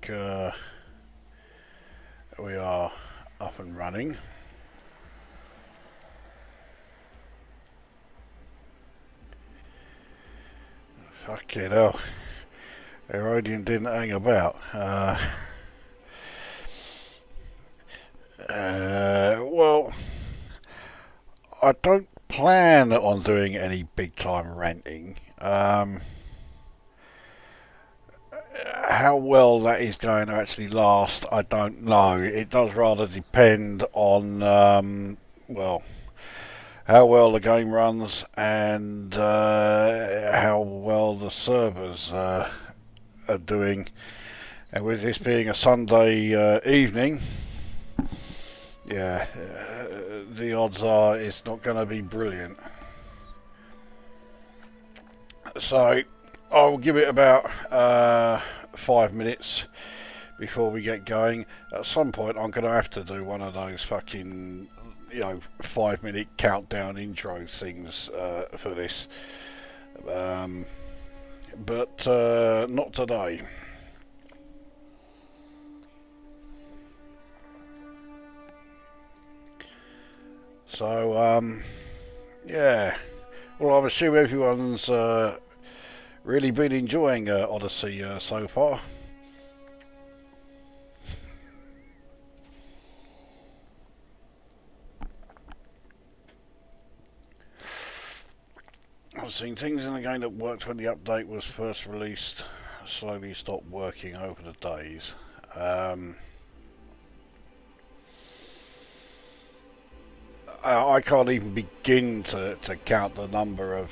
we are up and running. Fucking hell. Herodian didn't hang about. Well, I don't plan on doing any big time ranting. How well that is going to actually last, I don't know. It does rather depend on, well, how well the game runs and how well the servers are doing. And with this being a Sunday evening, yeah, the odds are it's not going to be brilliant. So I'll give it about 5 minutes before we get going. At some point I'm going to have to do one of those fucking, 5-minute countdown intro things for this. But not today. So, yeah. Well, I'm assuming everyone's really been enjoying Odyssey so far. I've seen things in the game that worked when the update was first released slowly stopped working over the days. I can't even begin to count the number of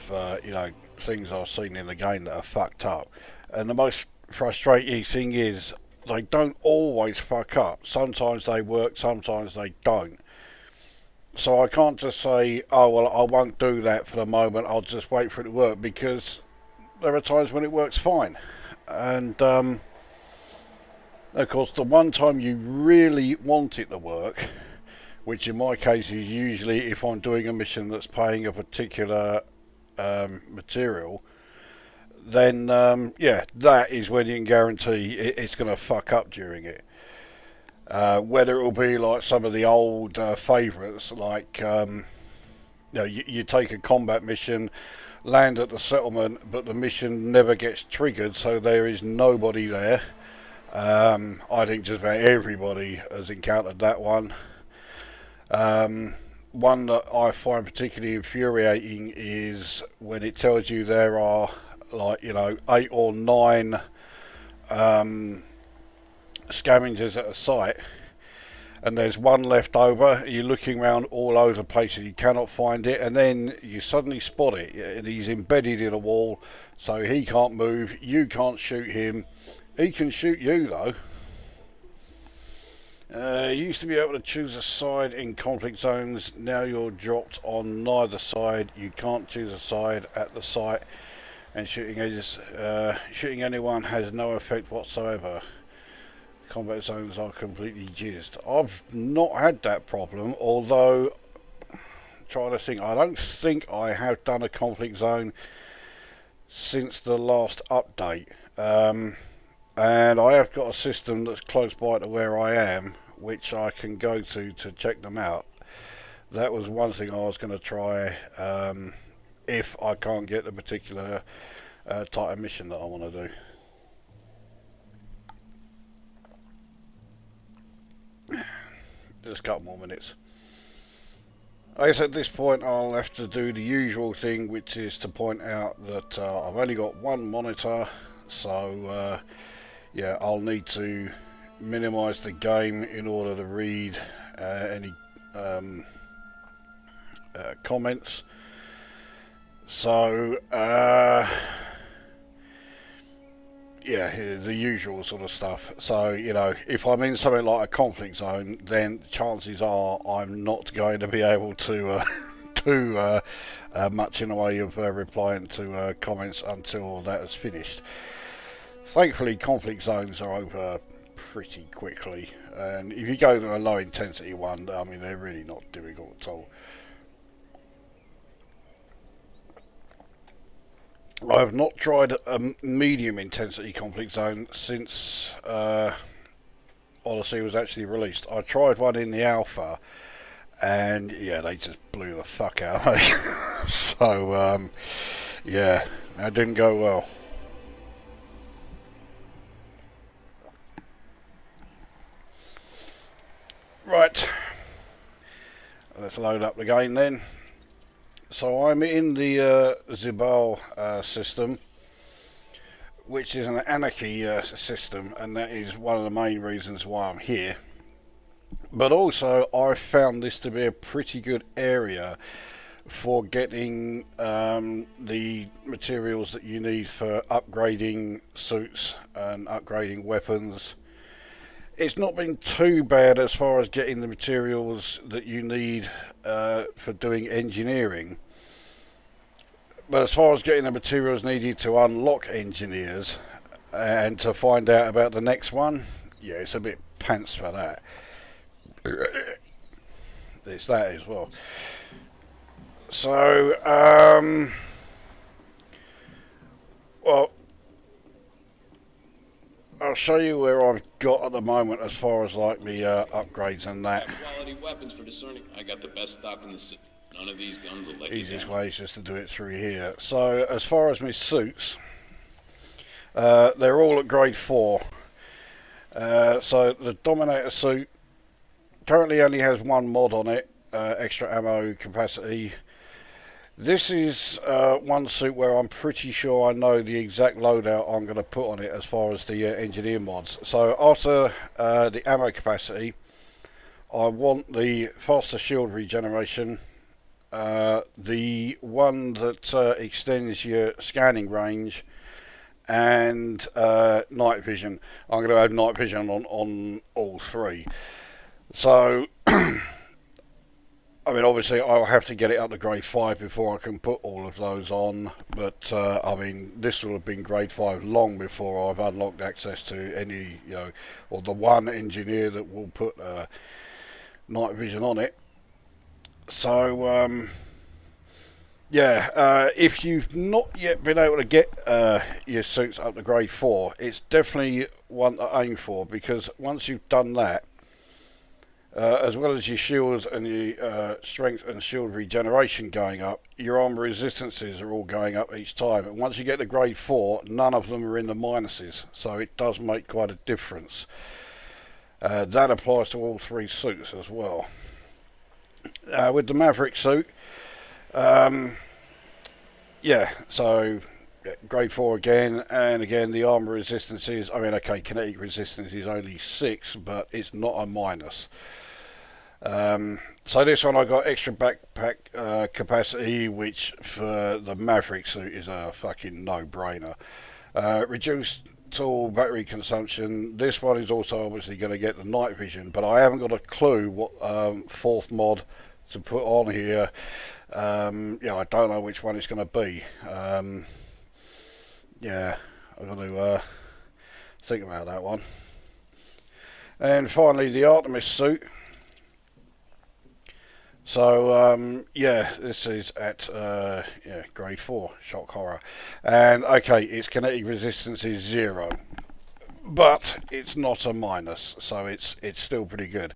things I've seen in the game that are fucked up. And the most frustrating thing is they don't always fuck up. Sometimes they work, sometimes they don't. So I can't just say, oh well, I won't do that for the moment, I'll just wait for it to work, because there are times when it works fine. And of course the one time you really want it to work, which in my case is usually if I'm doing a mission that's paying a particular material, then yeah, that is when you can guarantee it's going to fuck up during it. Whether it will be like some of the old favourites, like you take a combat mission, land at the settlement, but the mission never gets triggered, so there is nobody there. I think just about everybody has encountered that one. One that I find particularly infuriating is when it tells you there are 8 or 9 scavengers at a site, and there's one left over. You're looking around all over the place and you cannot find it, and then you suddenly spot it, and he's embedded in a wall, so he can't move, you can't shoot him, he can shoot you though. You used to be able to choose a side in conflict zones. Now you're dropped on neither side. You can't choose a side at the site, and shooting anyone has no effect whatsoever. Combat zones are completely jizzed. I've not had that problem, although trying to think, I don't think I have done a conflict zone since the last update. And I have got a system that's close by to where I am, which I can go to check them out. That was one thing I was going to try if I can't get the particular type of mission that I want to do. Just a couple more minutes. I guess at this point I'll have to do the usual thing, which is to point out that I've only got one monitor, so yeah, I'll need to minimise the game in order to read any comments. So yeah, the usual sort of stuff. So if I'm in something like a conflict zone, then chances are I'm not going to be able to do much in the way of replying to comments until that is finished. Thankfully, conflict zones are over pretty quickly, and if you go to a low intensity one, I mean, they're really not difficult at all. I have not tried a medium intensity conflict zone since Odyssey was actually released. I tried one in the alpha, and yeah, they just blew the fuck out of me. So yeah, that didn't go well. Right, let's load up the game then. So I'm in the Zibal system, which is an anarchy system, and that is one of the main reasons why I'm here. But also, I've found this to be a pretty good area for getting the materials that you need for upgrading suits and upgrading weapons. It's not been too bad as far as getting the materials that you need for doing engineering. But as far as getting the materials needed to unlock engineers and to find out about the next one, yeah, it's a bit pants for that. It's that as well. So, well, I'll show you where I've got at the moment as far as like the upgrades and that. Quality weapons for discerning. I got the best stock in the city. None of these guns will let you Easiest down. way is just to do it through here. So as far as my suits, they're all at grade 4. So the Dominator suit currently only has one mod on it, extra ammo capacity. This is one suit where I'm pretty sure I know the exact loadout I'm going to put on it as far as the engineer mods. So after the ammo capacity, I want the faster shield regeneration, the one that extends your scanning range, and night vision. I'm going to add night vision on all three. So, I mean, obviously I'll have to get it up to grade 5 before I can put all of those on, but I mean, this will have been grade 5 long before I've unlocked access to any, or the one engineer that will put night vision on it. So, yeah, if you've not yet been able to get your suits up to grade 4, it's definitely one to aim for, because once you've done that, as well as your shields and your strength and shield regeneration going up, your armor resistances are all going up each time. And once you get to grade 4, none of them are in the minuses, so it does make quite a difference. That applies to all 3 suits as well. With the Maverick suit, yeah, so grade 4 again, and again the armor resistance is, I mean, okay, kinetic resistance is only 6, but it's not a minus. So this one I got extra backpack capacity, which for the Maverick suit is a fucking no-brainer. Reduced tool battery consumption. This one is also obviously going to get the night vision, but I haven't got a clue what 4th mod to put on here. Yeah, I don't know which one it's going to be. Yeah, I've got to think about that one. And finally, the Artemis suit. So, yeah, this is at grade 4, shock horror. And, okay, its kinetic resistance is 0. But it's not a minus, so it's still pretty good.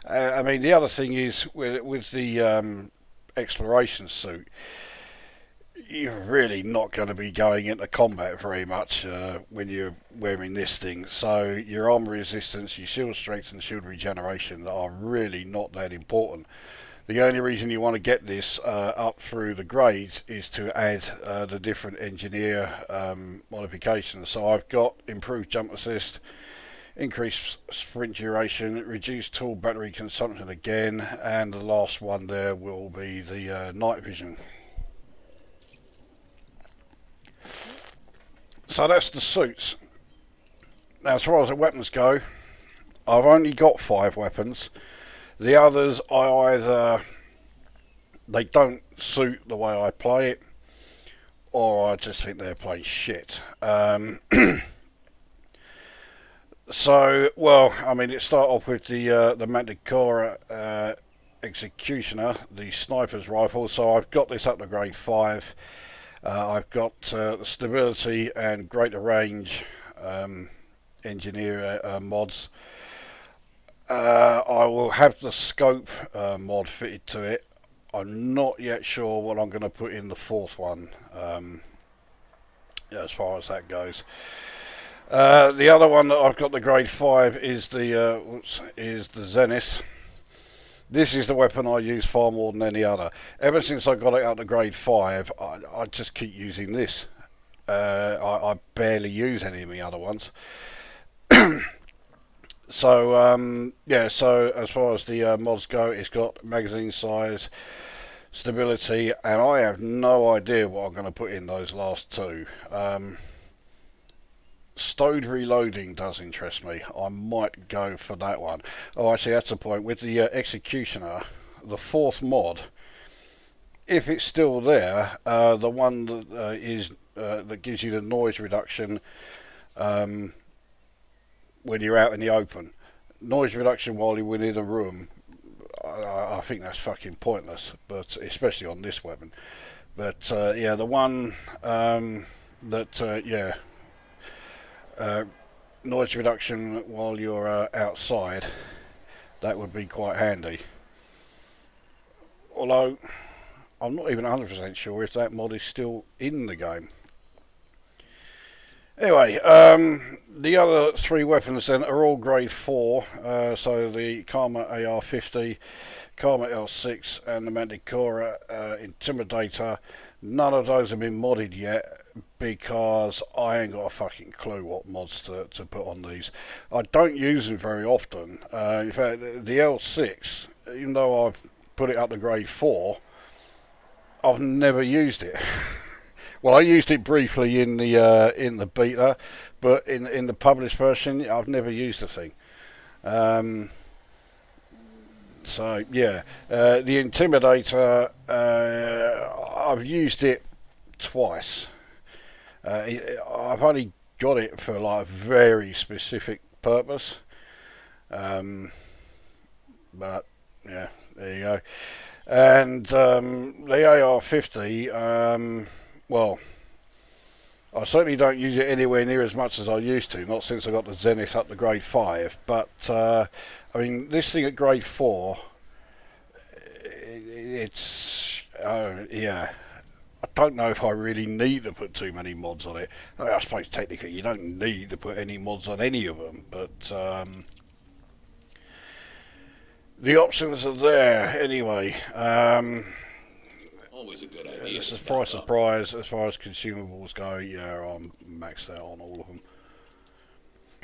I mean, the other thing is, with the exploration suit, you're really not going to be going into combat very much when you're wearing this thing. So your armor resistance, your shield strength and shield regeneration are really not that important. The only reason you want to get this up through the grades is to add the different engineer modifications. So I've got improved jump assist, increased sprint duration, reduced tool battery consumption again, and the last one there will be the night vision. So that's the suits. Now, as far as the weapons go, I've only got 5 weapons. The others, they don't suit the way I play it, or I just think they're plain shit. So, well, I mean, it started off with the Manticore Executioner, the sniper's rifle. So I've got this up to grade 5. I've got the stability and greater range engineer mods. I will have the scope mod fitted to it. I'm not yet sure what I'm going to put in the fourth one, as far as that goes. The other one that I've got, the grade 5, is the Zenith. This is the weapon I use far more than any other. Ever since I got it up to grade 5, I just keep using this. I barely use any of the other ones. So yeah, so as far as the mods go, it's got magazine size, stability, and I have no idea what I'm going to put in those last two. Stowed reloading does interest me. I might go for that one. Oh, actually, that's the point. With the Executioner, the fourth mod, if it's still there, the one that that gives you the noise reduction when you're out in the open. Noise reduction while you're within a room, I think that's fucking pointless, but especially on this weapon. But yeah, the one noise reduction while you're outside, that would be quite handy. Although, I'm not even 100% sure if that mod is still in the game. Anyway, the other three weapons then are all grade 4, so the Karma AR-50, Karma L6 and the Manticora Intimidator. None of those have been modded yet because I ain't got a fucking clue what mods to put on these. I don't use them very often. In fact, the L6, even though I've put it up to grade 4, I've never used it. Well, I used it briefly in the beta, but in the published version, I've never used the thing. So yeah, the Intimidator, I've used it twice. I've only got it for like a very specific purpose. But yeah, there you go. And the AR-50. Well, I certainly don't use it anywhere near as much as I used to, not since I got the Zenith up to grade 5. But, I mean, this thing at grade 4, it's, yeah, I don't know if I really need to put too many mods on it. I suppose technically you don't need to put any mods on any of them, but the options are there anyway. Always a good idea. Surprise, as far as consumables go, yeah, I'm maxed out on all of them.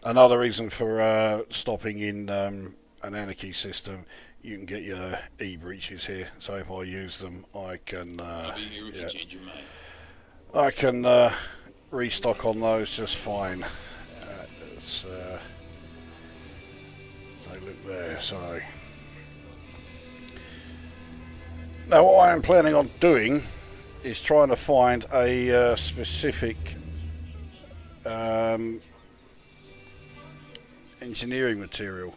Another reason for stopping in an anarchy system, you can get your e-breaches here, so if I use them, I can I'll be here if you change your mind. I can restock on those just fine. So look there, sorry. Now what I am planning on doing is trying to find a specific engineering material,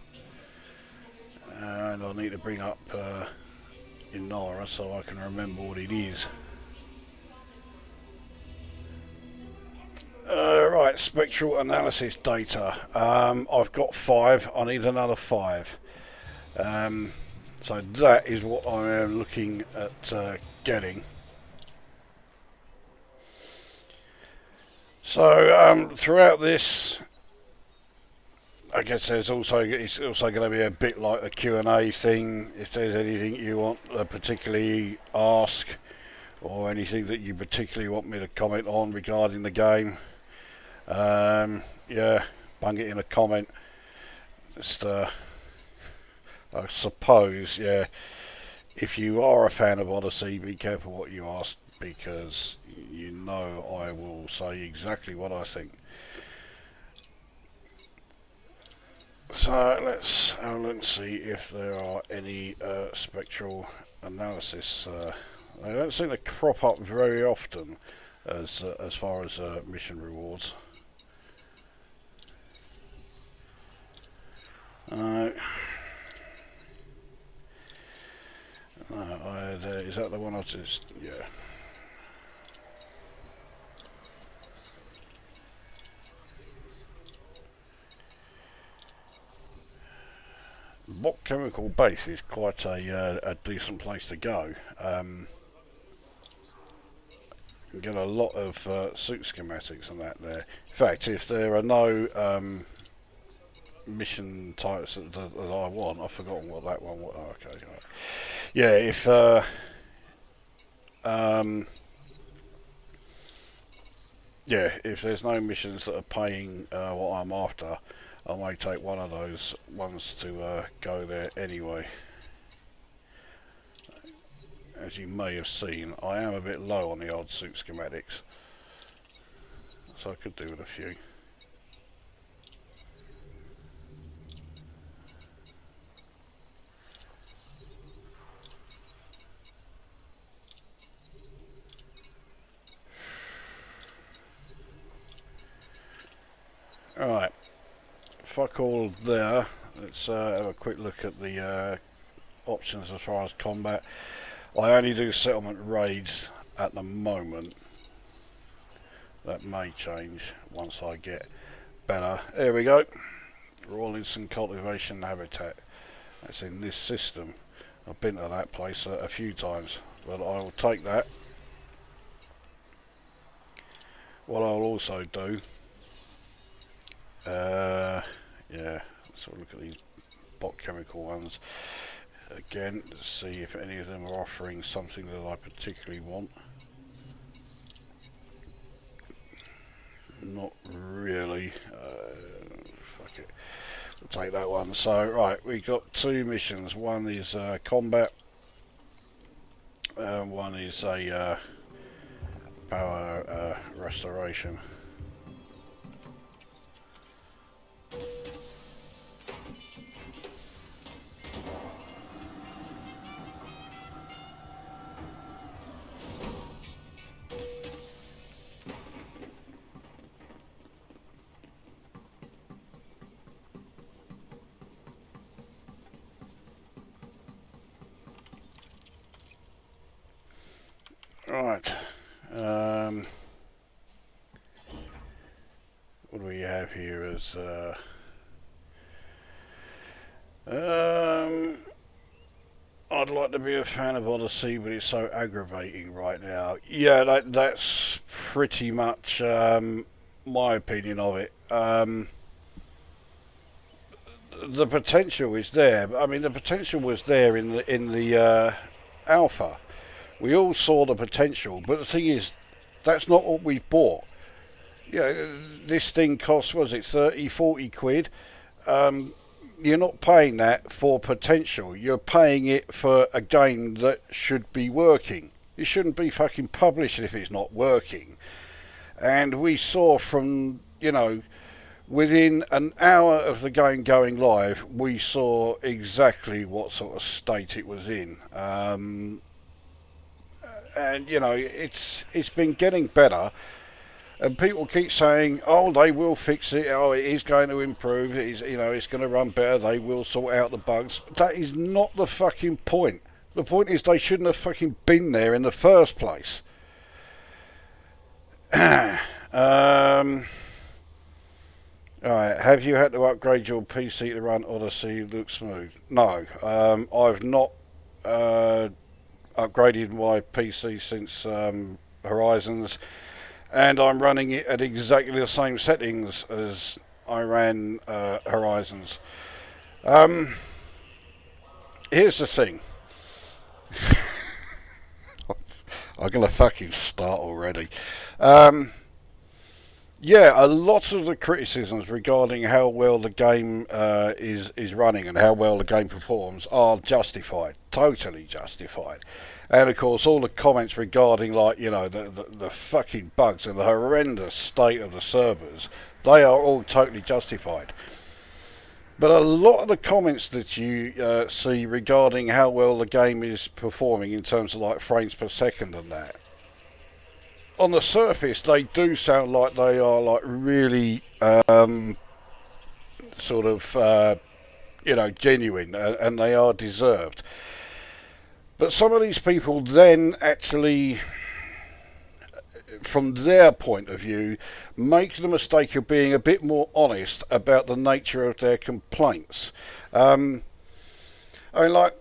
and I'll need to bring up Inara so I can remember what it is. Right, spectral analysis data. I've got 5, I need another 5. So that is what I am looking at getting. So throughout this, I guess it's also going to be a bit like a Q&A thing. If there's anything you want to particularly ask, or anything that you particularly want me to comment on regarding the game, yeah, bung it in a comment. Just I suppose, yeah, if you are a fan of Odyssey, be careful what you ask, because you know I will say exactly what I think. So let's have a look and see if there are any spectral analysis. They don't seem to crop up very often as far as mission rewards. Is that the one I just, yeah. What chemical base is quite a decent place to go. You get a lot of suit schematics and that there. In fact, if there are no mission types that I want, I've forgotten what that one was. Oh, okay, right. Yeah, if there's no missions that are paying what I'm after, I may take one of those ones to go there anyway. As you may have seen, I am a bit low on the old suit schematics, so I could do with a few. Alright, fuck all there. Let's have a quick look at the options as far as combat. I only do settlement raids at the moment. That may change once I get better. There we go. Rawlinson Cultivation Habitat. That's in this system. I've been to that place a few times, but I will take that. What I'll also do, yeah, let's have a look at these bot chemical ones again to see if any of them are offering something that I particularly want. Not really. Fuck it. We'll take that one. So, right, we've got two missions. One is combat, and one is a power restoration. Right, what do we have here as, I'd like to be a fan of Odyssey, but it's so aggravating right now. Yeah, that's pretty much, my opinion of it. The potential is there, I mean, the potential was there in the alpha. We all saw the potential, but the thing is, that's not what we've bought. Yeah, this thing costs, was it 30, 40 quid? You're not paying that for potential. You're paying it for a game that should be working. It shouldn't be fucking published if it's not working. And we saw from, within an hour of the game going live, we saw exactly what sort of state it was in. And it's been getting better, and people keep saying, oh, they will fix it, oh, it is going to improve, it is, it's going to run better, they will sort out the bugs. That is not the fucking point. The point is they shouldn't have fucking been there in the first place. Alright, have you had to upgrade your PC to run Odyssey? Look smooth? No, I've not upgraded my PC since Horizons, and I'm running it at exactly the same settings as I ran Horizons. Here's the thing. I'm gonna fucking start already. Yeah, a lot of the criticisms regarding how well the game is running and how well the game performs are justified, totally justified. And of course, all the comments regarding, like, the fucking bugs and the horrendous state of the servers, they are all totally justified. But a lot of the comments that you see regarding how well the game is performing in terms of like frames per second and that, on the surface, they do sound like they are like really sort of genuine, and they are deserved. But some of these people then actually, from their point of view, make the mistake of being a bit more honest about the nature of their complaints. I mean, like,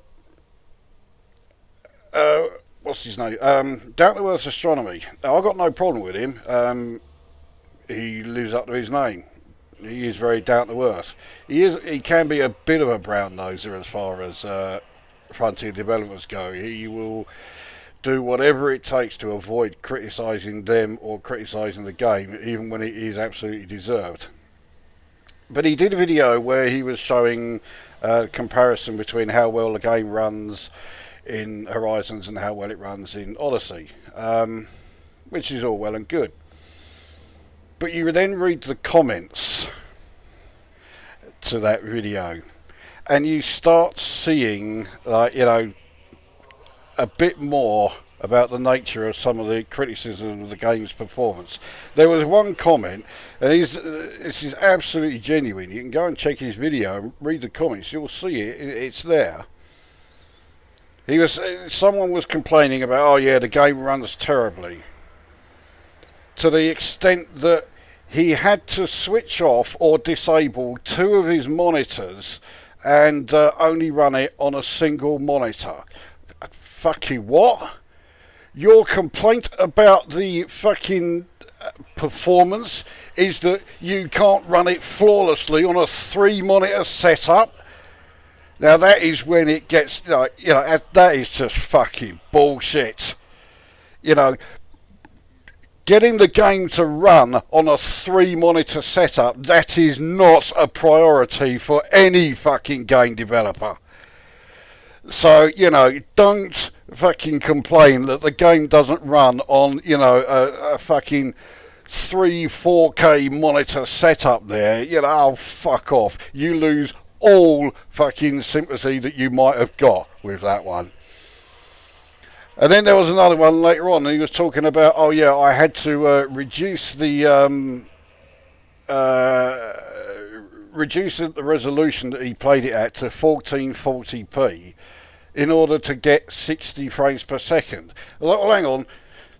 what's his name? Down to Earth Astronomy. Now, I've got no problem with him. He lives up to his name. He is very down to earth. He can be a bit of a brown noser as far as frontier developments go. He will do whatever it takes to avoid criticising them or criticising the game, even when it is absolutely deserved. But he did a video where he was showing a comparison between how well the game runs in Horizons and how well it runs in Odyssey, which is all well and good. But you would then read the comments to that video, and you start seeing, like, you know, a bit more about the nature of some of the criticism of the game's performance. There was one comment, and this is absolutely genuine. You can go and check his video and read the comments. You'll see it. It's there. Someone was complaining about, oh yeah, the game runs terribly, to the extent that he had to switch off or disable 2 of his monitors and only run it on a single monitor. Fuck you, what? Your complaint about the fucking performance is that you can't run it flawlessly on a 3-monitor setup? Now that is when it gets, like, you know, that is just fucking bullshit. You know, getting the game to run on a 3-monitor setup, that is not a priority for any fucking game developer. So, you know, don't fucking complain that the game doesn't run on, you know, a fucking 4K monitor setup there. You know, oh, fuck off. You lose all fucking sympathy that you might have got with that one. And then there was another one later on, and he was talking about, oh yeah, I had to reduce the resolution that he played it at to 1440p in order to get 60 frames per second. Well, hang on.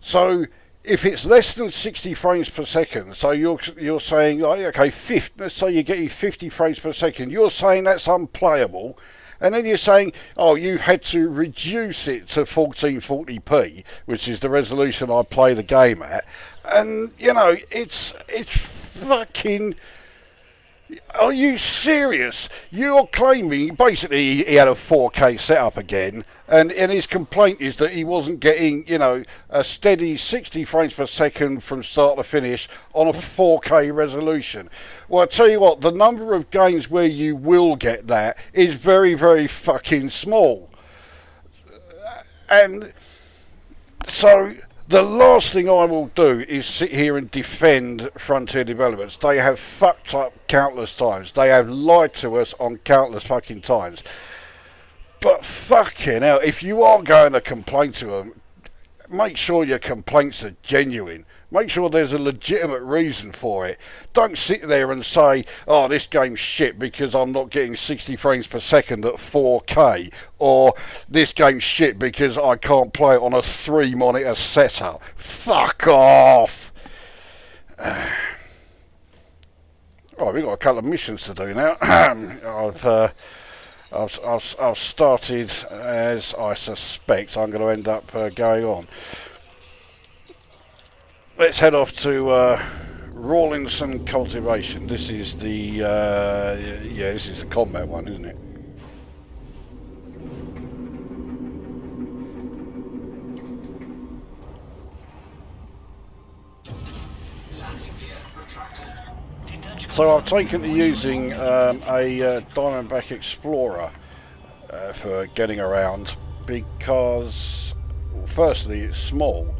So if it's less than 60 frames per second, so you're saying, like, okay, let's say you're getting 50 frames per second, you're saying that's unplayable. And then you're saying, oh, you've had to reduce it to 1440p, which is the resolution I play the game at. And, you know, it's fucking... Are you serious? You're claiming, basically, he had a 4K setup again, and his complaint is that he wasn't getting, you know, a steady 60 frames per second from start to finish on a 4K resolution. Well, I tell you what, the number of games where you will get that is very, very fucking small. And so the last thing I will do is sit here and defend Frontier Developments. They have fucked up countless times. They have lied to us on countless fucking times. But fucking hell, if you are going to complain to them, make sure your complaints are genuine. Make sure there's a legitimate reason for it. Don't sit there and say, oh, this game's shit because I'm not getting 60 frames per second at 4K. Or this game's shit because I can't play it on a 3-monitor setup. Fuck off! Right, we've got a couple of missions to do now. I've started, as I suspect, I'm going to end up going on. Let's head off to Rawlinson Cultivation. This is the this is the combat one, isn't it? So I've taken to using a Diamondback Explorer for getting around because, well, firstly, it's small.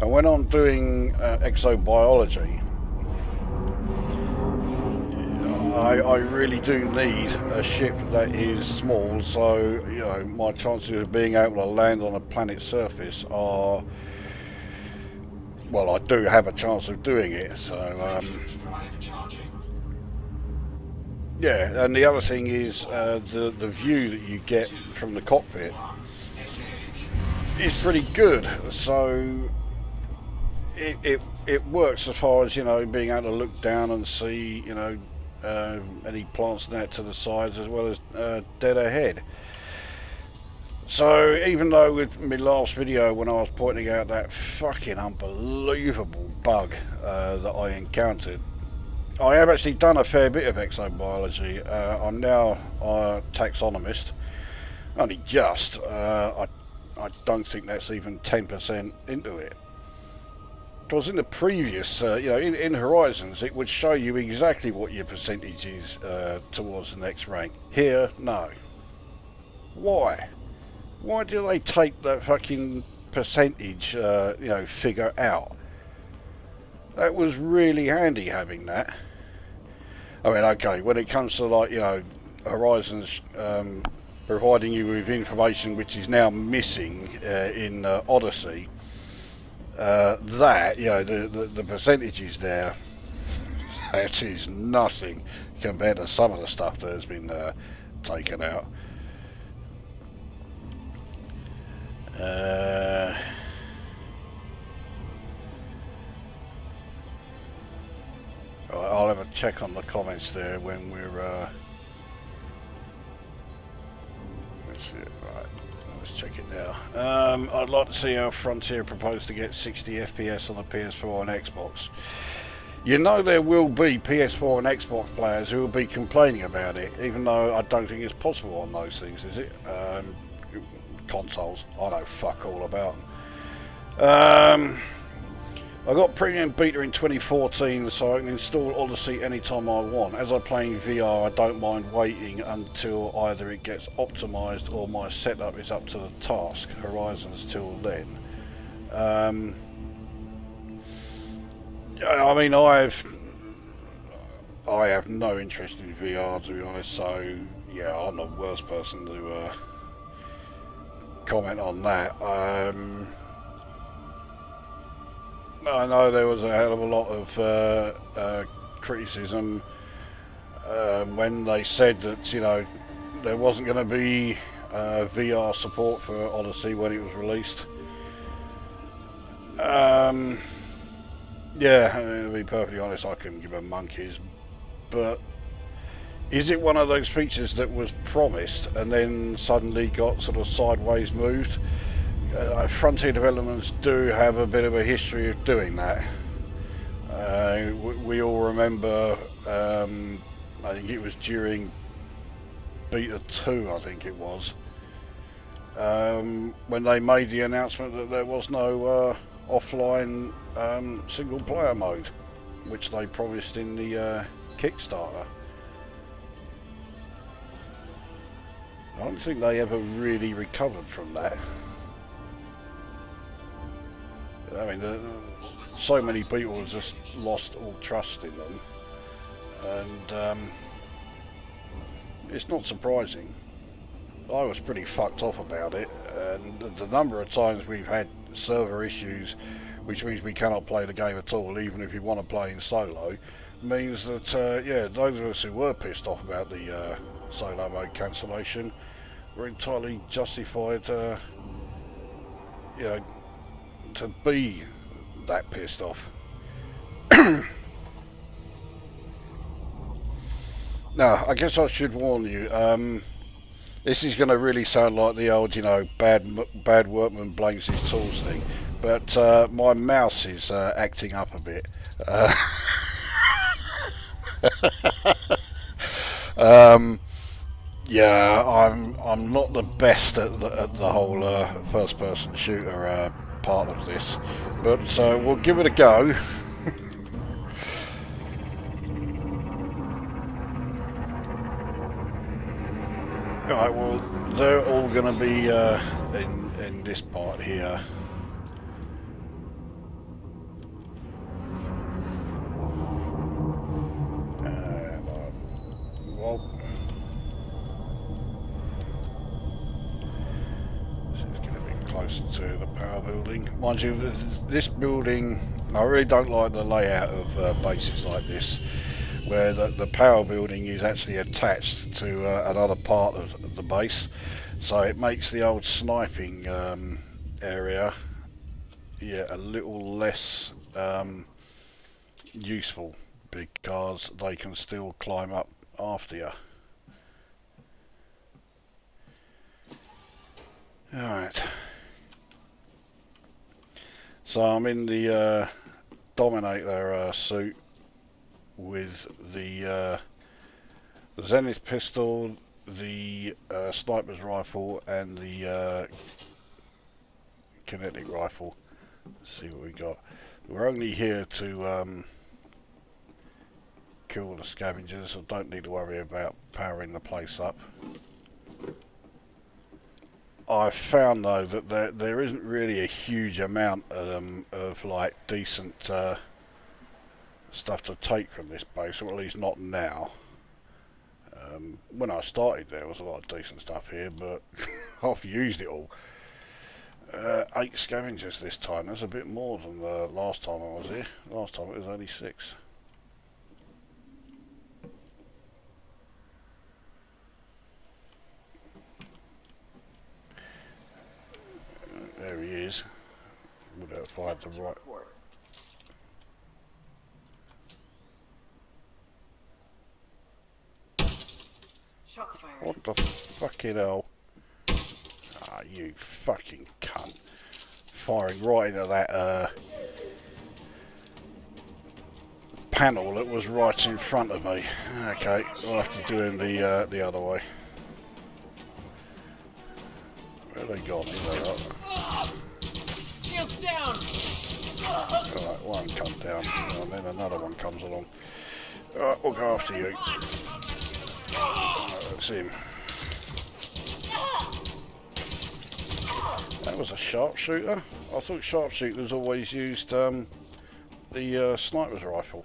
And when I'm doing exobiology, I really do need a ship that is small, so, you know, my chances of being able to land on a planet's surface are, well, I do have a chance of doing it, so, yeah, and the other thing is the view that you get from the cockpit is pretty good, so it works as far as, you know, being able to look down and see, you know, any plants and that to the sides as well as dead ahead. So even though with my last video when I was pointing out that fucking unbelievable bug that I encountered, I have actually done a fair bit of exobiology. I'm now a taxonomist, only just. I don't think that's even 10% into it. Because in the previous, in Horizons, it would show you exactly what your percentage is towards the next rank. Here, no. Why? Why do they take that fucking percentage, figure out? That was really handy having that. I mean, okay, when it comes to Horizons providing you with information which is now missing in Odyssey, the percentages there, that is nothing compared to some of the stuff that has been taken out. I'll have a check on the comments there when we're let's see, right, let's check it now. I'd like to see how Frontier proposed to get 60 FPS on the PS4 and Xbox. You know there will be PS4 and Xbox players who will be complaining about it, even though I don't think it's possible on those things, is it? Consoles, I know fuck all about them. I got Premium Beta in 2014, so I can install Odyssey anytime I want. As I'm playing VR, I don't mind waiting until either it gets optimised or my setup is up to the task. Horizons till then. I mean, I have no interest in VR, to be honest, so yeah, I'm not the worst person to comment on that. I know there was a hell of a lot of criticism when they said that, you know, there wasn't going to be VR support for Odyssey when it was released. Yeah, I mean, to be perfectly honest, I couldn't give a monkeys, but is it one of those features that was promised and then suddenly got sort of sideways moved? Frontier developments do have a bit of a history of doing that. We all remember, I think it was during Beta 2, I think it was, when they made the announcement that there was no offline single player mode, which they promised in the Kickstarter. I don't think they ever really recovered from that. I mean, so many people have just lost all trust in them, and it's not surprising. I was pretty fucked off about it, and the number of times we've had server issues, which means we cannot play the game at all, even if you want to play in solo, means that, yeah, those of us who were pissed off about the solo mode cancellation were entirely justified, you know, to be that pissed off. Now, I guess I should warn you, this is going to really sound like the old, you know, bad workman blames his tools thing, but my mouse is acting up a bit. Yeah, I'm not the best at the whole first-person shooter part of this, but we'll give it a go. Alright, well, they're all going to be in this part here. Well, closer to the power building. Mind you, this building, I really don't like the layout of bases like this, where the power building is actually attached to another part of the base, so it makes the old sniping area, yeah, a little less useful, because they can still climb up after you. Alright. So I'm in the Dominator suit with the Zenith pistol, the sniper's rifle, and the kinetic rifle. Let's see what we got. We're only here to kill the scavengers. I don't need to worry about powering the place up. I've found though that there isn't really a huge amount of like decent stuff to take from this base, or at least not now. When I started there was a lot of decent stuff here, but I've used it all. 8 scavengers this time. That's a bit more than the last time I was here. Last time it was only 6. There he is. Would have fired the right. What the fucking hell? Ah, you fucking cunt. Firing right into that panel that was right in front of me. Okay, I'll have to do him the other way. Where have they gone? Shields down! Alright, one comes down, and then another one comes along. Alright, we'll go after you. That's him. That was a sharpshooter? I thought sharpshooters always used the sniper's rifle.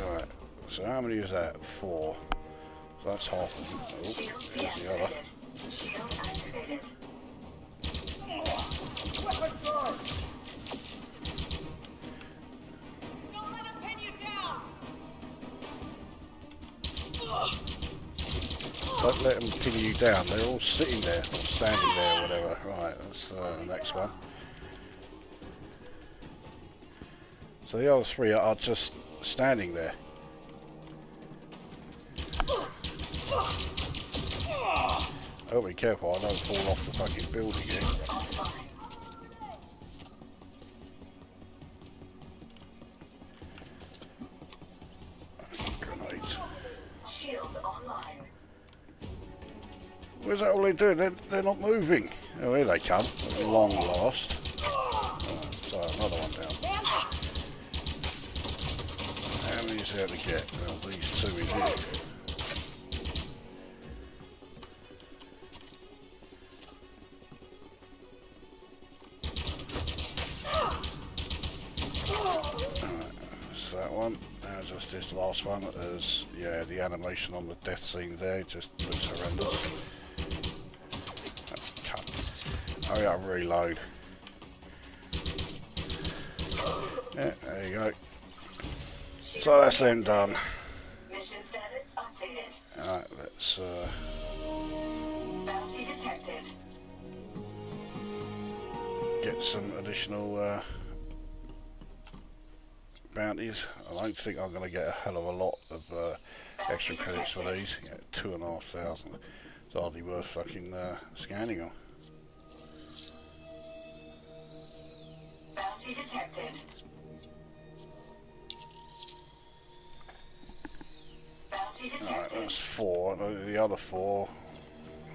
Alright, so how many is that? 4. So that's half of them. Oh, there's the other. Don't let him pin you down! Don't let them pin you down. They're all sitting there, or standing there, or whatever. Right, that's the next one. So the other 3 are just standing there. Oh, be careful, I don't fall off the fucking building here. Grenades. Shield online. Where's that all they doing? They're not moving. Oh, here they come. At long last. So another one down. How many is there to get? Well, these 2 is here. That one, just this last one. There's, yeah, the animation on the death scene there just looks horrendous. Hurry up, reload. Yeah, there you go. So that's them done. Mission status updated. Alright, let's Bounty detected. get some additional bounties. I don't think I'm going to get a hell of a lot of extra credits for these. Yeah, 2,500. It's hardly worth fucking scanning them. Bounty detected. Bounty detected. Alright, that's 4. The other 4.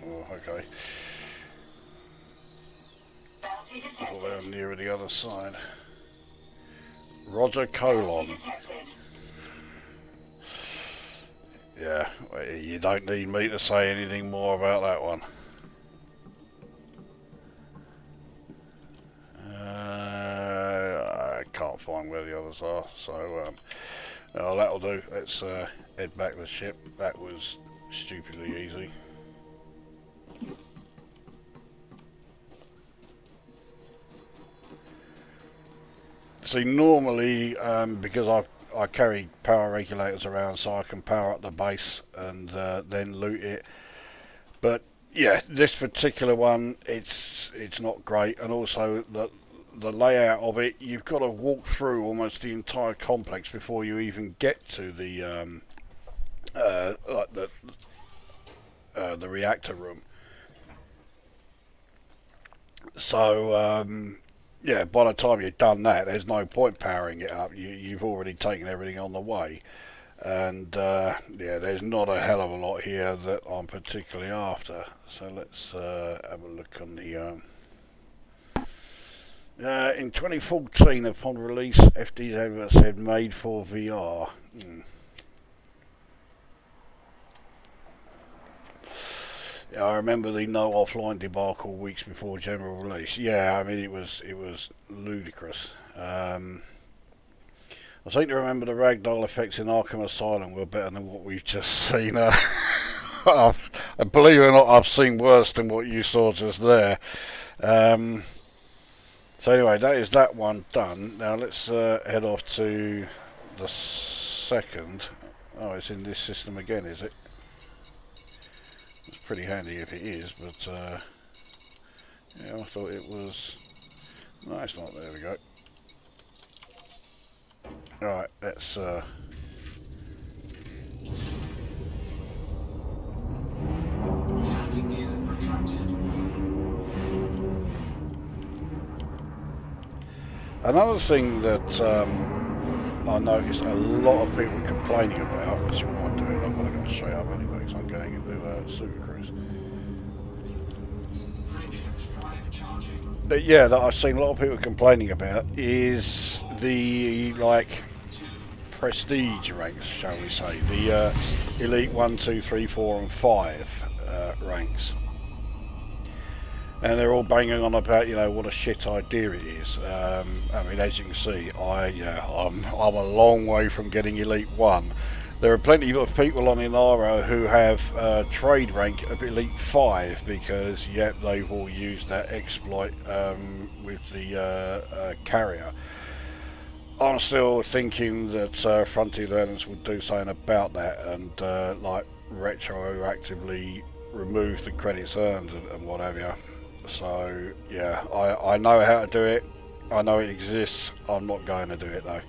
Oh, okay. Bounty Well, detected. they're nearer the other side. Roger Colon. Detected. Yeah, well, you don't need me to say anything more about that one. I can't find where the others are, so that'll do. Let's head back to the ship. That was stupidly easy. See, normally, because I carry power regulators around so I can power up the base and then loot it. But yeah, this particular one, it's not great, and also the layout of it, you've got to walk through almost the entire complex before you even get to the the reactor room. So yeah, by the time you've done that, there's no point powering it up. You've already taken everything on the way. And yeah, there's not a hell of a lot here that I'm particularly after. So let's have a look on the... in 2014, upon release, FD's advert said made for VR. Yeah, I remember the no offline debacle weeks before general release. Yeah, I mean it was ludicrous. I seem to remember the ragdoll effects in Arkham Asylum were better than what we've just seen. Believe it or not, I've seen worse than what you saw just there. So anyway, that is that one done. Now let's head off to the second. Oh, it's in this system again, is it? It's pretty handy if it is, but yeah, I thought it was... No, it's not. There we go. Right, let's Landing gear retracted. another thing that I noticed a lot of people complaining about, which what am I doing? I've got to go straight up anyway because I'm going into Super Cruise. Frameshift drive charging. Yeah, that I've seen a lot of people complaining about is the prestige ranks, shall we say, the elite 1, 2, 3, 4 and 5 ranks. And they're all banging on about, you know, what a shit idea it is. I mean, as you can see, I'm a long way from getting Elite 1. There are plenty of people on Inara who have trade rank of Elite 5 because, yep, they've all used that exploit with the carrier. I'm still thinking that Frontier Learners would do something about that and, like, retroactively remove the credits earned and what have you. So yeah, I know how to do it. I know it exists. I'm not going to do it though.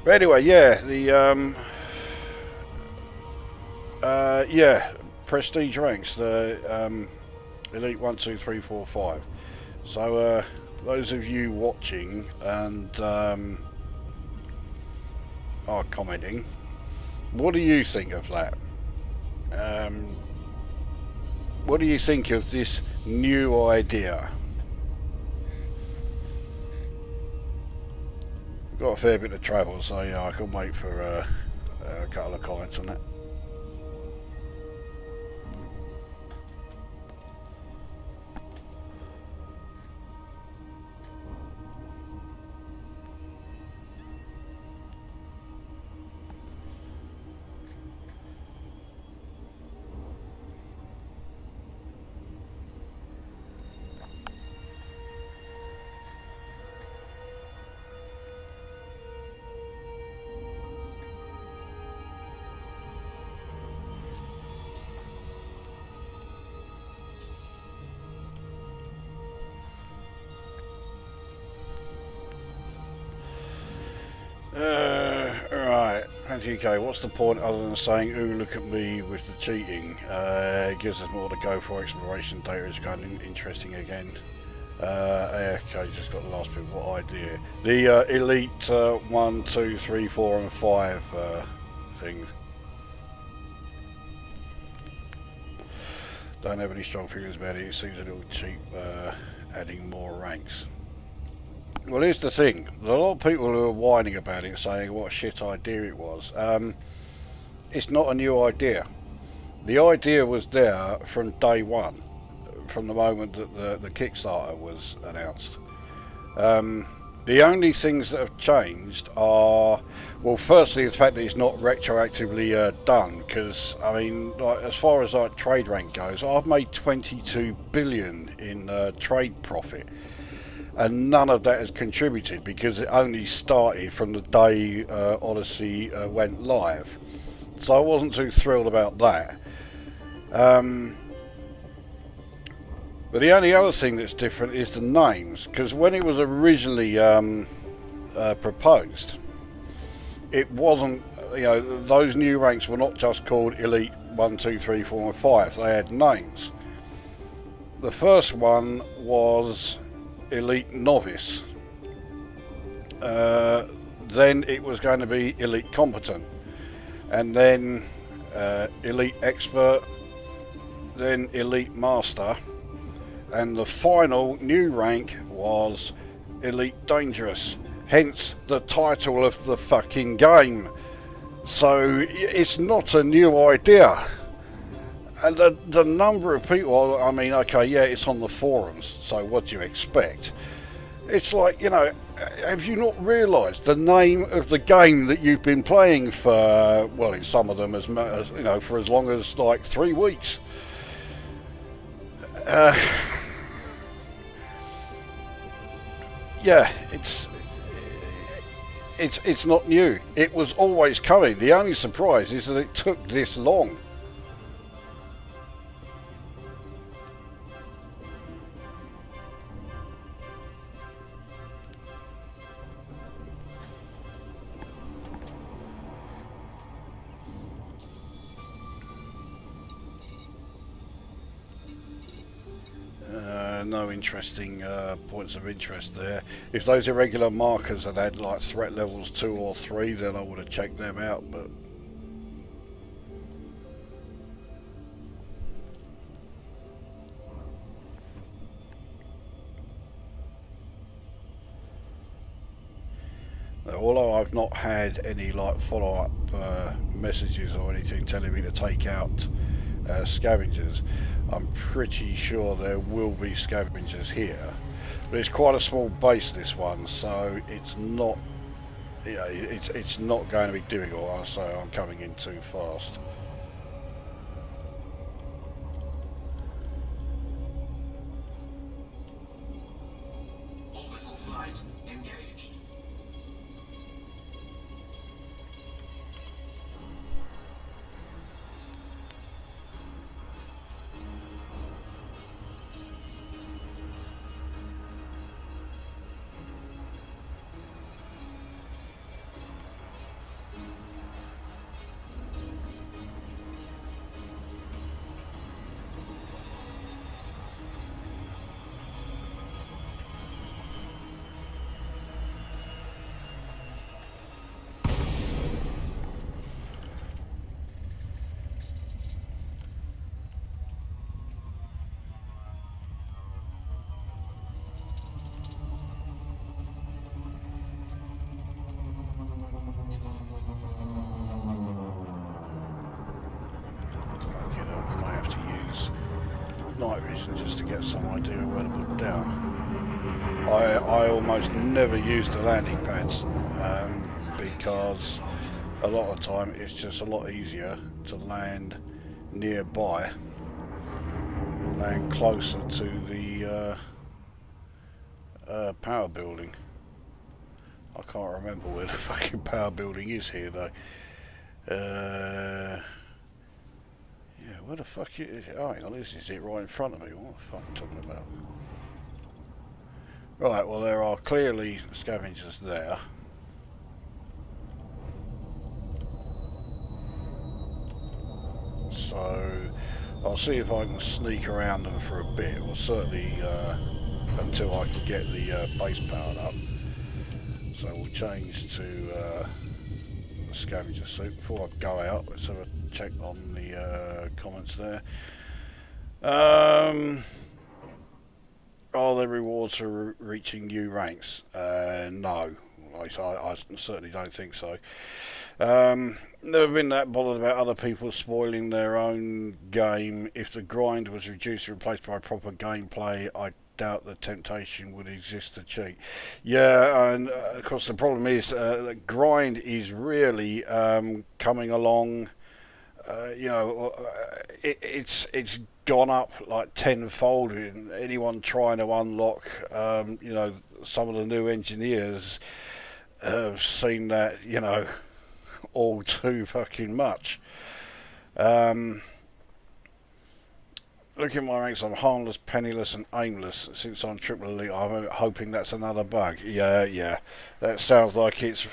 But anyway, yeah, the yeah, prestige ranks, the elite 1, 2, 3, 4, 5. So those of you watching and are commenting, what do you think of that? What do you think of this new idea? We've got a fair bit of travel, so yeah, I can wait for a couple of comments on that. Right, UK, what's the point other than saying, ooh, look at me with the cheating? It gives us more to go for. Exploration data is going interesting again. AFK just got the last bit. What idea? The elite 1, 2, 3, 4 and 5 thing. Don't have any strong feelings about it. It seems a little cheap adding more ranks. Well, here's the thing. There's a lot of people who are whining about it, saying what a shit idea it was. It's not a new idea. The idea was there from day one, from the moment that the Kickstarter was announced. The only things that have changed are, well, firstly, the fact that it's not retroactively done, because, I mean, like, as far as like trade rank goes, I've made 22 billion in trade profit. And none of that has contributed because it only started from the day Odyssey went live. So I wasn't too thrilled about that. But the only other thing that's different is the names. Because when it was originally proposed, it wasn't you know, those new ranks were not just called Elite 1, 2, 3, 4 and 5. They had names. The first one was Elite Novice. Then it was going to be Elite Competent. And then Elite Expert. Then Elite Master. And the final new rank was Elite Dangerous. Hence the title of the fucking game. So it's not a new idea. And the number of people, I mean, okay, yeah, it's on the forums, so what do you expect? It's like, you know, have you not realised the name of the game that you've been playing for, well, in some of them, as you know, for as long as like 3 weeks? Yeah, it's not new. It was always coming. The only surprise is that it took this long. No interesting points of interest there. If those irregular markers had had like threat levels 2 or 3, then I would have checked them out, but although I've not had any like follow-up messages or anything telling me to take out scavengers, I'm pretty sure there will be scavengers here, but it's quite a small base, this one, so it's not, you know, it's not going to be difficult. So I'm coming in too fast. Orbital flight engaged. Night vision just to get some idea of where to put them down. I almost never use the landing pads because a lot of the time it's just a lot easier to land nearby and land closer to the power building. I can't remember where the fucking power building is here though. Yeah, where the fuck is it? Oh, hang on, this is it right in front of me. What the fuck am I talking about? Right, well, there are clearly scavengers there. So, I'll see if I can sneak around them for a bit, or certainly until I can get the base powered up. So we'll change to the scavenger suit. Before I go out, let's have a check on the comments there. Are there rewards for reaching new ranks? No, I certainly don't think so. Never been that bothered about other people spoiling their own game. If the grind was reduced and replaced by proper gameplay, I doubt the temptation would exist to cheat. Yeah, and of course the problem is the grind is really coming along. You know, it's gone up like tenfold. Anyone trying to unlock, you know, some of the new engineers have seen that, you know, all too fucking much. Look at my ranks, I'm harmless, penniless and aimless. Since I'm triple elite, I'm hoping that's another bug. Yeah, that sounds like it's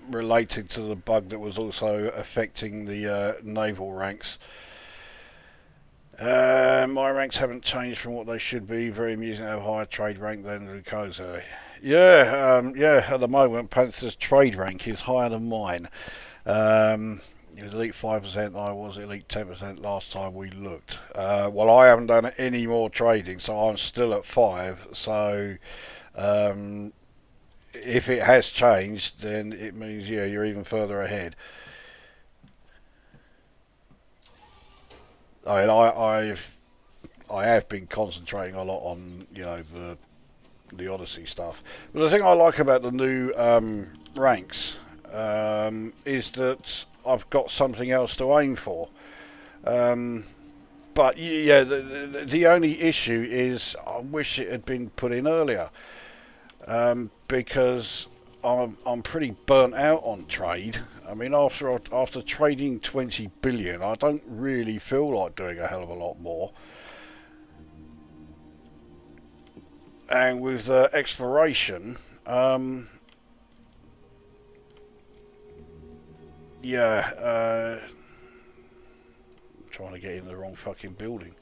related to the bug that was also affecting the naval ranks. My ranks haven't changed from what they should be. Very amusing to have higher trade rank than Lukozer. Yeah, at the moment, Panther's trade rank is higher than mine. It was elite 5%, I was elite 10% last time we looked. Well, I haven't done any more trading, so I'm still at 5. So, if it has changed, then it means, yeah, you're even further ahead. I mean, I have been concentrating a lot on, you know, the Odyssey stuff. But the thing I like about the new ranks is that I've got something else to aim for. But yeah, the only issue is I wish it had been put in earlier, because I'm pretty burnt out on trade. I mean, after trading 20 billion, I don't really feel like doing a hell of a lot more. And with exploration, yeah, I'm trying to get in the wrong fucking building.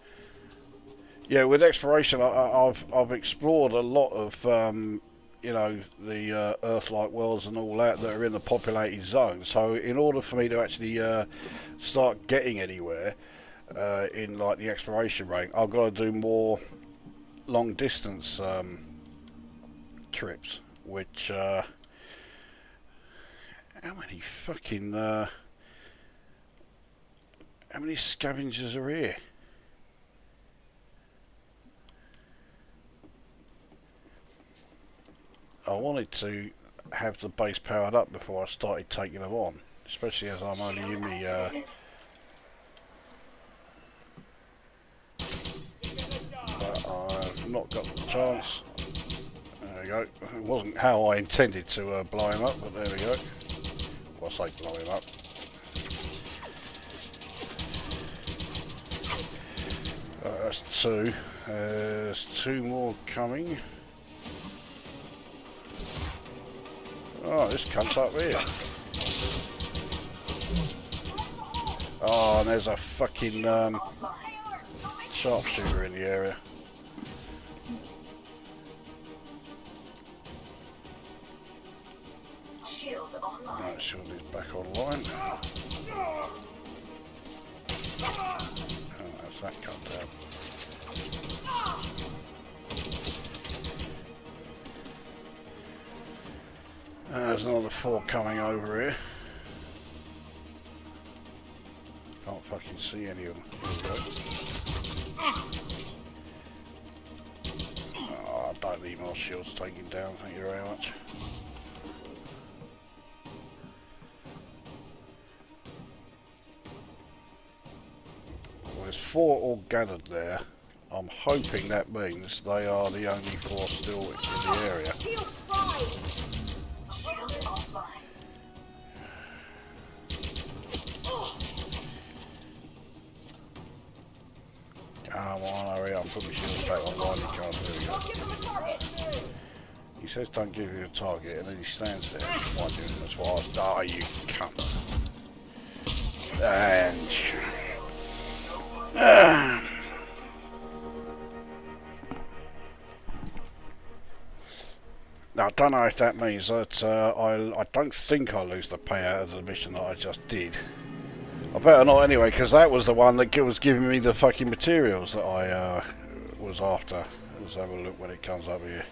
Yeah, with exploration, I've explored a lot of you know, the Earth-like worlds and all that are in the populated zone. So in order for me to actually start getting anywhere in like the exploration rank, I've got to do more long distance trips, which how many fucking how many scavengers are here? I wanted to have the base powered up before I started taking them on, especially as I'm only in the but I've not got the chance. There we go. It wasn't how I intended to blow him up, but there we go. Well, I say blow him up. That's 2. There's 2 more coming. Oh, this cunt's up here. Oh, and there's a fucking sharpshooter in the area. Shield online. Right, shield is back online. Oh, that's that cunt down. There's another 4 coming over here. Can't fucking see any of them. Oh, I don't need more shields taken down, thank you very much. Well, there's 4 all gathered there. I'm hoping that means they are the only 4 still in the area. Shield fried! Shield offline. Come on, hurry up, put my shields back online, you can't do it. Give him a target! He says don't give you a target, and then he stands there. Mind you, that's why I was, oh, you cunt. And... Now, I don't know if that means that I don't think I lose the payout of the mission that I just did. I better not anyway, because that was the one that was giving me the fucking materials that I was after. Let's have a look when it comes up here.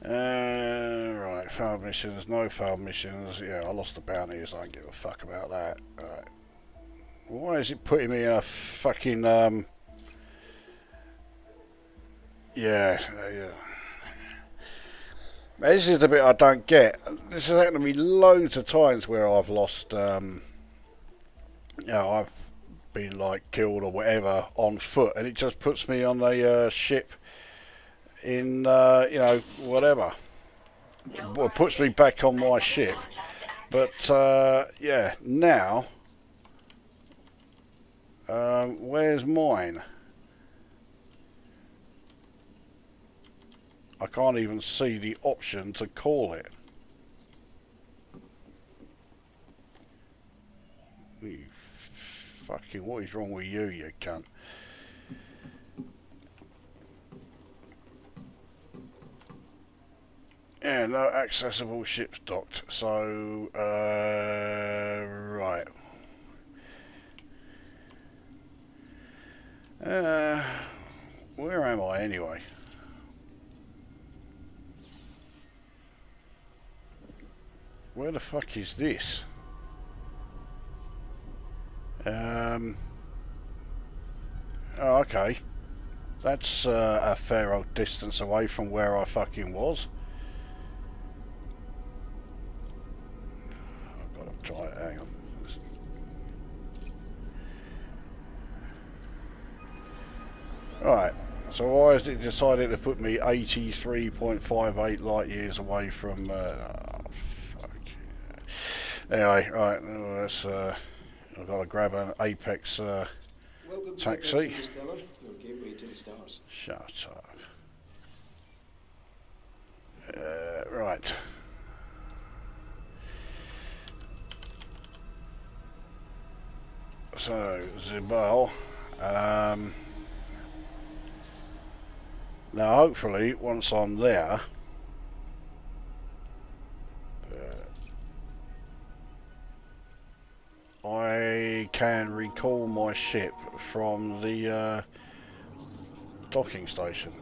Right, failed missions, no failed missions. Yeah, I lost the bounties, I don't give a fuck about that. Right. Why is it putting me in a fucking... Yeah. This is the bit I don't get. This has happened to me loads of times where I've lost, you know, I've been like killed or whatever on foot, and it just puts me on a ship in, you know, whatever. Well, it puts me back on my ship. But, yeah, now, where's mine? I can't even see the option to call it. You fucking, what is wrong with you, you cunt? Yeah, no accessible ships docked. So, right. Where am I anyway? Where the fuck is this? Oh, okay. That's a fair old distance away from where I fucking was. I've got to try it, hang on. Right, so why has it decided to put me 83.58 light years away from... oh, fuck. Anyway, right, let's... I've got to grab an Apex taxi. Your gateway to the stars. Shut up. Right. So, Zibal. Now, hopefully, once I'm there, I can recall my ship from the docking station.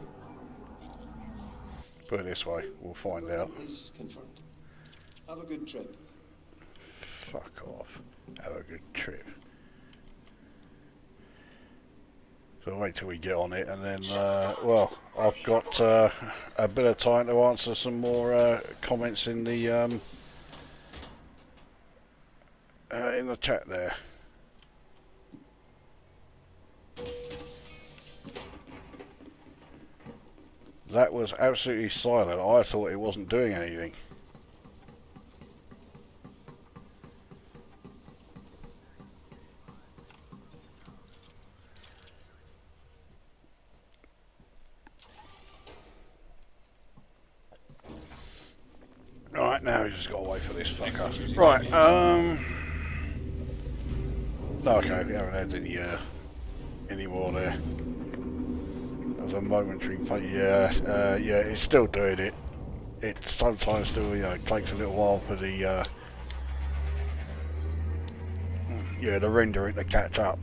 Put it this way, we'll find out. Is confirmed. Have a good trip. Fuck off. Have a good trip. So wait till we get on it, and then, well, I've got a bit of time to answer some more comments in the chat there. That was absolutely silent. I thought it wasn't doing anything. Right, now we just got to wait for this fucker. Right, okay, we haven't had any more there. That was a momentary fate. Yeah, yeah, it's still doing it. It sometimes still, takes a little while for the, the rendering to catch up.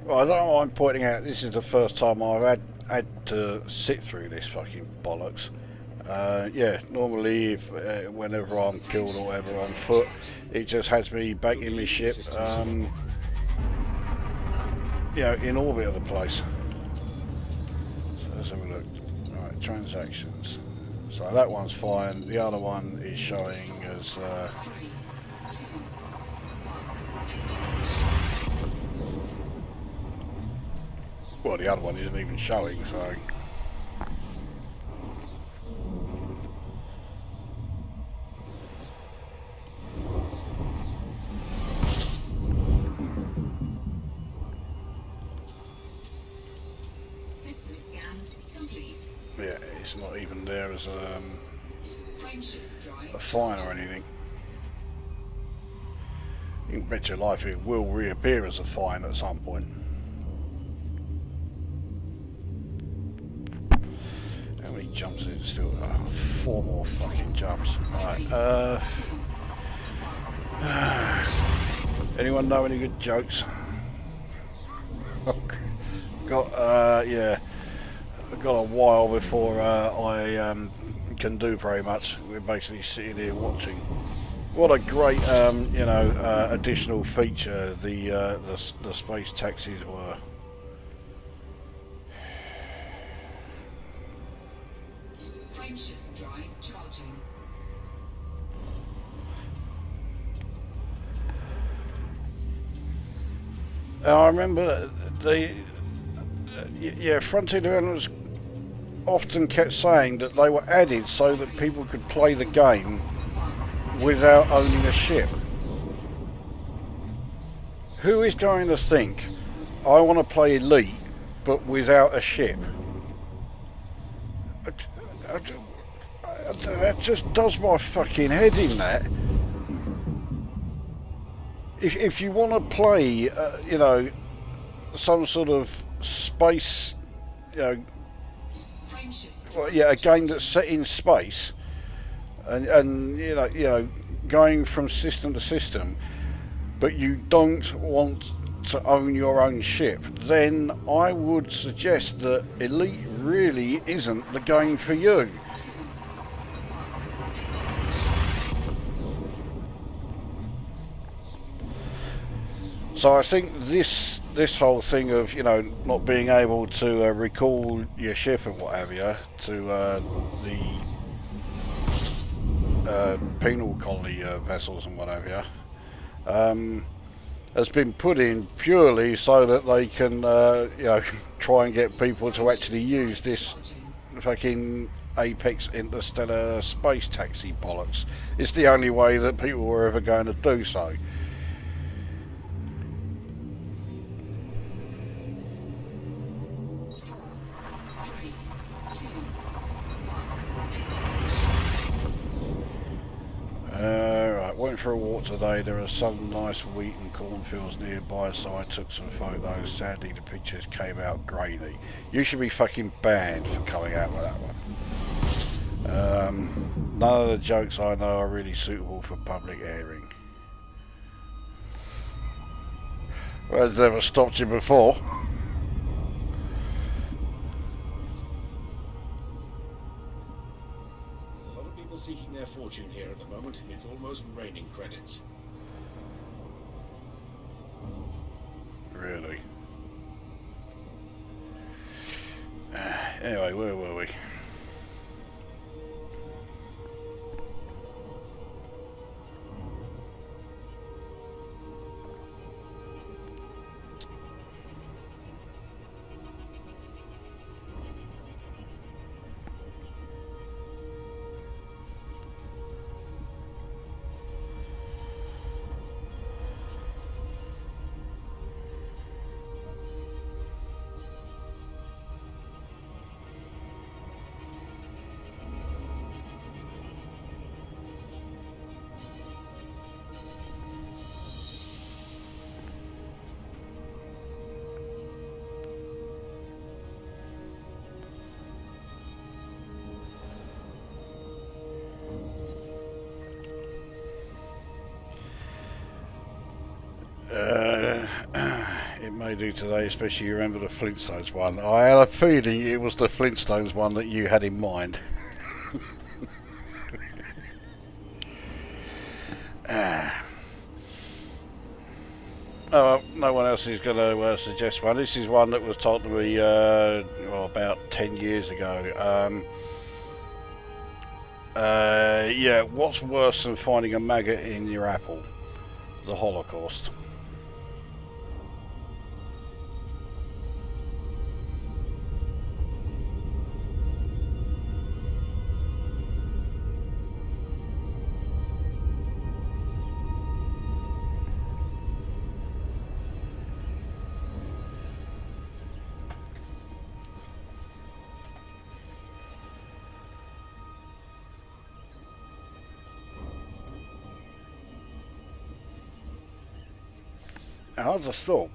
Well, I don't mind pointing out this is the first time I've had to sit through this fucking bollocks. Yeah, normally whenever I'm killed or whatever on foot, it just has me back in my ship, in orbit of the place. So let's have a look. Alright, transactions. So that one's fine. The other one is showing as... well, the other one isn't even showing, so... System scan complete. Yeah, it's not even there as Frameshift drive. a fine or anything. You can bet your life it will reappear as a fine at some point. How many jumps is it still? 4 more fucking jumps. Right, anyone know any good jokes? Yeah, I've got a while before I can do very much. We're basically sitting here watching. What a great, additional feature the space taxis were. Frameshift drive charging. I remember the Frontier Development was often kept saying that they were added so that people could play the game without owning a ship. Who is going to think, I want to play Elite, but without a ship? That just does my fucking head in, that. If you want to play, you know, some sort of space, you know, well, yeah, a game that's set in space, and you know, going from system to system, but you don't want to own your own ship, then I would suggest that Elite really isn't the game for you. So I think this whole thing of, you know, not being able to recall your ship and what have you to the penal colony vessels and what have you, has been put in purely so that they can, you know, try and get people to actually use this fucking Apex Interstellar Space Taxi bollocks. It's the only way that people were ever going to do so. Right, went for a walk today. There are some nice wheat and cornfields nearby, so I took some photos. Sadly, the pictures came out grainy. You should be fucking banned for coming out with that one. None of the jokes I know are really suitable for public airing. Well, it's never stopped you before. Seeking their fortune here at the moment. It's almost raining credits. Really? Anyway, where were we? It may do today, especially you remember the Flintstones one. I had a feeling it was the Flintstones one that you had in mind. Oh, no one else is going to suggest one. This is one that was told to me well, about 10 years ago. Yeah, what's worse than finding a maggot in your apple? The Holocaust. I just thought,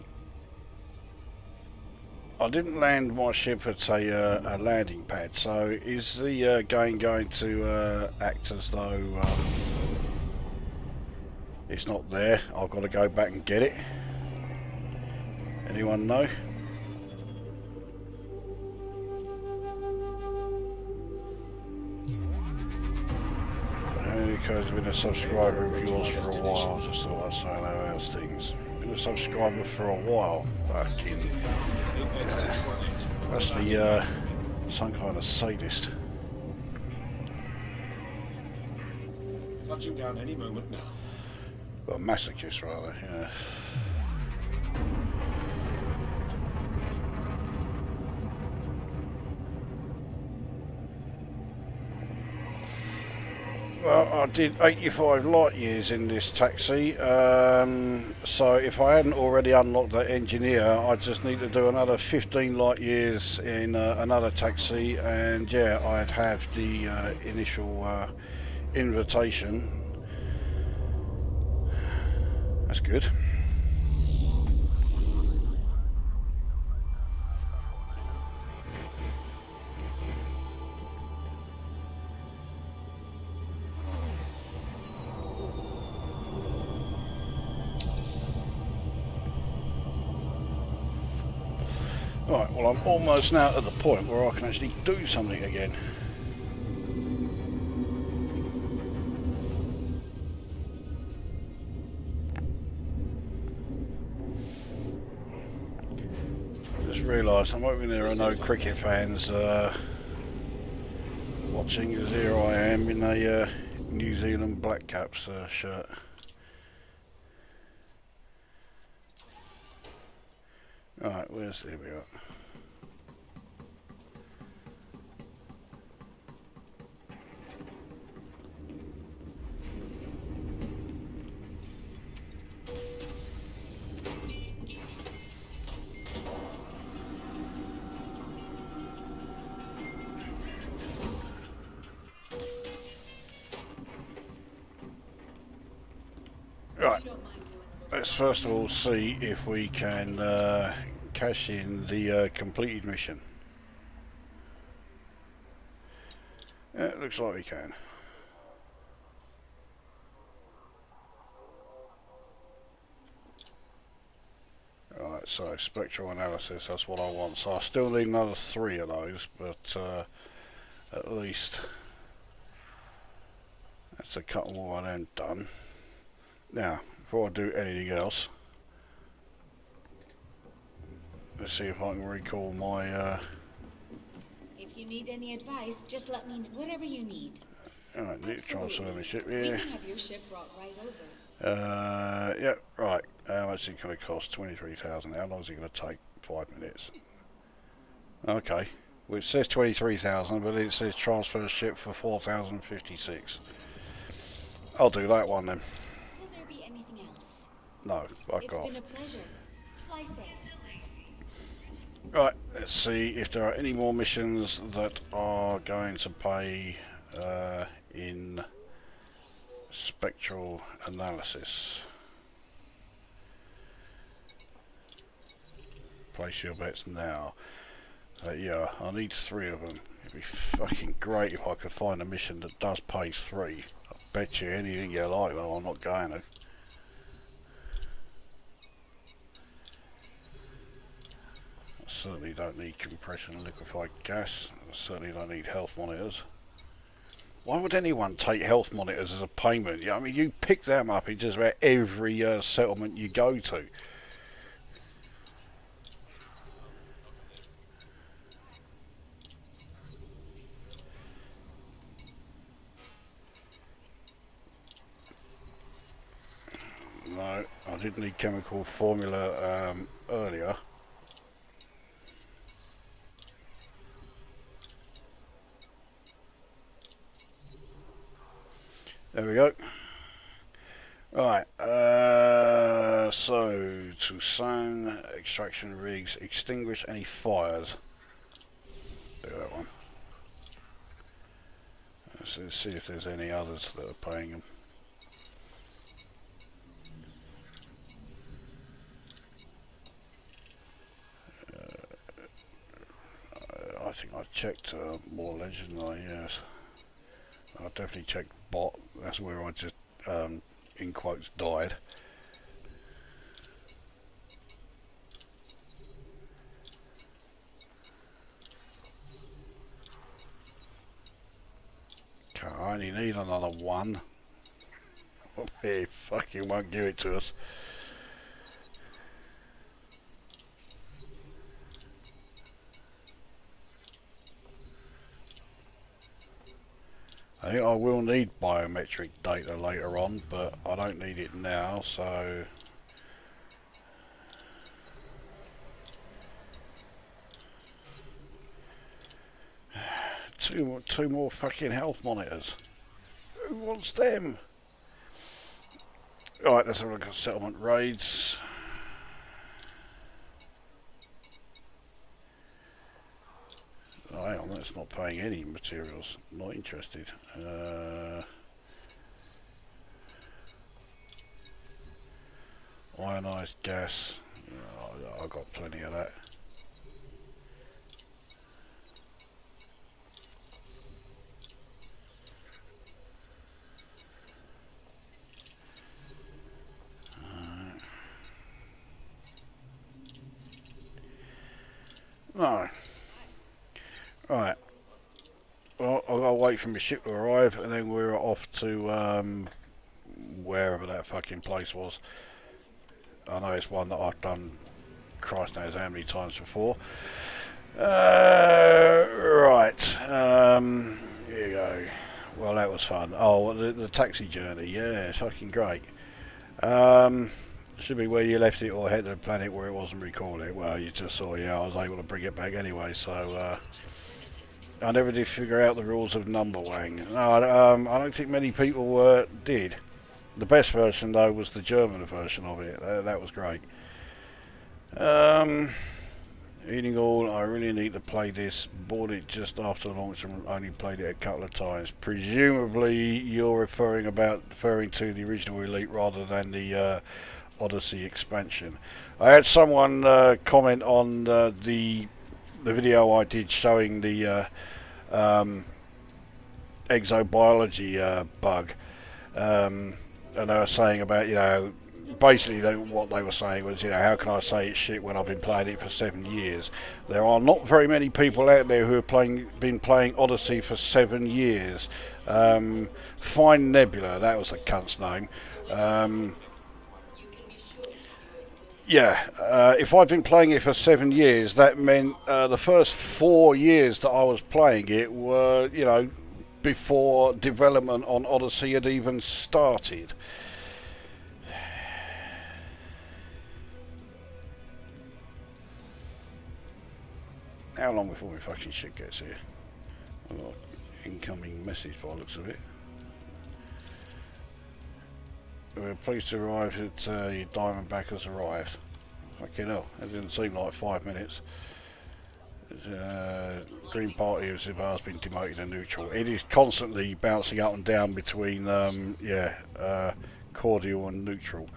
I didn't land my ship at a landing pad, so is the game going to act as though it's not there? I've got to go back and get it? Anyone know? Because I've been a subscriber of yours for a while, just thought I'd say hello, how's things? Been a subscriber for a while, fucking. That's the, some kind of sadist. Touching down any moment now. Well, masochist rather, yeah. Well, I did 85 light years in this taxi, so if I hadn't already unlocked that engineer, I just need to do another 15 light years in another taxi, and yeah, I'd have the initial invitation. That's good. Right, well I'm almost now at the point where I can actually do something again. I just realised I'm hoping there are no cricket fans watching, as here I am in a New Zealand Black Caps shirt. Right, here we are. Right, let's first of all see if we can cash in the completed mission. Yeah, it looks like we can. Right, so spectral analysis, that's what I want. So I still need another 3 of those, but at least that's a couple more of them done. Now, before I do anything else, let's see if I can recall my If you need any advice, just let me know. Whatever you need. alright, need to transfer my ship We here. can have your ship brought right over. Yeah, right. How much is it going to cost? 23,000. How long is it going to take? 5 minutes. Okay. Well, it says 23,000, but it says transfer ship for 4,056. I'll do that one then. Will there be anything else? No, fuck off. It's been a pleasure. Fly safe. Right, let's see if there are any more missions that are going to pay in spectral analysis. Place your bets now. Yeah, I need 3 of them. It'd be fucking great if I could find a mission that does pay 3. I bet you anything you like, though I'm not going to. I certainly don't need compression liquefied gas. I certainly don't need health monitors. Why would anyone take health monitors as a payment? Yeah, I mean, you pick them up in just about every settlement you go to. No, I did need chemical formula earlier. There we go. Right, so to sound extraction rigs, extinguish any fires. Do that one. Let's see if there's any others that are paying them. I think I checked more legend than I, yes. I definitely checked bot. That's where I just, in quotes, died. I only need another 1. He fucking won't give it to us. I think I will need biometric data later on, but I don't need it now, so... Two more fucking health monitors. Who wants them? Alright, let's have a look at settlement raids. Oh, hang on, that's not paying any materials. Not interested. Ionised gas. Oh, I've got plenty of that. No. Right. Well, I've got to wait for my ship to arrive, and then we're off to wherever that fucking place was. I know it's one that I've done Christ knows how many times before. Right. Here you go. Well, that was fun. Oh, the taxi journey. Yeah, it's fucking great. Should be where you left it or head to the planet where it wasn't recorded. Well, you just saw, yeah, I was able to bring it back anyway, so I never did figure out the rules of number wang. No, I don't think many people did. The best version, though, was the German version of it. That was great. Eating all, I really need to play this. Bought it just after launch and only played it a couple of times. Presumably, you're referring to the original Elite rather than the Odyssey expansion. I had someone comment on the video I did showing the exobiology bug, and they were saying about, you know, basically what they were saying was, you know, how can I say it's shit when I've been playing it for 7 years? There are not very many people out there who have been playing Odyssey for 7 years. Find Nebula, that was the cunt's name. Yeah, if I'd been playing it for 7 years, that meant the first 4 years that I was playing it were, you know, before development on Odyssey had even started. How long before my fucking shit gets here? I've got an incoming message by the looks of it. We're pleased to arrive at your Diamondback has arrived. Fucking hell, that didn't seem like 5 minutes. Green Party of Zibar has been demoted to neutral. It is constantly bouncing up and down between cordial and neutral.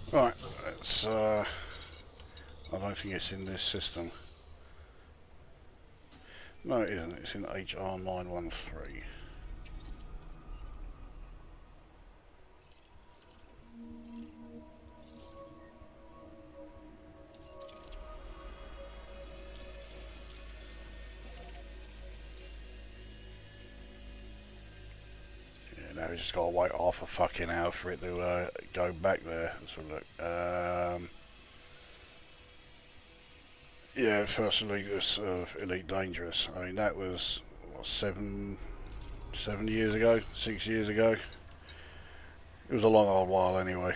Right, let's, I don't think it's in this system. No, it isn't, it's in HR 913. Now we just gotta wait half a fucking hour for it to go back there. Let's have a look. Yeah, first Elite was Elite Dangerous. I mean, that was what, 7 years ago, 6 years ago. It was a long old while anyway.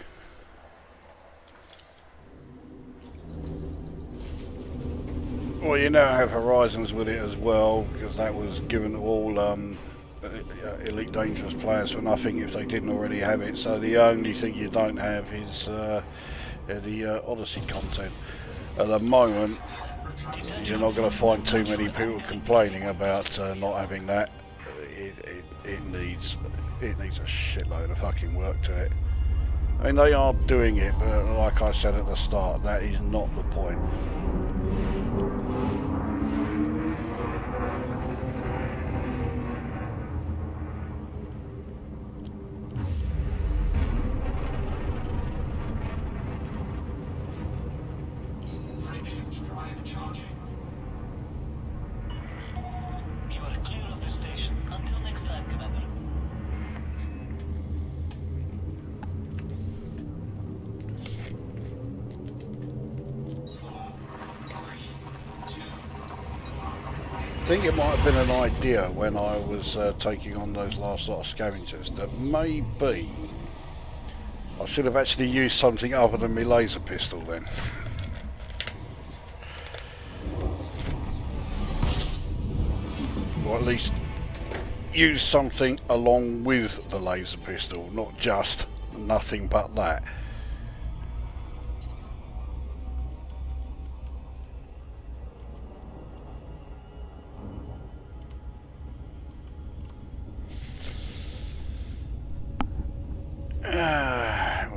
Well, you now have Horizons with it as well, because that was given to all Elite Dangerous players for nothing if they didn't already have it. So the only thing you don't have is the Odyssey content. At the moment, you're not going to find too many people complaining about not having that. It needs a shitload of fucking work to it. I mean, they are doing it, but like I said at the start, that is not the point. Frameshift think it might have been an idea when I was taking on those last lot of scavengers that maybe I should have actually used something other than my laser pistol then. Or at least use something along with the laser pistol, not just nothing but that.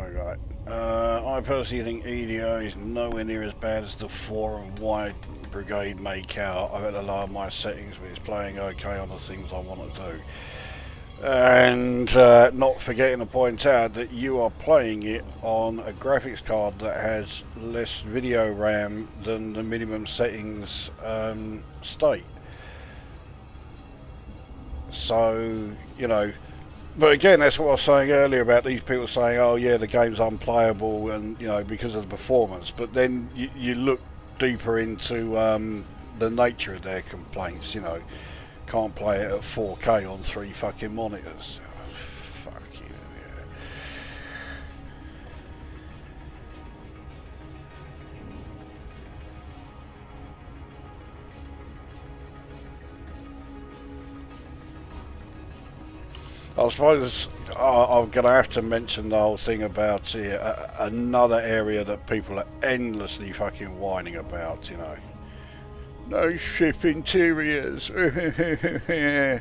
Right. I personally think EDO is nowhere near as bad as the 4 and wide brigade make out. I've had to lower my settings, but it's playing okay on the things I want to do. And not forgetting to point out that you are playing it on a graphics card that has less video RAM than the minimum settings state. So, you know, but again, that's what I was saying earlier about these people saying, oh yeah, the game's unplayable and, you know, because of the performance. But then you look deeper into the nature of their complaints, you know. Can't play it at 4K on 3 fucking monitors. Oh, fuck you, yeah. I suppose I'm going to have to mention the whole thing about another area that people are endlessly fucking whining about, you know. No ship interiors. I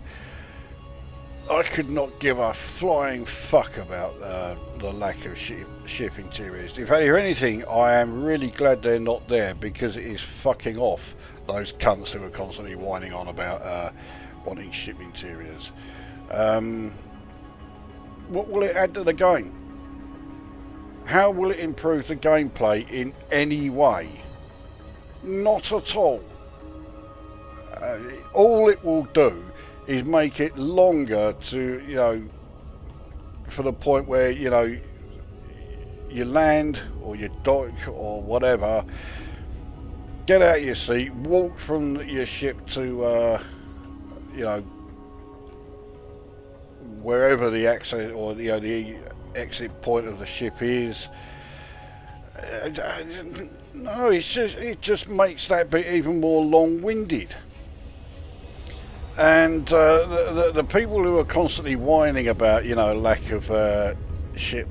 could not give a flying fuck about the lack of ship interiors. In fact, if anything, I am really glad they're not there because it is fucking off those cunts who are constantly whining on about wanting ship interiors. What will it add to the game? How will it improve the gameplay in any way? Not at all. All it will do is make it longer to, you know, for the point where, you know, you land or you dock or whatever, get out of your seat, walk from your ship to, you know, wherever the access or, you know, the exit point of the ship is. No, it just makes that bit even more long-winded. And the people who are constantly whining about, you know, lack of ship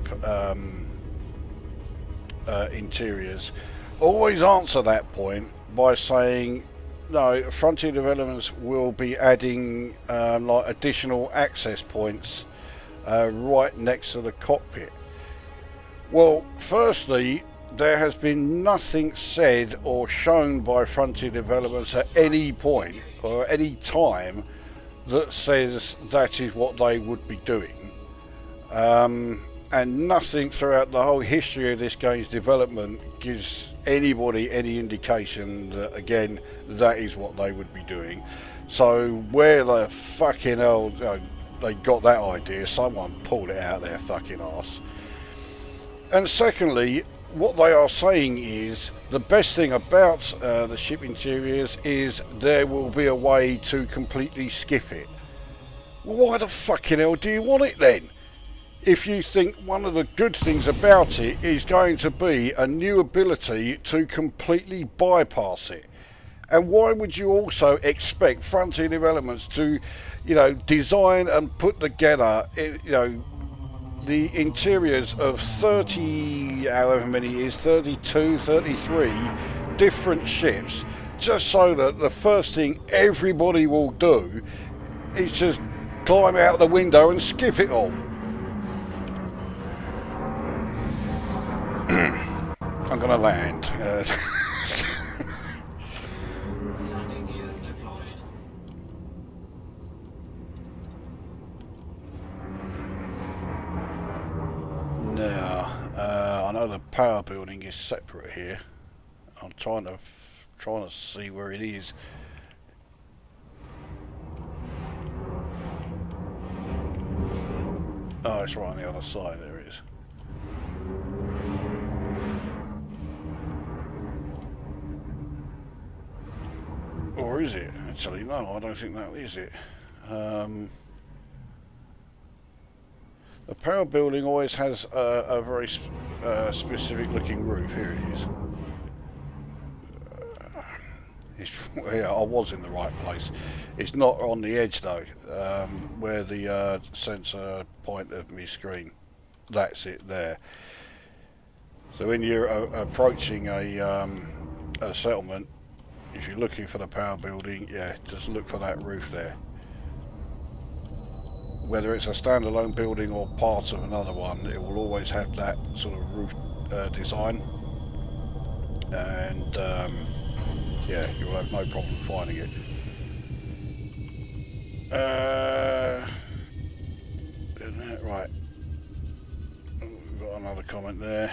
interiors always answer that point by saying, no, Frontier Developments will be adding like additional access points right next to the cockpit. Well, firstly, there has been nothing said or shown by Frontier Developments at any point or any time that says that is what they would be doing. And nothing throughout the whole history of this game's development gives anybody any indication that, again, that is what they would be doing. So where the fucking hell they got that idea, someone pulled it out their fucking arse. And secondly, what they are saying is the best thing about the ship interiors is there will be a way to completely skip it. Well, why the fucking hell do you want it then? If you think one of the good things about it is going to be a new ability to completely bypass it. And why would you also expect Frontier Developments to, you know, design and put together, you know, the interiors of 30, however many it is, 32, 33 different ships, just so that the first thing everybody will do is just climb out the window and skip it all. I'm gonna land. Landing gear deployed. Now, I know the power building is separate here. I'm trying to see where it is. Oh, it's right on the other side. There it is. Or is it? Actually, no, I don't think that is it. The power building always has a very specific looking roof. Here it is. Yeah, I was in the right place. It's not on the edge though, where the sensor point of my screen. That's it there. So when you're approaching a settlement, if you're looking for the power building, yeah, just look for that roof there. Whether it's a standalone building or part of another one, it will always have that sort of roof design. And yeah, you'll have no problem finding it. Right. We've got another comment there.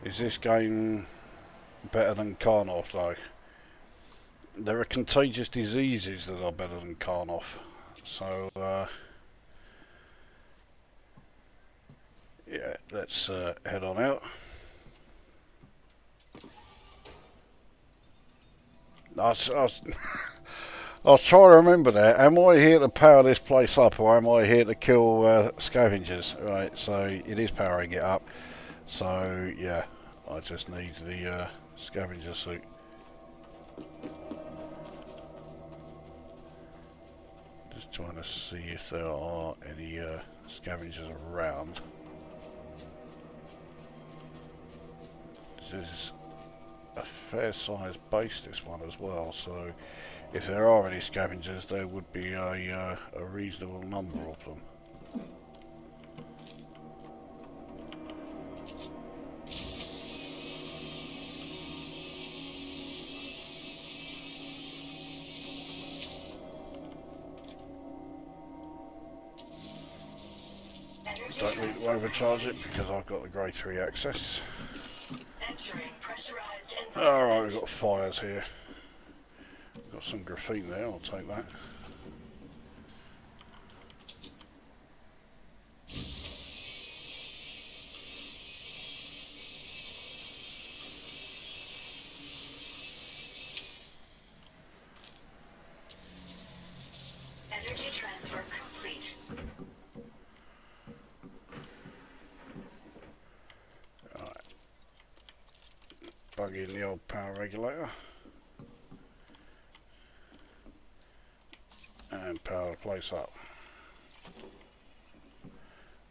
Is this game better than Karnoff though? There are contagious diseases that are better than Karnoff. So, yeah, let's head on out. I was trying to remember that. Am I here to power this place up, or am I here to kill scavengers? Right, so it is powering it up. So yeah, I just need the scavenger suit. Just trying to see if there are any scavengers around. This is a fair sized base, this one as well, so if there are any scavengers there would be a reasonable number of them. Don't need to overcharge it because I've got the grade 3 access. Entering pressurized environment. Alright, we've got fires here. Got some graphene there, I'll take that. Energy transfer complete. Plug in the old power regulator and power the place up.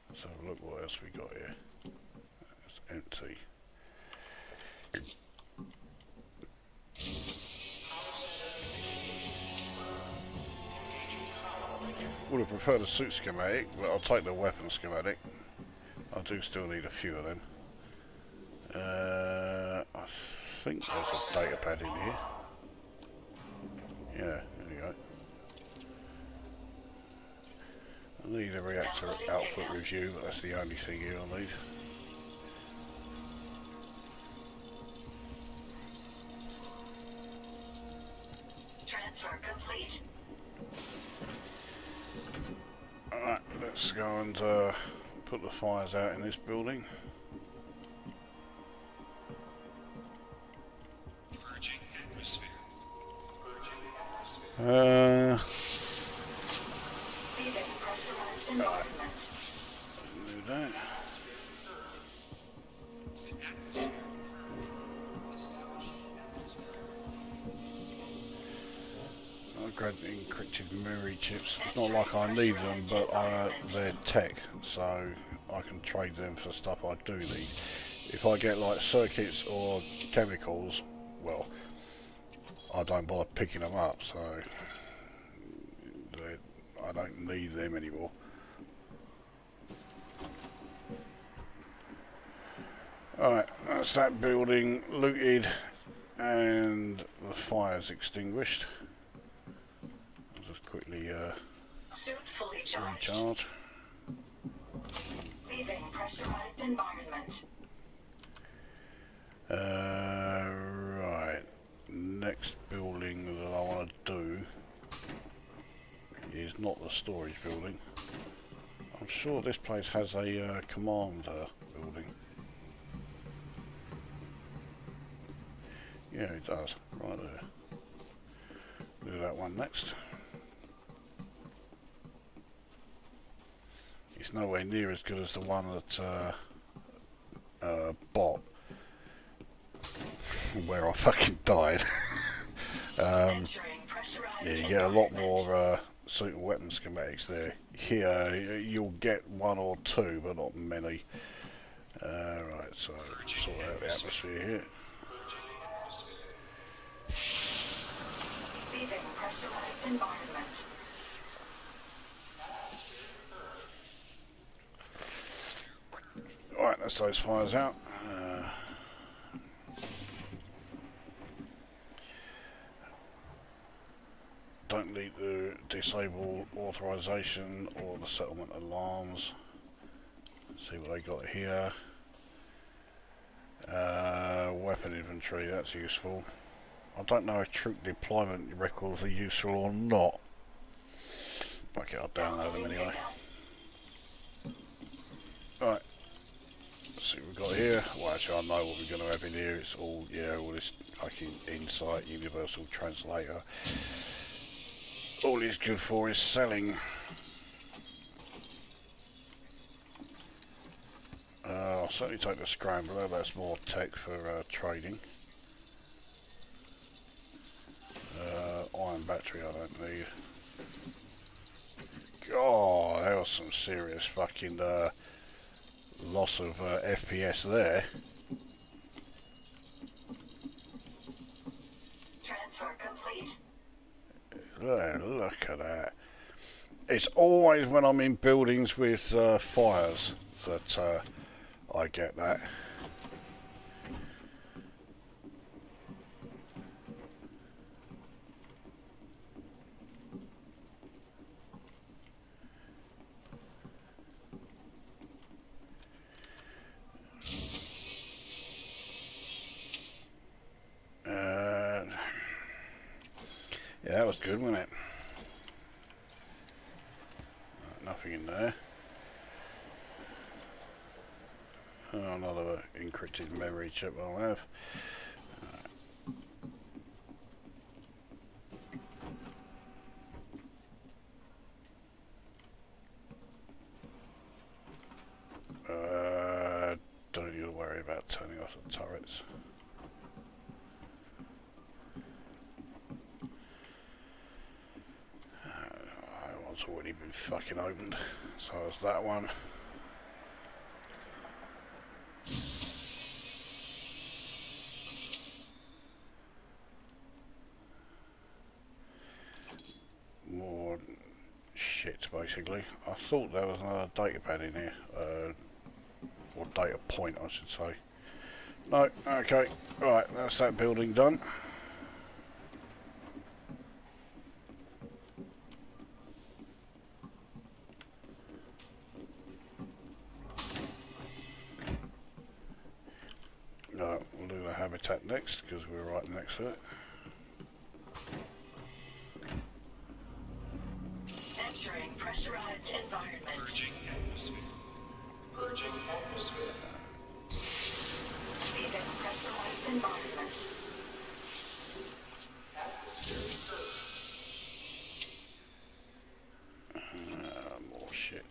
Let's have a look what else we got here. It's empty. Would have preferred a suit schematic, but I'll take the weapon schematic. I do still need a few of them. I think there's a data pad in here. Yeah, there we go. I need a reactor output review, but that's the only thing here I need. Transfer complete. Alright, let's go and put the fires out in this building. Purging atmosphere. Leaving pressurized environment. Do that. I've grabbed the encrypted memory chips. It's not like I need them, but they're tech, so I can trade them for stuff I do need. If I get like circuits or chemicals, well, I don't bother picking them up, so I don't need them anymore. Alright, that's that building looted and the fire's extinguished. I'll just quickly Suit fully charged. recharge. Leaving pressurized environment. Right, next building that I want to do is not the storage building. I'm sure this place has a commander building. Yeah, it does. Right there. Do that one next. It's nowhere near as good as the one that bot, where I fucking died. Entering pressurized Yeah, you get a lot environment. more suit and weapon schematics there. Here, you'll get one or two, but not many. Right, so sort out the atmosphere here. Leaving pressurized environment. Right, that's those fires out. Don't need to disable authorization or the settlement alarms. See what they got here. Weapon inventory, that's useful. I don't know if troop deployment records are useful or not. Fuck it, I'll download them anyway. Right. Let's see what we've got here. Well, actually, I know what we're going to have in here. It's all, yeah, all this fucking Insight, Universal Translator. All he's good for is selling. I'll certainly take the Scrambler. That's more tech for trading. Iron battery I don't need. God, there was some serious fucking loss of FPS there. Transfer complete. Look at that. It's always when I'm in buildings with fires that I get that. Yeah, that was good, wasn't it? Nothing in there. Oh, another encrypted memory chip I'll have. Don't need to worry about turning off the turrets. That one's already been fucking opened. So is that one. More shit, basically. I thought there was another data pad in here. Or data point, I should say. No, okay. Right, that's that building done. No, we'll do the habitat next, because we're right next to it. Entering pressurized environment. Purging atmosphere. Purging atmosphere. Leaving pressurized environment. Atmosphere purged. More shit.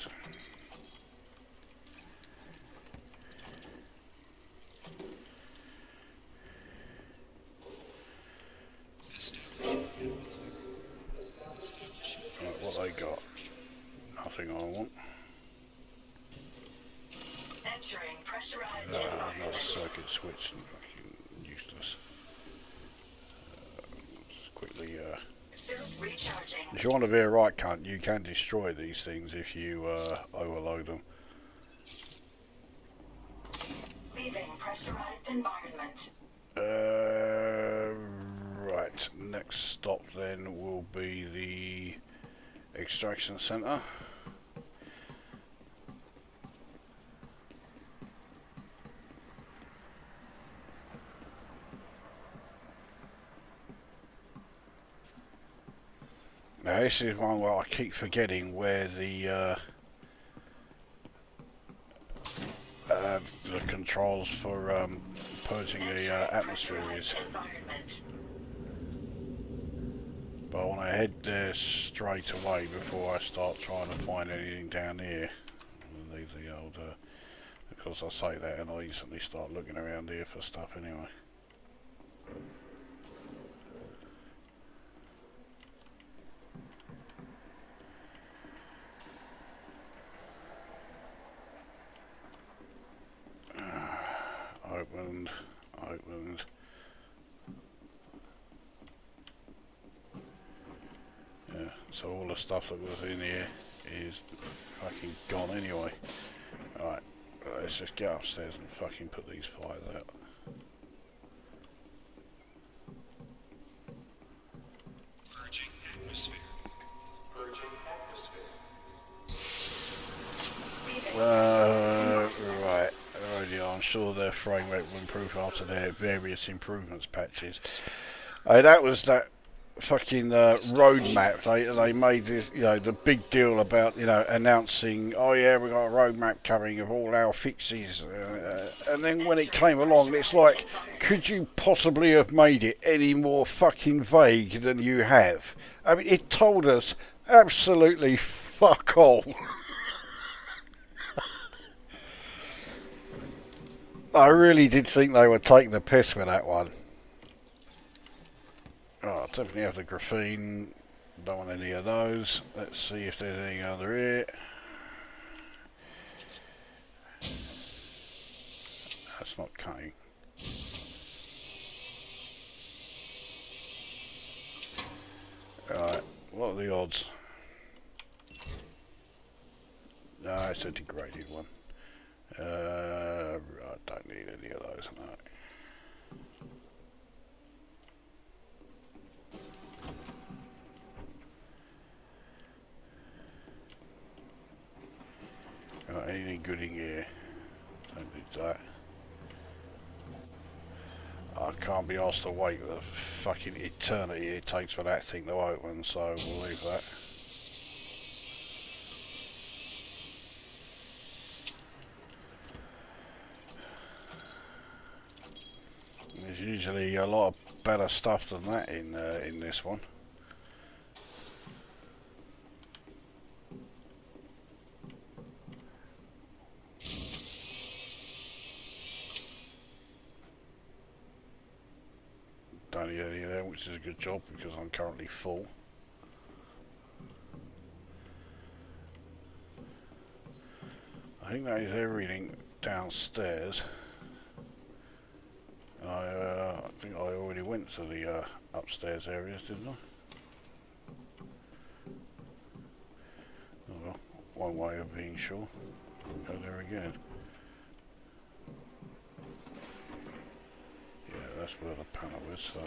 Right, what they got? Nothing I want. Entering pressurized Another environment. circuit switch and fucking useless. Just quickly, Suit recharging. if you want to be a right cunt, you can destroy these things if you overload them. Leaving pressurized environment. Right, next stop then will be the extraction center. Now this is one where I keep forgetting where the controls for purging the atmosphere is. Environment. But I want to head there straight away before I start trying to find anything down here. Leave the old, because I say that and I instantly start looking around here for stuff anyway. Opened. Yeah, so all the stuff that was in here is fucking gone anyway. Alright, let's just get upstairs and fucking put these fires out. Purging atmosphere. Purging atmosphere. Right, I'm sure their frame rate will improve after their various improvements patches. That was that fucking roadmap. They made this, you know, the big deal about, you know, announcing, oh yeah, we got a roadmap coming of all our fixes, and then when it came along, it's like, could you possibly have made it any more fucking vague than you have? I mean, it told us absolutely fuck all. I really did think they were taking the piss with that one. Oh, definitely have the graphene. Don't want any of those. Let's see if there's anything under here. That's not cutting. Alright, what are the odds? No, it's a degraded one. I don't need any of those, no. Anything good in here? Don't need that. I can't be asked to wait the fucking eternity it takes for that thing to open, so we'll leave that. There's usually a lot of better stuff than that in this one. Don't need any of them, which is a good job because I'm currently full. I think that is everything downstairs. I think I already went to the upstairs areas, didn't I? Oh well, one way of being sure. I'll go there again. Yeah, that's where the panel is, so...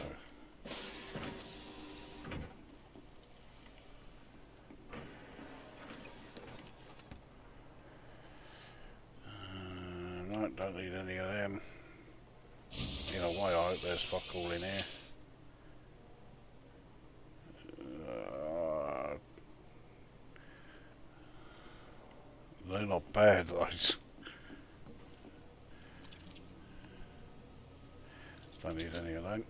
no, don't need any of them. In a way, I hope there's fuck all in here. They're not bad, those. Don't need any of that.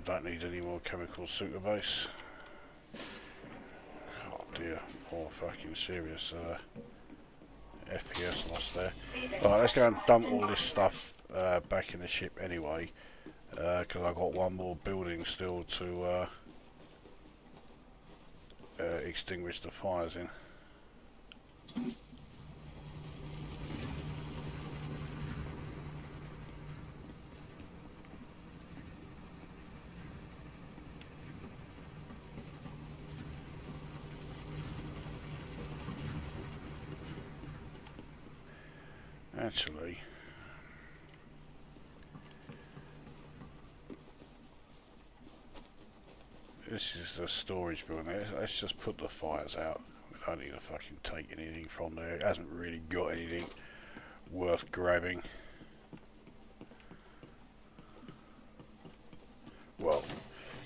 Don't need any more chemical sugar base. Oh dear, more fucking serious FPS loss there. Alright, let's go and dump all this stuff back in the ship anyway, because I've got one more building still to extinguish the fires in. Actually, this is the storage building. Let's just put the fires out. We don't need to fucking take anything from there. It hasn't really got anything worth grabbing. Well,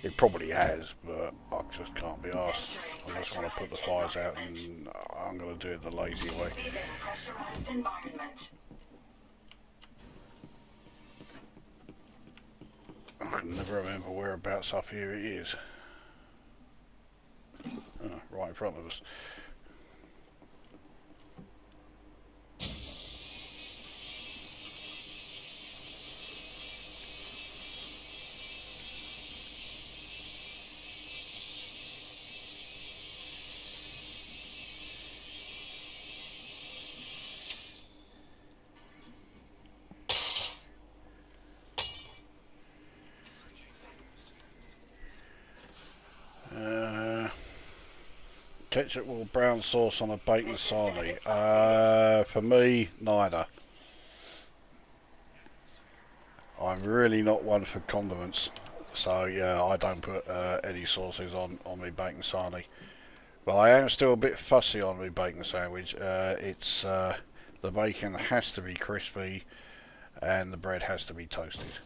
it probably has, but I just can't be asked. I just want to put the fires out, and I'm going to do it the lazy way. Leaving pressurized environment. I can never remember whereabouts up here it is. Oh, right in front of us. Ketchup or brown sauce on a bacon sarnie? For me, neither. I'm really not one for condiments, so yeah, I don't put any sauces on my bacon sarnie. But I am still a bit fussy on my bacon sandwich. It's the bacon has to be crispy and the bread has to be toasted.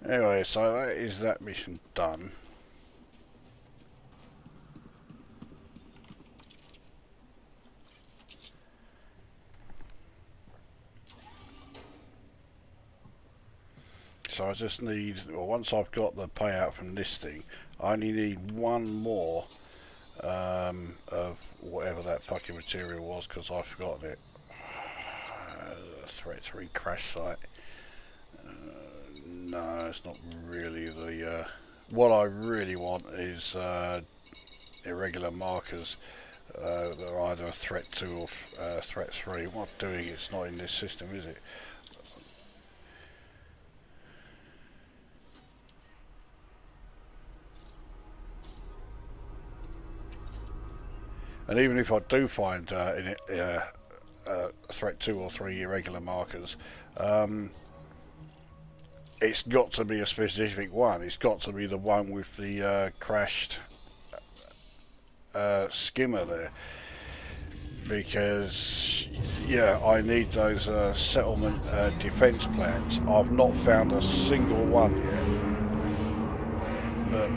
Anyway, so that is that mission done. So I just need, well, once I've got the payout from this thing, I only need one more of whatever that fucking material was, because I've forgotten it. Threat 3 crash site. No, it's not really the... what I really want is irregular markers that are either a threat 2 or threat 3. What I'm doing, it's not in this system, is it? And even if I do find in it threat 2 or 3 irregular markers, it's got to be a specific one. It's got to be the one with the crashed skimmer there, because yeah, I need those settlement defence plans. I've not found a single one yet, but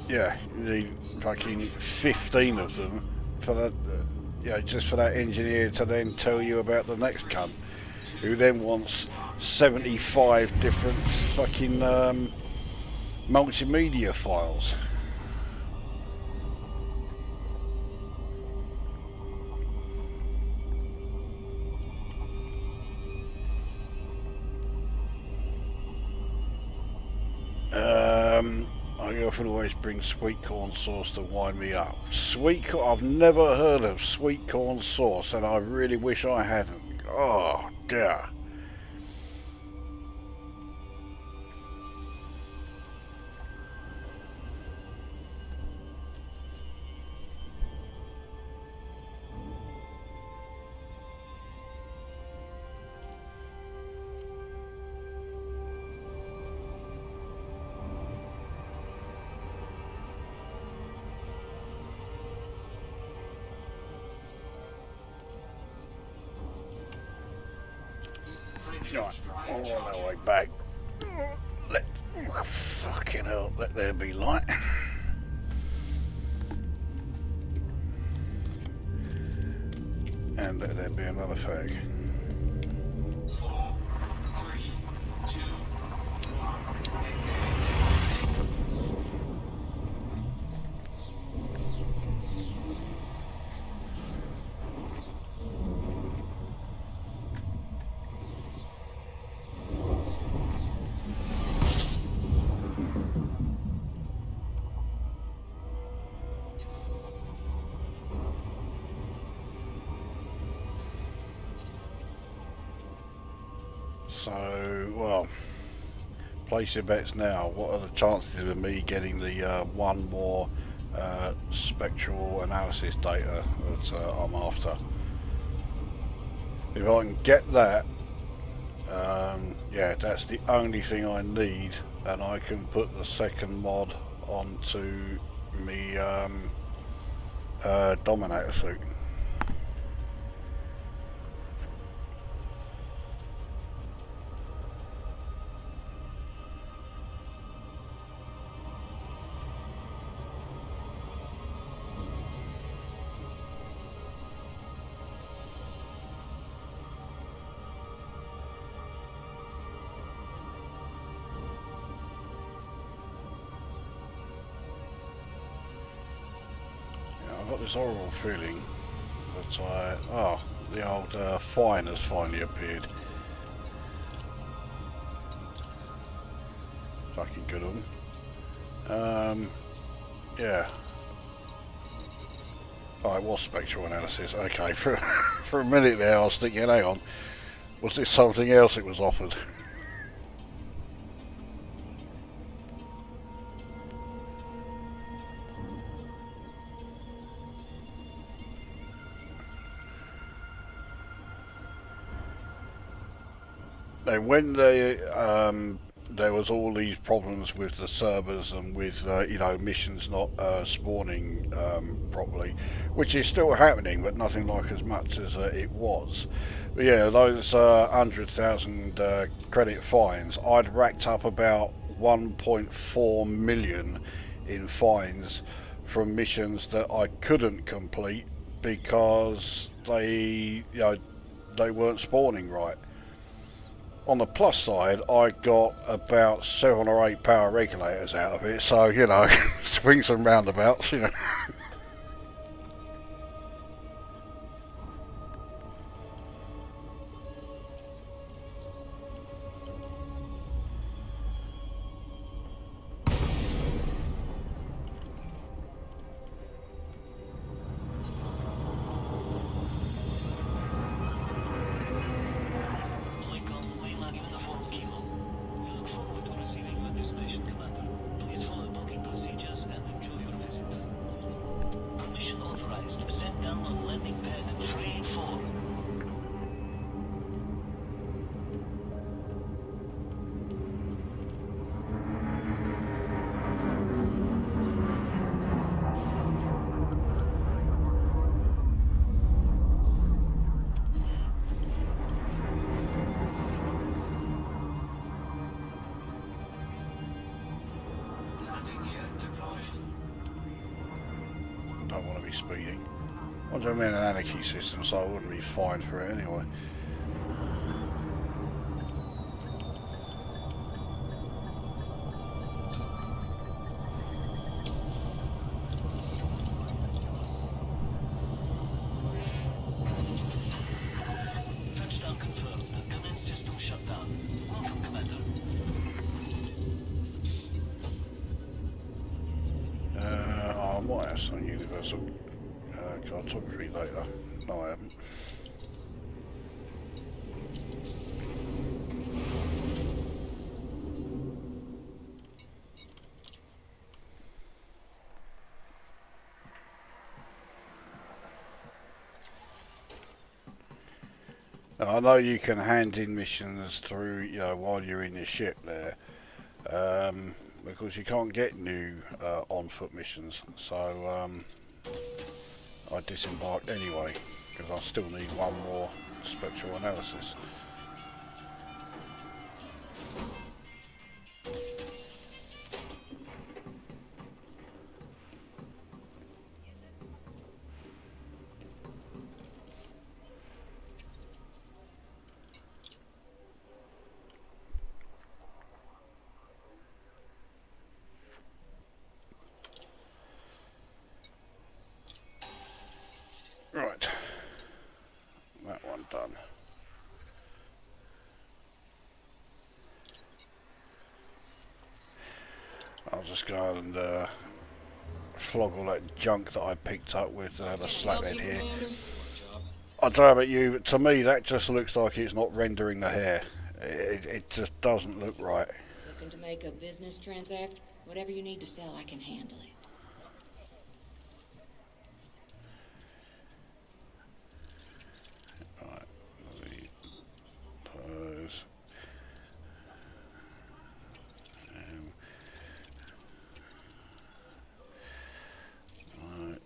yeah, you need fucking 15 of them for that. Yeah, just for that engineer to then tell you about the next cunt, who then wants 75 different fucking multimedia files. My girlfriend always brings sweet corn sauce to wind me up. I've never heard of sweet corn sauce, and I really wish I hadn't. Oh dear. Right, all on our way back. Fucking hell, let there be light. And let there be another fag. 4, 3, 2, 1, engage. So, well, Place your bets now. What are the chances of me getting the one more spectral analysis data that I'm after? If I can get that, yeah, that's the only thing I need, and I can put the second mod onto me Dominator suit. I've got this horrible feeling that the old fine has finally appeared. Fucking good of them. Yeah. Oh, it was spectral analysis. Okay, for a minute there I was thinking, hang on, was this something else it was offered? And when there was all these problems with the servers and with you know, missions not spawning properly, which is still happening, but nothing like as much as it was. But yeah, those 100,000 credit fines, I'd racked up about 1.4 million in fines from missions that I couldn't complete because they weren't spawning right. On the plus side, I got about 7 or 8 power regulators out of it, so, you know, swings and roundabouts, you know. Don't want to be speeding. I'm in an anarchy system, so I wouldn't be fined for it anyway. Touchdown confirmed. Command system shut down. Welcome, Commander. I might have some universal cartography data. No, I haven't. Now, I know you can hand in missions through, you know, while you're in the ship there, because you can't get new on-foot missions. So I disembarked anyway, because I still need one more spectral analysis. Right, that one done. I'll just go and flog all that junk that I picked up with the slaphead here. I don't know about you, but to me that just looks like it's not rendering the hair. It just doesn't look right. Looking to make a business transact? Whatever you need to sell, I can handle it. Right, those. Right.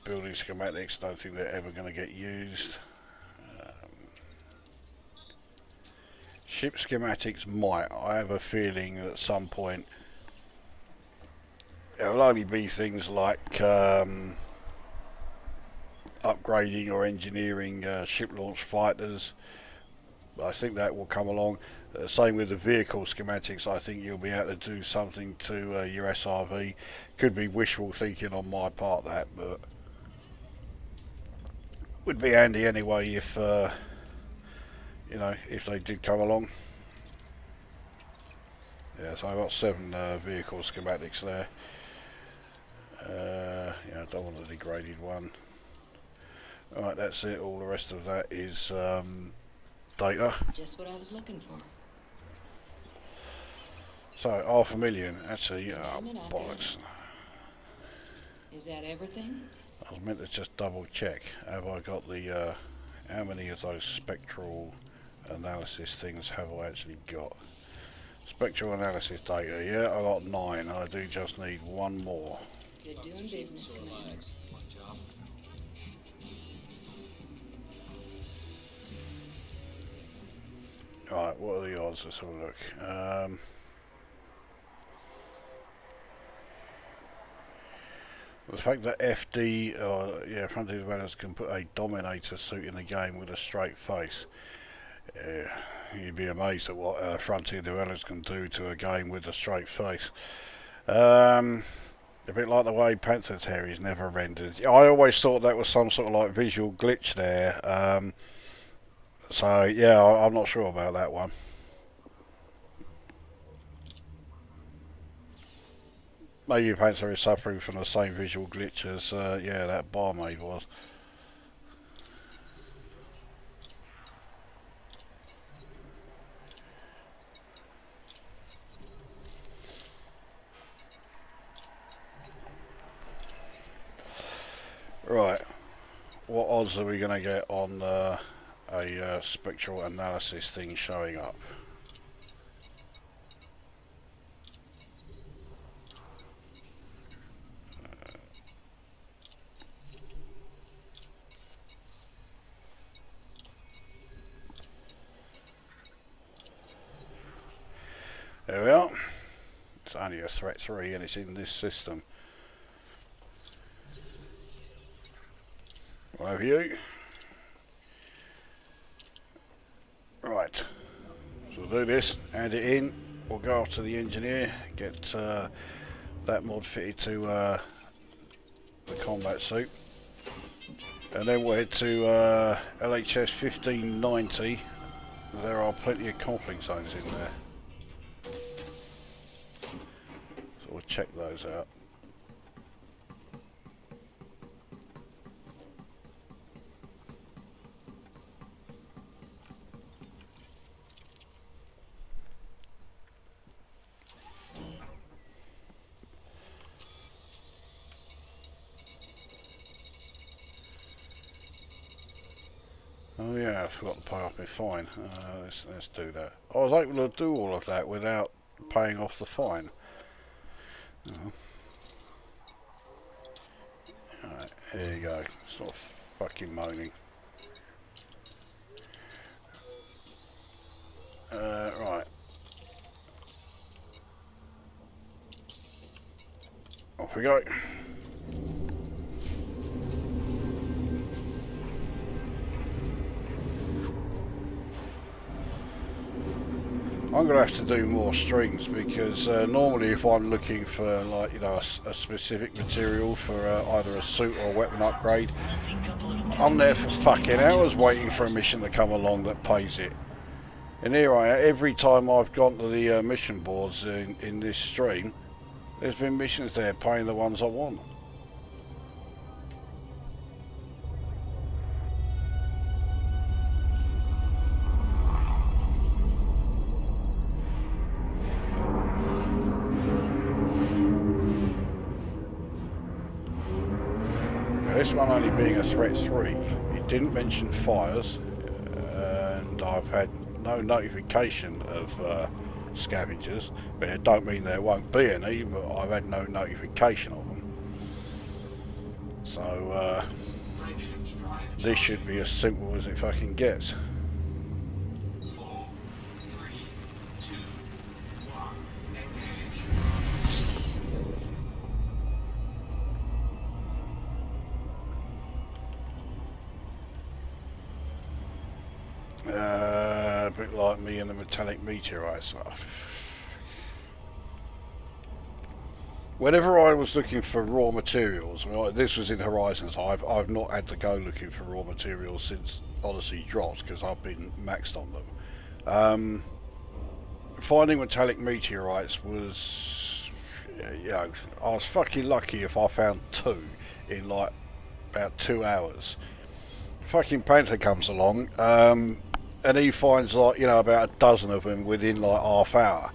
Building schematics, don't think they're ever going to get used. Ship schematics might. I have a feeling at some point there will only be things like upgrading or engineering ship launch fighters. I think that will come along. Same with the vehicle schematics. I think you'll be able to do something to your SRV. Could be wishful thinking on my part, that, but would be handy anyway if you know, if they did come along. Yeah, so I've got 7 vehicle schematics there. Yeah, I don't want a degraded one. Alright, that's it. All the rest of that is data. Just what I was looking for. So, 500,000, actually, Damn it, I'll bollocks. Is that everything? I was meant to just double check. Have I got the, how many of those spectral analysis things have I actually got? Spectral analysis data, yeah, I got 9. I do just need 1 more. Good doing business, Commander. One job. Right, what are the odds? Let's have a look. The fact that FD, or yeah, Frontier Developers can put a Dominator suit in the game with a straight face. You'd be amazed at what Frontier Developers can do to a game with a straight face. A bit like the way Panther's hair is never rendered. I always thought that was some sort of like visual glitch there. So yeah, I'm not sure about that one. Maybe Panther is suffering from the same visual glitch as yeah, that barmaid was. Right, what odds are we going to get on a spectral analysis thing showing up? There we are. It's only a threat 3 and it's in this system. Over you. Right. So we'll do this, add it in. We'll go off to the engineer, get that mod fitted to the combat suit. And then we'll head to LHS 1590. There are plenty of conflict zones in there. So we'll check those out. Oh yeah, I forgot to pay off my fine. Let's do that. I was able to do all of that without paying off the fine. Alright, here you go. Stop fucking moaning. Right. Off we go. I'm going to have to do more strings because normally if I'm looking for like, you know, a specific material for either a suit or a weapon upgrade, I'm there for fucking hours waiting for a mission to come along that pays it. And here I am, every time I've gone to the mission boards in this stream, there's been missions there paying the ones I want. this one only being a threat 3, it didn't mention fires, and I've had no notification of scavengers, but it don't mean there won't be any, but I've had no notification of them. So this should be as simple as it fucking gets. 4, 3, 2, 1, engage. A bit like me and the metallic meteorites. Whenever I was looking for raw materials, this was in Horizons, I've not had to go looking for raw materials since Odyssey dropped because I've been maxed on them. Finding metallic meteorites was, you know, I was fucking lucky if I found 2 in like about 2 hours. Fucking Panther comes along, and he finds like, you know, about a dozen of them within like half hour.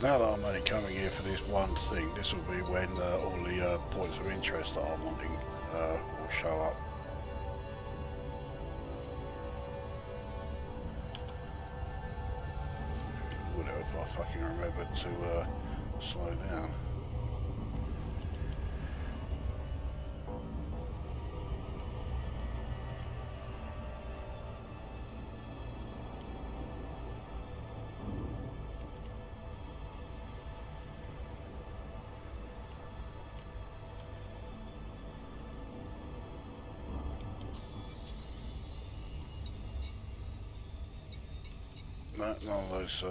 Now that I'm only coming here for this one thing, this will be when all the points of interest that I'm wanting will show up. Would have if I fucking remembered to slow down. No, none of those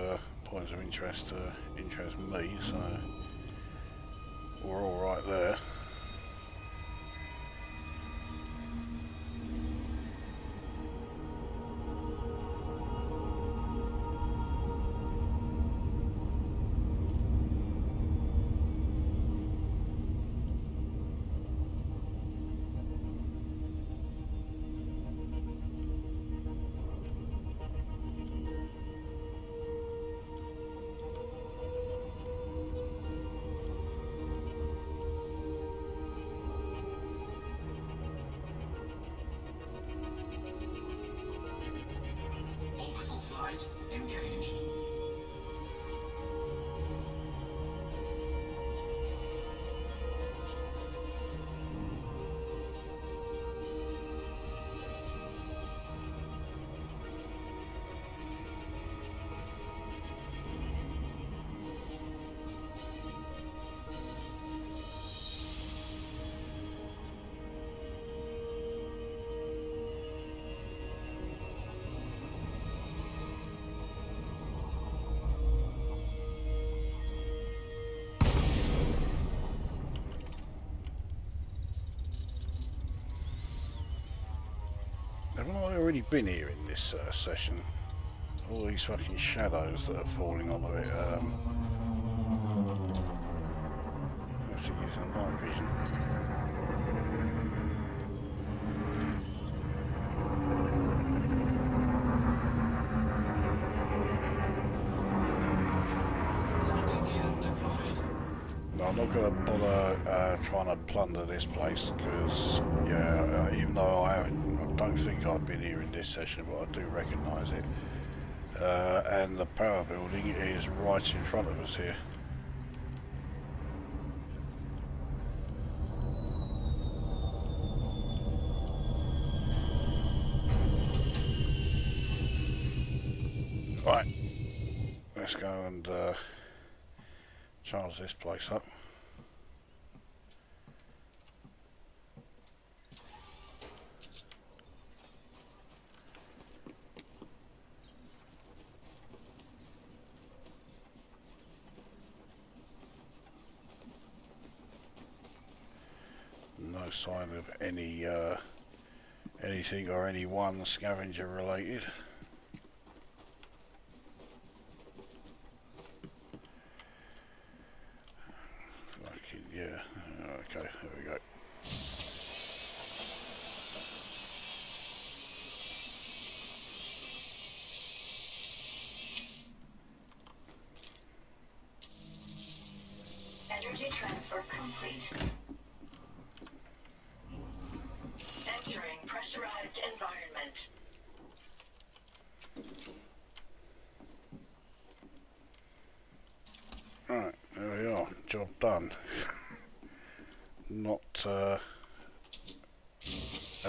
points of interest interest me, so we're all right there. Engaged. already been here in this session. All these fucking shadows that are falling onto it. I have to use a night vision. No, I'm not going to bother trying to plunder this place because, yeah, even though I don't think I've been here in this session, but I do recognise it. And the power building is right in front of us here. Right, let's go and charge this place up. No sign of any anything or anyone scavenger related. Fucking yeah. Okay, there we go. Energy transfer complete. Entering pressurized environment. Right, there we are. Job done. Not and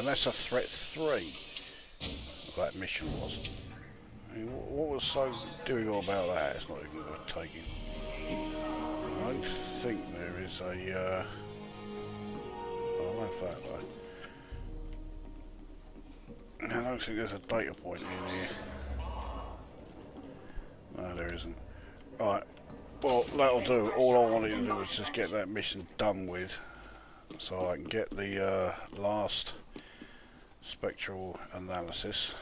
that's a threat 3. That mission was. I mean, what was so doable about that? It's not even worth taking. I don't think there is a I like that though. I don't think there's a data point in here. No, there isn't. Right. Well, that'll do. All I wanted to do was just get that mission done with, so I can get the last spectral analysis.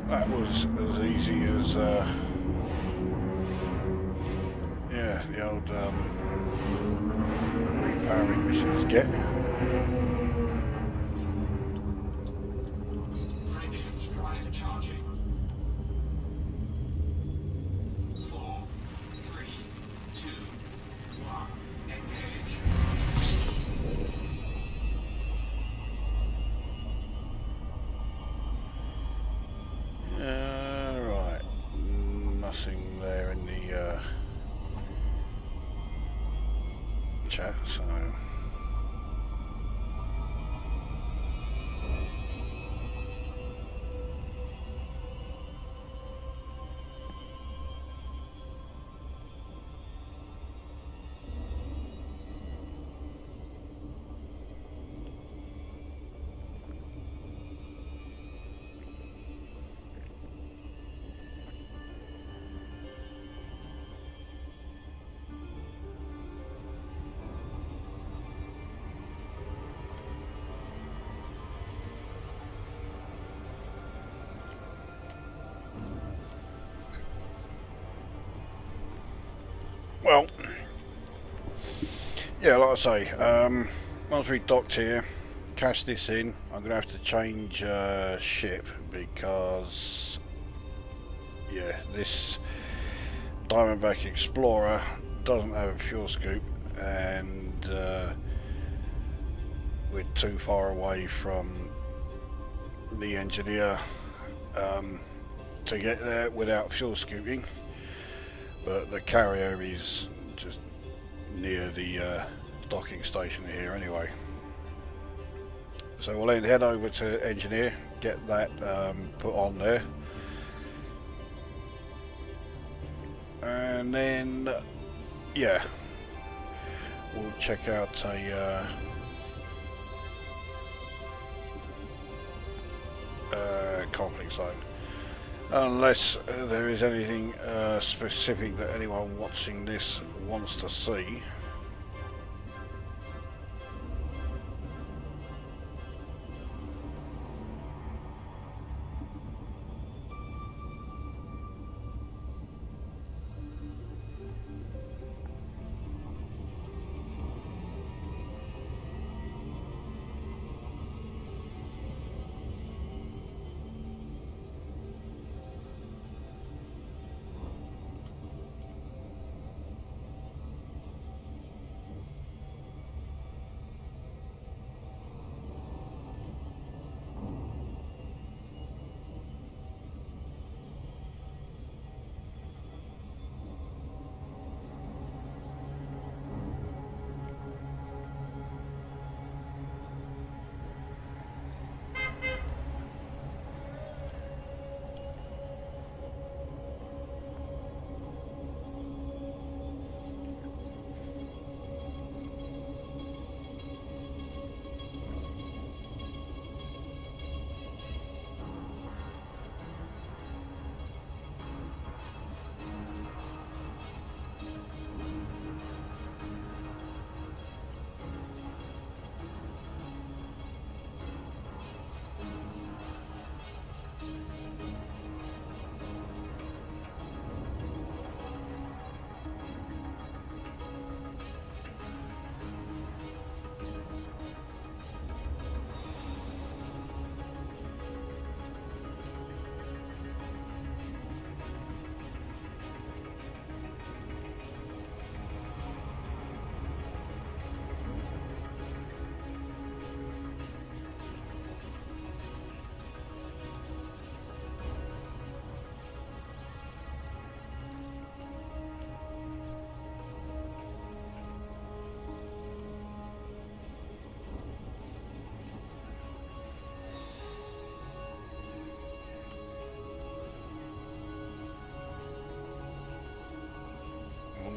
That was as easy as, yeah, the old repowering missions get. Frameshift drive charging. 4, 3, 2, 1, engage. Right, nothing there in the chat, so well, yeah, like I say, once we docked here, cash this in, I'm going to have to change ship because, yeah, this Diamondback Explorer doesn't have a fuel scoop and we're too far away from the engineer to get there without fuel scooping. But the carrier is just near the docking station here anyway. So we'll then head over to engineer, get that put on there, and then yeah, we'll check out a conflict zone. Unless there is anything specific that anyone watching this wants to see.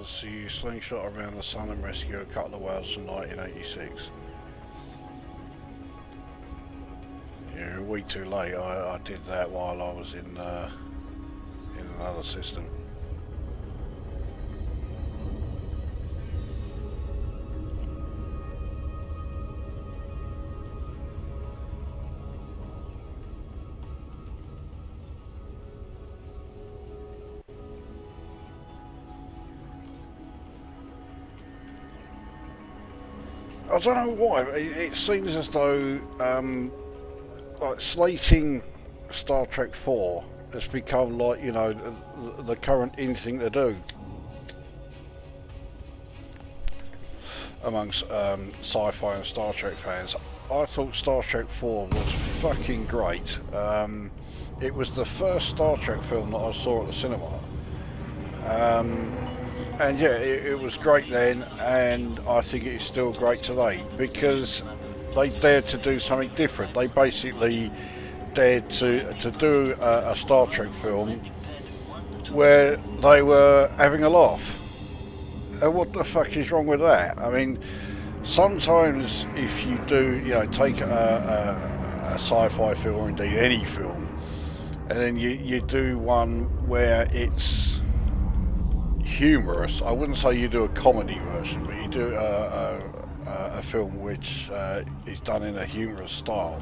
So you slingshot around the sun and rescue a couple of whales from 1986. You're a week too late. I did that while I was in another system. I don't know why, it seems as though like slating Star Trek 4 has become like, you know, the current in thing to do amongst sci-fi and Star Trek fans. I thought Star Trek 4 was fucking great. It was the first Star Trek film that I saw at the cinema. And yeah, it was great then, and I think it's still great today because they dared to do something different. They basically dared to do a Star Trek film where they were having a laugh. And what the fuck is wrong with that? I mean, sometimes if you do, you know, take a sci-fi film or indeed any film, and then you do one where it's humorous. I wouldn't say you do a comedy version, but you do a film which is done in a humorous style.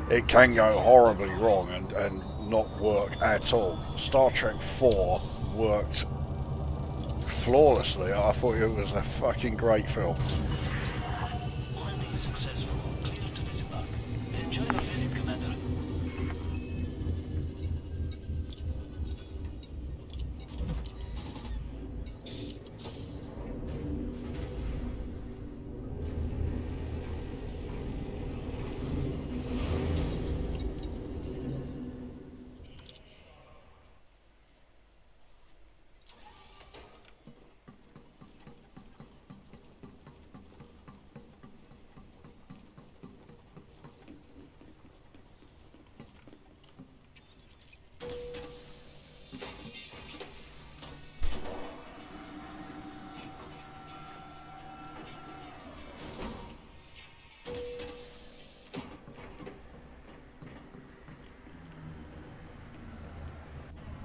It can go horribly wrong and not work at all. Star Trek 4 worked flawlessly. I thought it was a fucking great film. Landing successful. Clear to disembark. Enjoy your visit, Commander.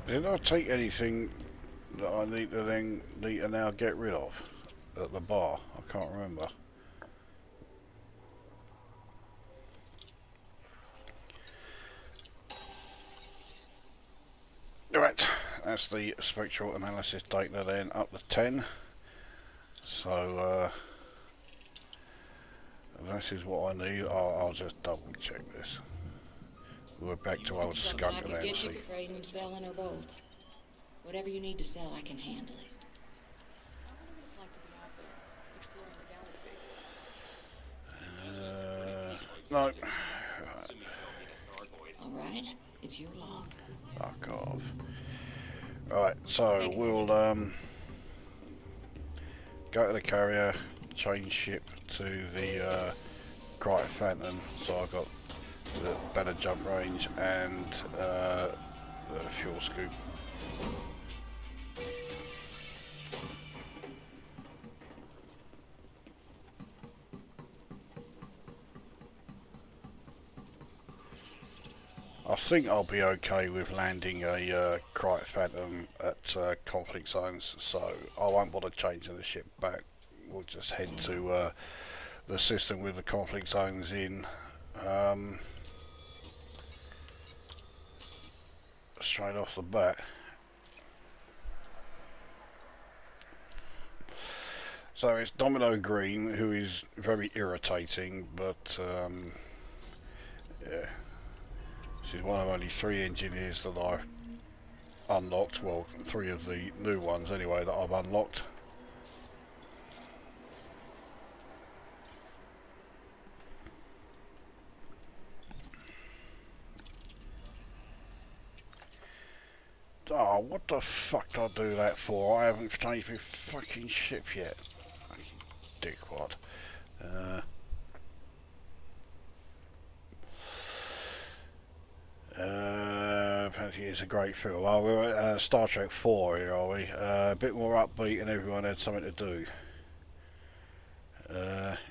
Did I take anything that I need to now get rid of at the bar? I can't remember. Right, that's the spectral analysis data then up to 10. So this is what I need. I'll just double check this. We're back to old Something I skunk could get you Nancy. for trading, selling, or both. Whatever you need to sell, I can handle it. No. All right, it's your law. Fuck off. Right, so we'll go to the carrier, change ship to the Crichton Phantom, so I've got the better jump range and the fuel scoop. I think I'll be okay with landing a Crichton Phantom at conflict zones, so I won't bother changing the ship back. We'll just head to the system with the conflict zones in. Straight off the bat. So it's Domino Green, who is very irritating, but yeah. She's one of only 3 engineers that I've unlocked, well 3 of the new ones anyway that I've unlocked. Oh, what the fuck did I do that for? I haven't changed my fucking ship yet. Fucking dickwad. Apparently it's a great film. Oh, we're at Star Trek 4 here, are we? A bit more upbeat and everyone had something to do.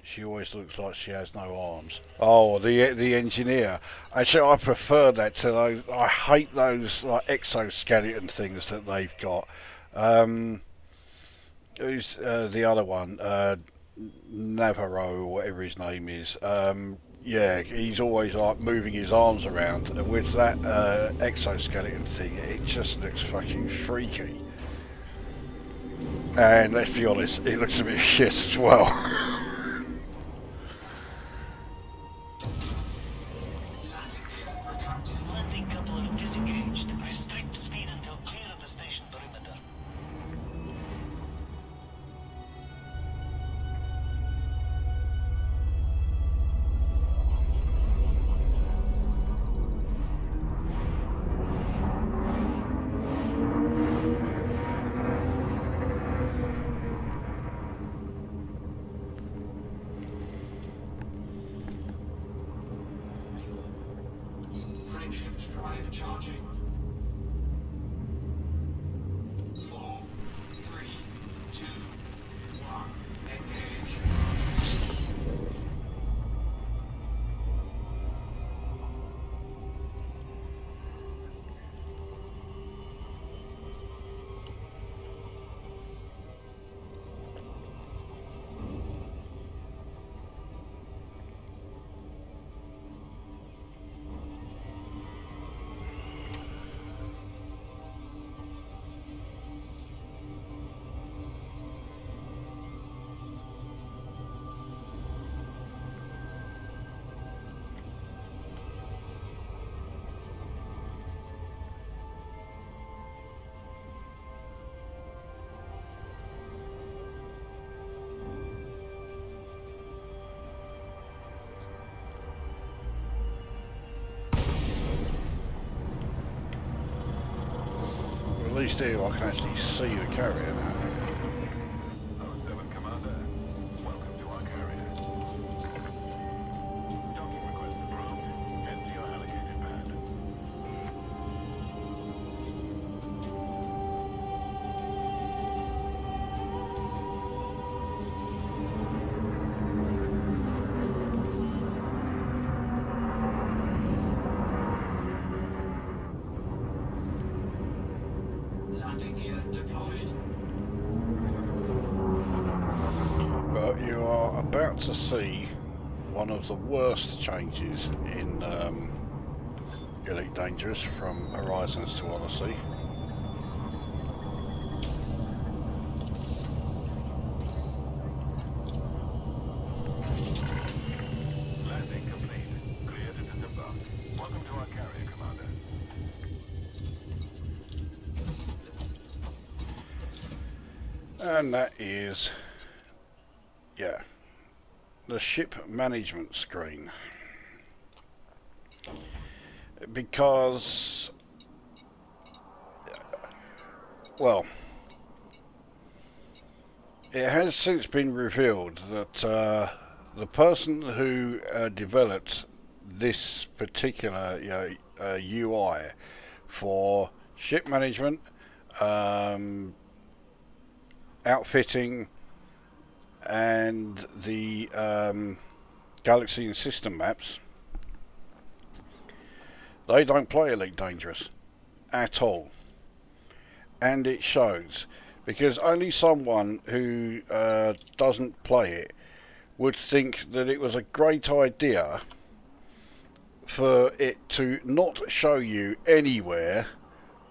She always looks like she has no arms. Oh, the engineer. Actually, I prefer that to those. I hate those like exoskeleton things that they've got. Who's the other one? Navarro, or whatever his name is. Yeah, he's always like moving his arms around, and with that exoskeleton thing, it just looks fucking freaky. And let's be honest, it looks a bit shit as well. Landing couple have disengaged. Restrict speed until clear of the station perimeter. Frameshift drive charging. 4, 3, 2, 1, engage. At least here I can actually see the carrier now. Commander, welcome to our carrier. Docking request approved. Head to your allocated pad. are about to see one of the worst changes in Elite Dangerous from Horizons to Odyssey. Landing complete. Clear to disembark. Welcome to our carrier, Commander. And that is, yeah, the ship management screen. Because, well, it has since been revealed that the person who developed this particular UI for ship management, outfitting, and the galaxy and system maps, they don't play Elite Dangerous at all, and it shows, because only someone who doesn't play it would think that it was a great idea for it to not show you anywhere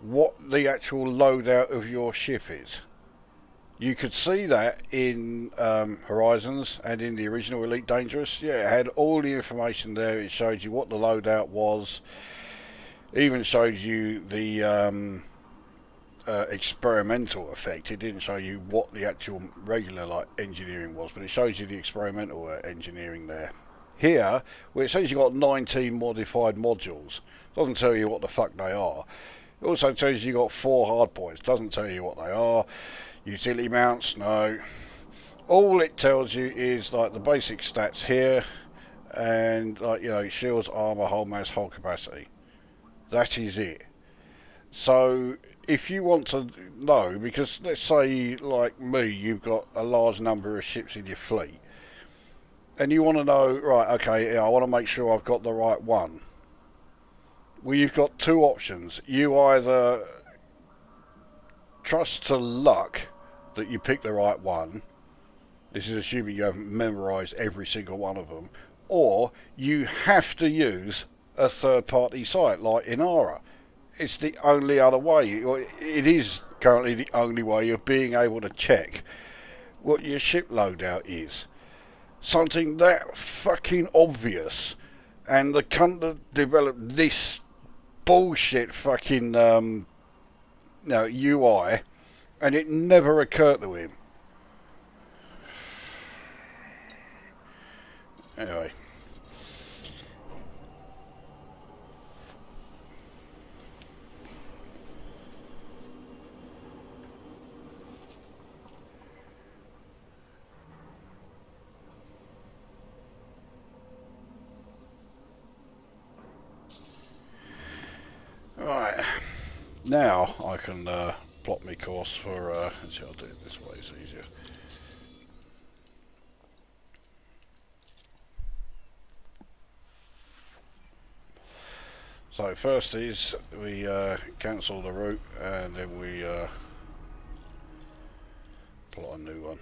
what the actual loadout of your ship is. You could see that in Horizons and in the original Elite Dangerous. Yeah, it had all the information there. It showed you what the loadout was. Even showed you the experimental effect. It didn't show you what the actual regular engineering was, but it shows you the experimental engineering there. Here, where it says you've got 19 modified modules, doesn't tell you what the fuck they are. It also tells you you've got 4 hardpoints, doesn't tell you what they are. Utility mounts, no. All it tells you is like the basic stats here, and shields, armor, hull mass, hull capacity. That is it. So if you want to know, because let's say like me, you've got a large number of ships in your fleet, and you want to know, right, okay, yeah, I want to make sure I've got the right one. Well, you've got 2 options. You either trust to luck that you pick the right one. This is assuming you haven't memorized every single one of them. Or you have to use a third-party site like Inara. It's the only other way. It is currently the only way of being able to check what your ship loadout is. Something that fucking obvious. And the cunt that developed this bullshit fucking UI, and it never occurred to him. Anyway. Right, now I can plot my course for, actually I'll do it this way, it's easier. So first is we cancel the route, and then we plot a new one.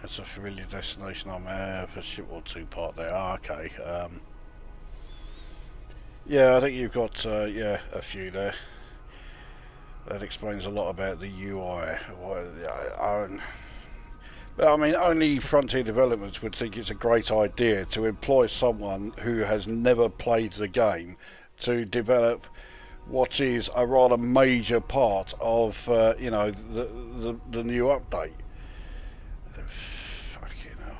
That's a familiar destination. I'm a ship or 2 part there. Ah, okay. Yeah, I think you've got a few there. That explains a lot about the UI. But I mean, only Frontier Developments would think it's a great idea to employ someone who has never played the game to develop what is a rather major part of the new update. Fucking hell.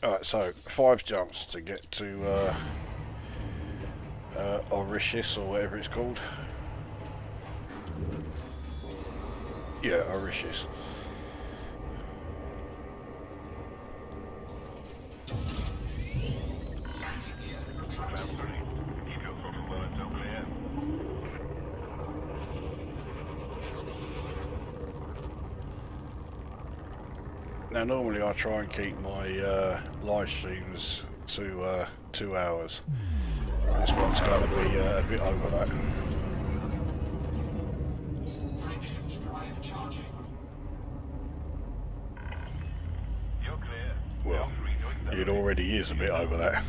Alright, so 5 jumps to get to Orishis, or whatever it's called. Yeah, Orishis. Now normally I try and keep my live streams to 2 hours. This one's going to be a bit over that. Frameshift drive charging. You're clear. Well, it already is a bit over that.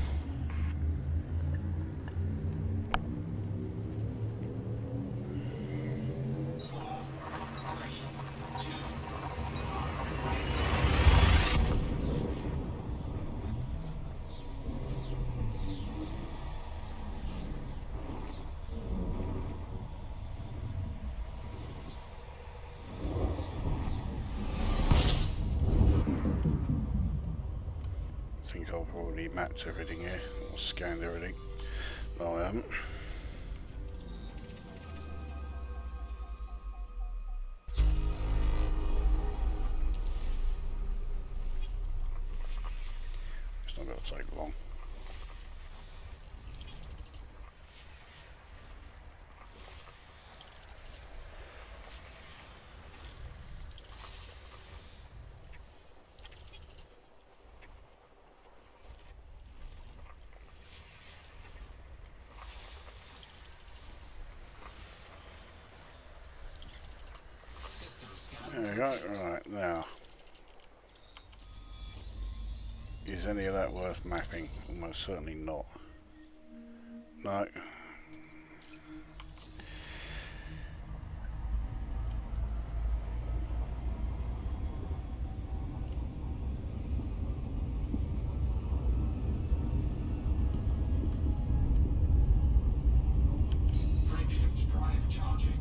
I think I've already mapped everything here, or scanned everything. No, I haven't. It's not going to take long. System scan. There we go. Right, now. Is any of that worth mapping? Almost certainly not. No. Frameshift drive charging.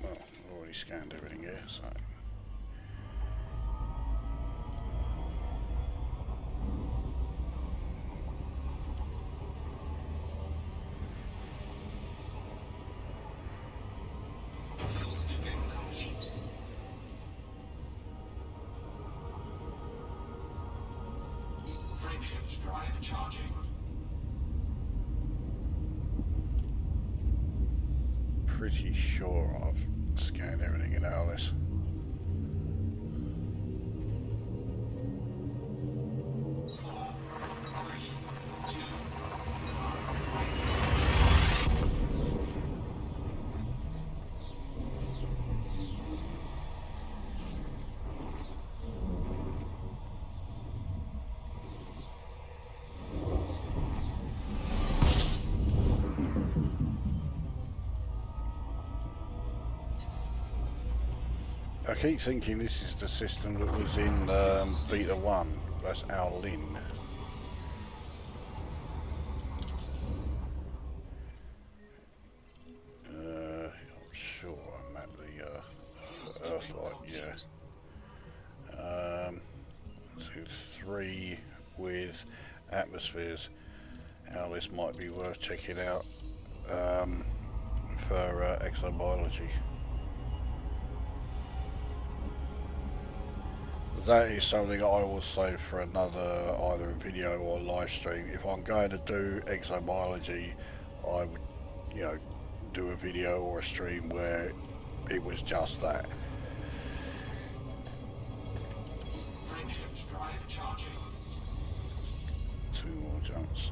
Well, I've already scanned everything here, so. Fuel scooping complete. Frameshift drive charging. Pretty sure I've scanned everything in Alice. I keep thinking this is the system that was in Beta 1. That's our Lin. I'm sure I mapped the Earthlight, yeah. 3 with atmospheres. Alice might be worth checking out for exobiology. That is something I will save for another either a video or live stream. If I'm going to do exobiology, I would, you know, do a video or a stream where it was just that. Frameshift drive charging. 2 more jumps.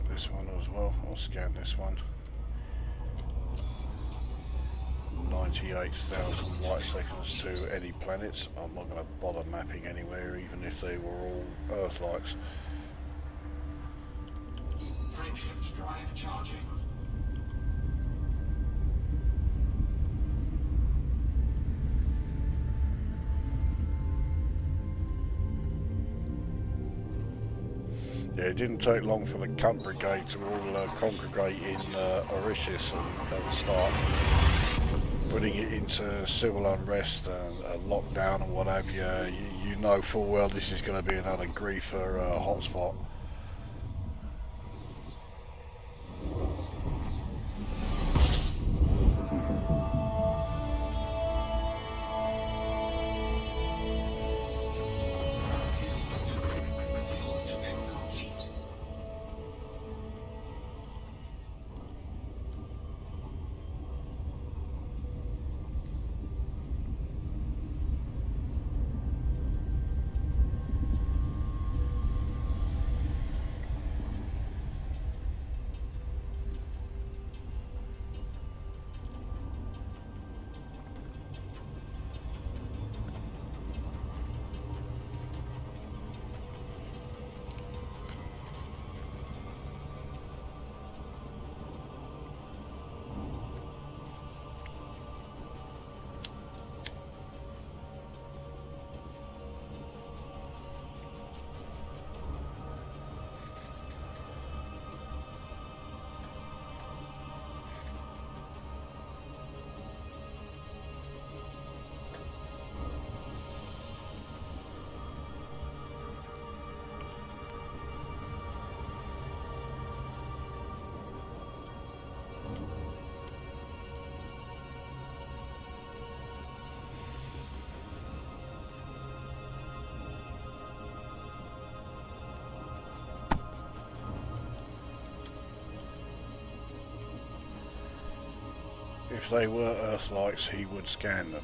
this one as well. I'll scan this one. 98,000 light seconds to any planets. I'm not going to bother mapping anywhere, even if they were all Earth-likes. Frameshift drive charging. Yeah, it didn't take long for the cunt brigade to all congregate in Orishis and start putting it into civil unrest and lockdown and what have you. You know full well this is going to be another griefer hotspot. If they were Earthlights, he would scan them.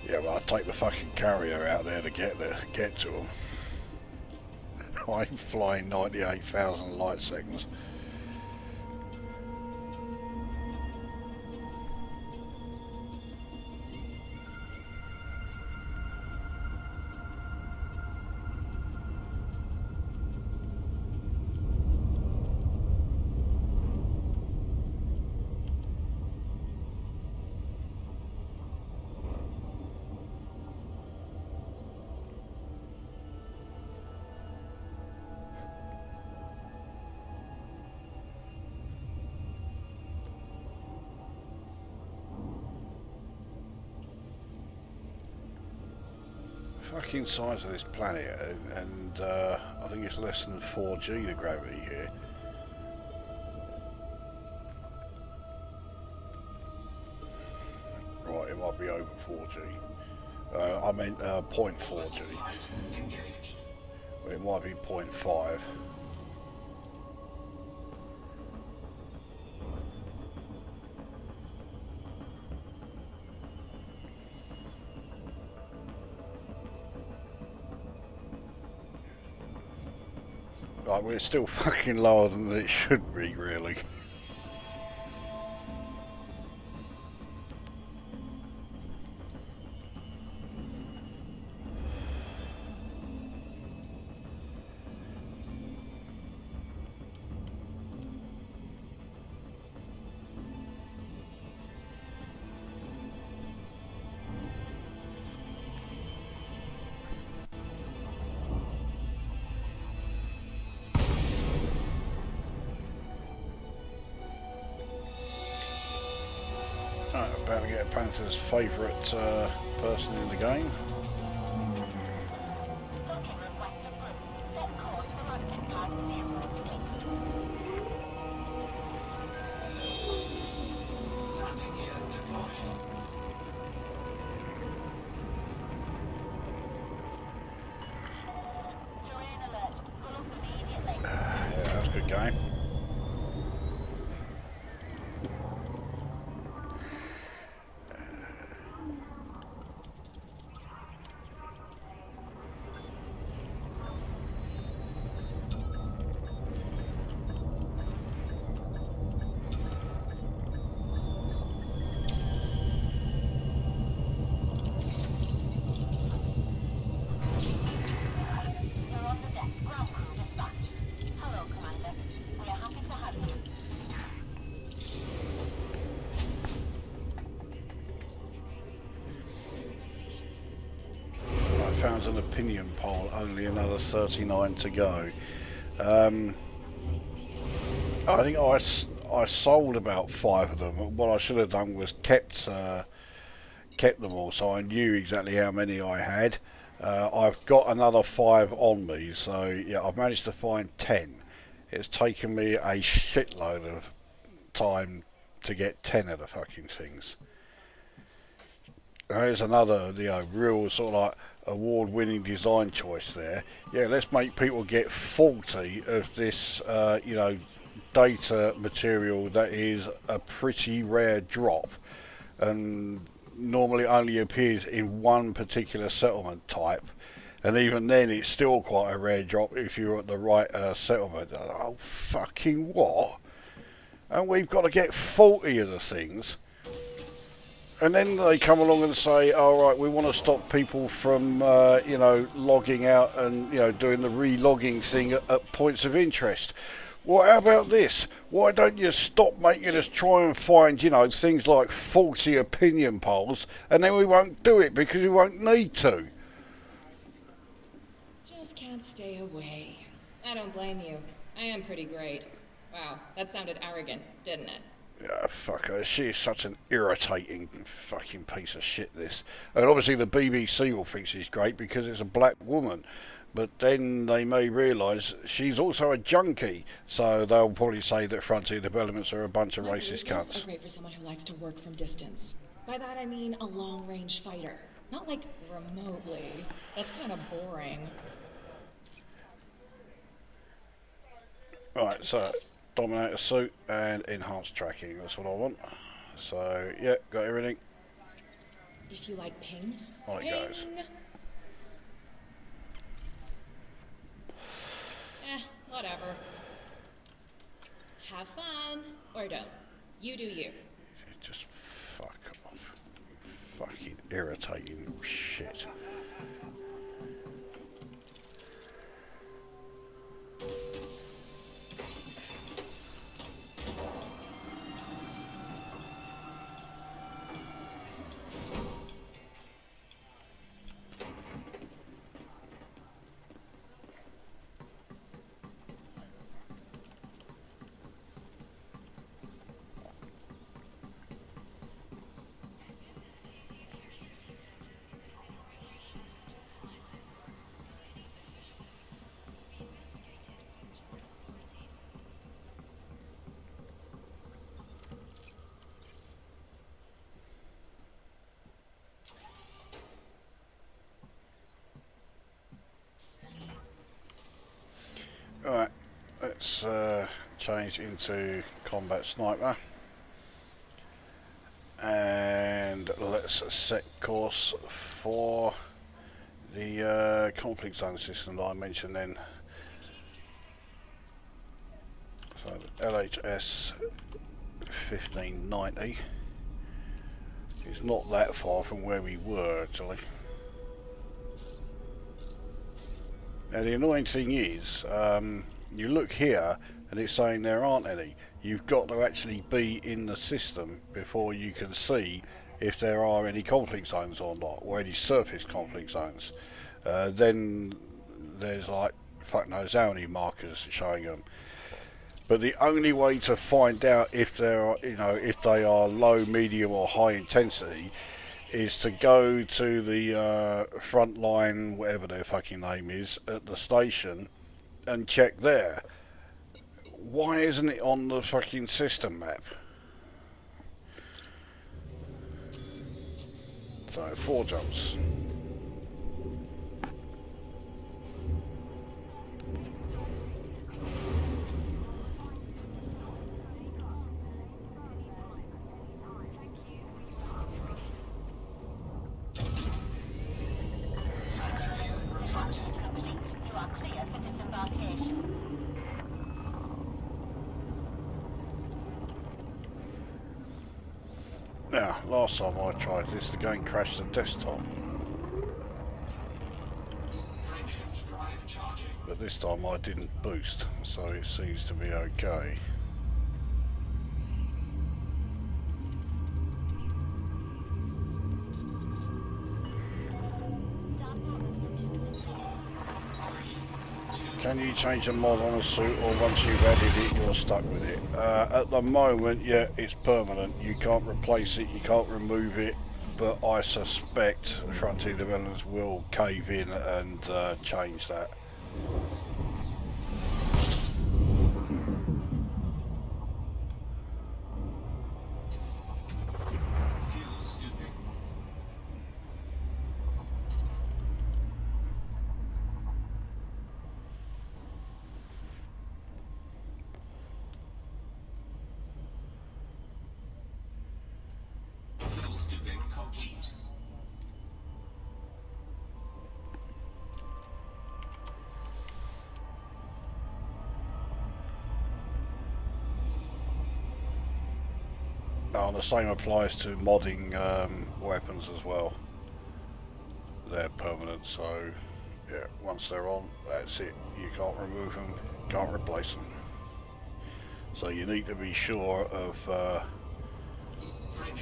Yeah, but I'd take the fucking carrier out there to get to them. I'm flying 98,000 light seconds. Fucking size of this planet, and I think it's less than 4G the gravity here. Right, it might be over 4G. I meant 0.4G. Well, it might be 0.5. Right, well, it's still fucking lower than it should be, really. About to get Panther's favourite person in the game. Yeah, that was a good game. guns and opinion poll, only another 39 to go. I think I sold about 5 of them. What I should have done was kept them all, so I knew exactly how many I had. I've got another 5 on me, so yeah, I've managed to find 10. It's taken me a shitload of time to get 10 of the fucking things. There's another, real sort of like award-winning design choice there. Yeah, let's make people get 40 of this, data material that is a pretty rare drop, and normally only appears in one particular settlement type. And even then, it's still quite a rare drop if you're at the right settlement. Oh, fucking what? And we've got to get 40 of the things. And then they come along and say, all right, we want to stop people from, logging out and, doing the re-logging thing at points of interest. Well, how about this? Why don't you stop making us try and find, things like 40 opinion polls, and then we won't do it because we won't need to. Just can't stay away. I don't blame you. I am pretty great. Wow, that sounded arrogant, didn't it? Yeah, fuck her. She is such an irritating fucking piece of shit, this. And obviously the BBC will think she's great because it's a black woman. But then they may realise she's also a junkie. So they'll probably say that Frontier Developments are a bunch of racist cunts. Are great for someone who likes to work from distance. By that I mean a long-range fighter. Not like remotely. That's kind of boring. Right, so Dominator suit and enhanced tracking, that's what I want. So, yeah, got everything. If you like pings, On it goes. Whatever. Have fun, or don't. You do you. Just fuck off. Fucking irritating shit. Alright, let's change into combat sniper. And let's set course for the conflict zone system that I mentioned then. So LHS 1590 is not that far from where we were actually. Now the annoying thing is, you look here and it's saying there aren't any. You've got to actually be in the system before you can see if there are any conflict zones or not, or any surface conflict zones. Then there's like, fuck knows how many markers showing them. But the only way to find out if there are, if they are low, medium or high intensity is to go to the front line, whatever their fucking name is, at the station and check there. Why isn't it on the fucking system map? So 4 jumps. Now, last time I tried this, the game crashed the desktop. But this time I didn't boost, so it seems to be okay. Can you change the mod on a suit, or once you've added it, you're stuck with it? At the moment, yeah, it's permanent. You can't replace it, you can't remove it, but I suspect Frontier developers will cave in and change that. Fuel scooping. Fuel scooping complete. Oh, and the same applies to modding weapons as well. They're permanent, so yeah, once they're on, that's it. You can't remove them, can't replace them. So you need to be sure of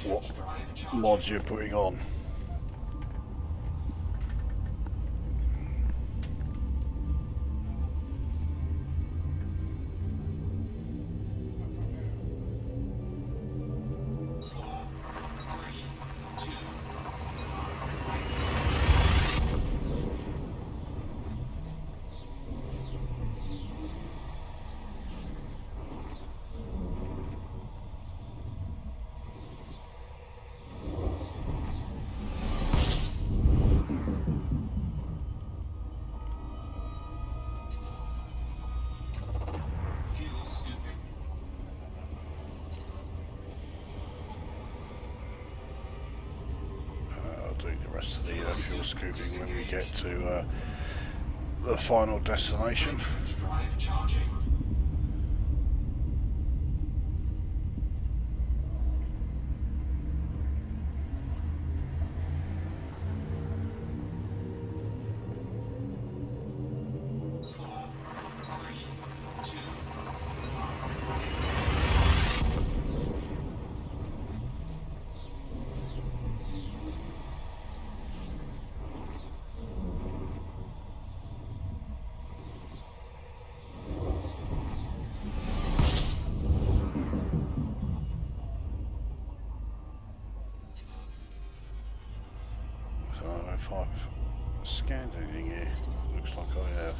what mods you're putting on. Fuel scooping. I'll do the rest of the fuel scooping when we get to the final destination. Drive charging. So I don't know if I've scanned anything here. Looks like I have.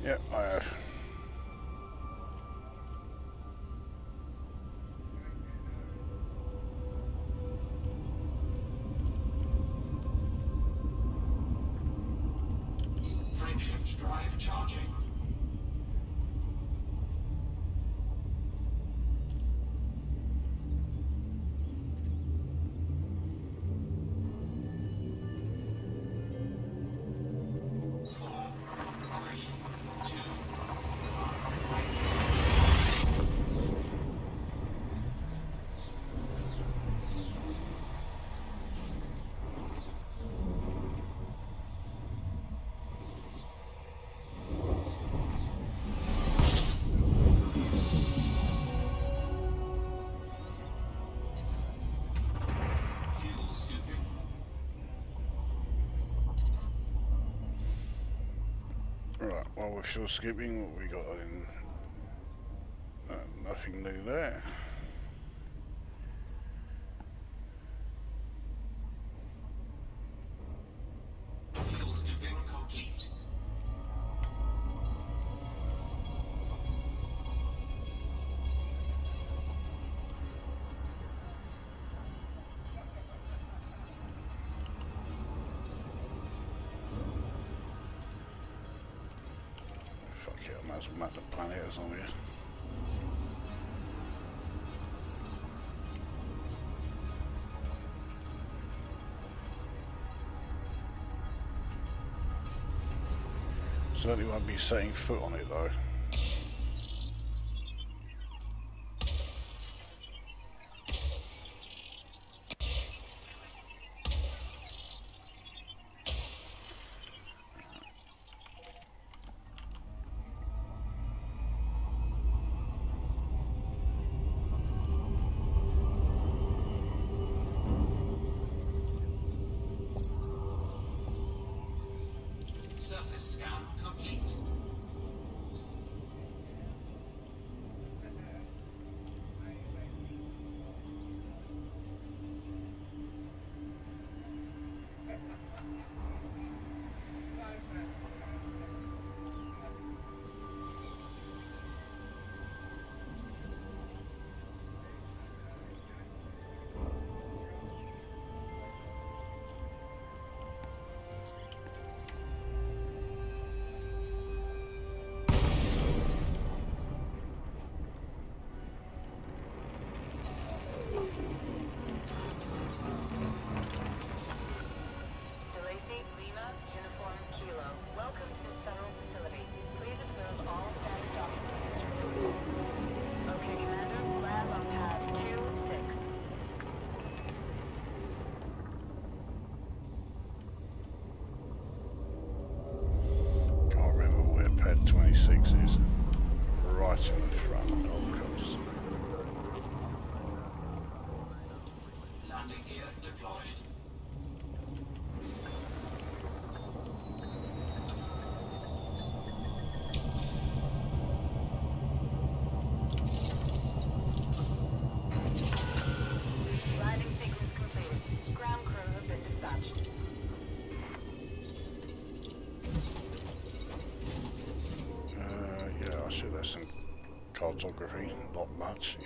Yep, I have. Frameshift drive charging. Fuel scooping. Right, well, we're still skipping. What we got in? Nothing new there. Fuel scooping complete. Fuck yeah, I might as well map the planet as long as. Certainly won't be setting foot on it though. Surface scan complete. fixes. Right in the front, of course. Landing gear deployed. Landing sequence completed. Ground crew have been dispatched. Yeah, I see there's some cartography, not much.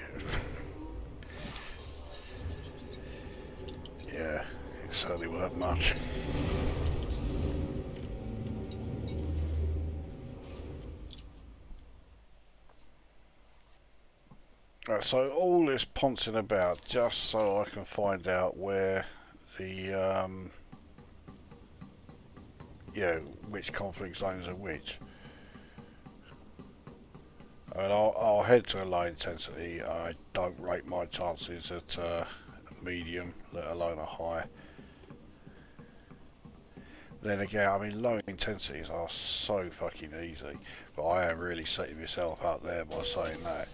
Yeah, it certainly weren't much. Right, so all this poncing about just so I can find out where the which conflict zones are which. I mean, I'll head to a low intensity. I don't rate my chances at medium, let alone a high. Then again, I mean, low intensities are so fucking easy, but I am really setting myself up there by saying that.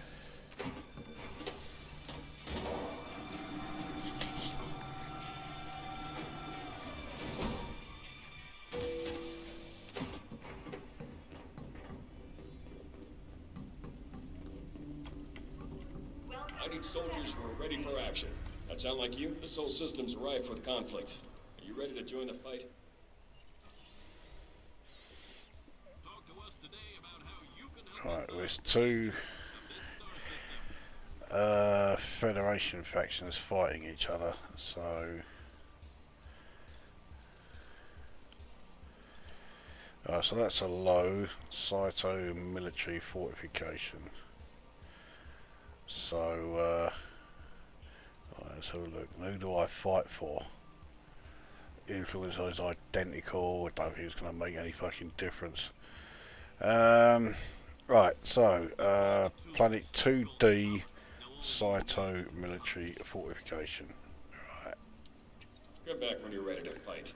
I need soldiers who are ready for action. That sound like you? This whole system's rife with conflict. Are you ready to join the fight? Talk to us today about how you can help. Right, there's two Federation factions fighting each other, so so that's a low Saito military fortification. So let's have a look. Who do I fight for? Influence is identical. I don't think it's going to make any fucking difference. Right, so Planet 2D Saito military fortification. Right. Get back when you're ready to fight.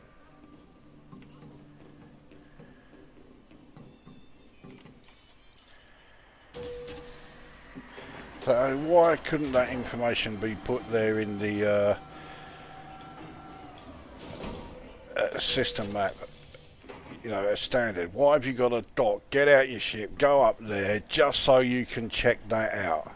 So why couldn't that information be put there in the system map? You know, as standard. Why have you got a dock? Get out your ship, go up there, just so you can check that out.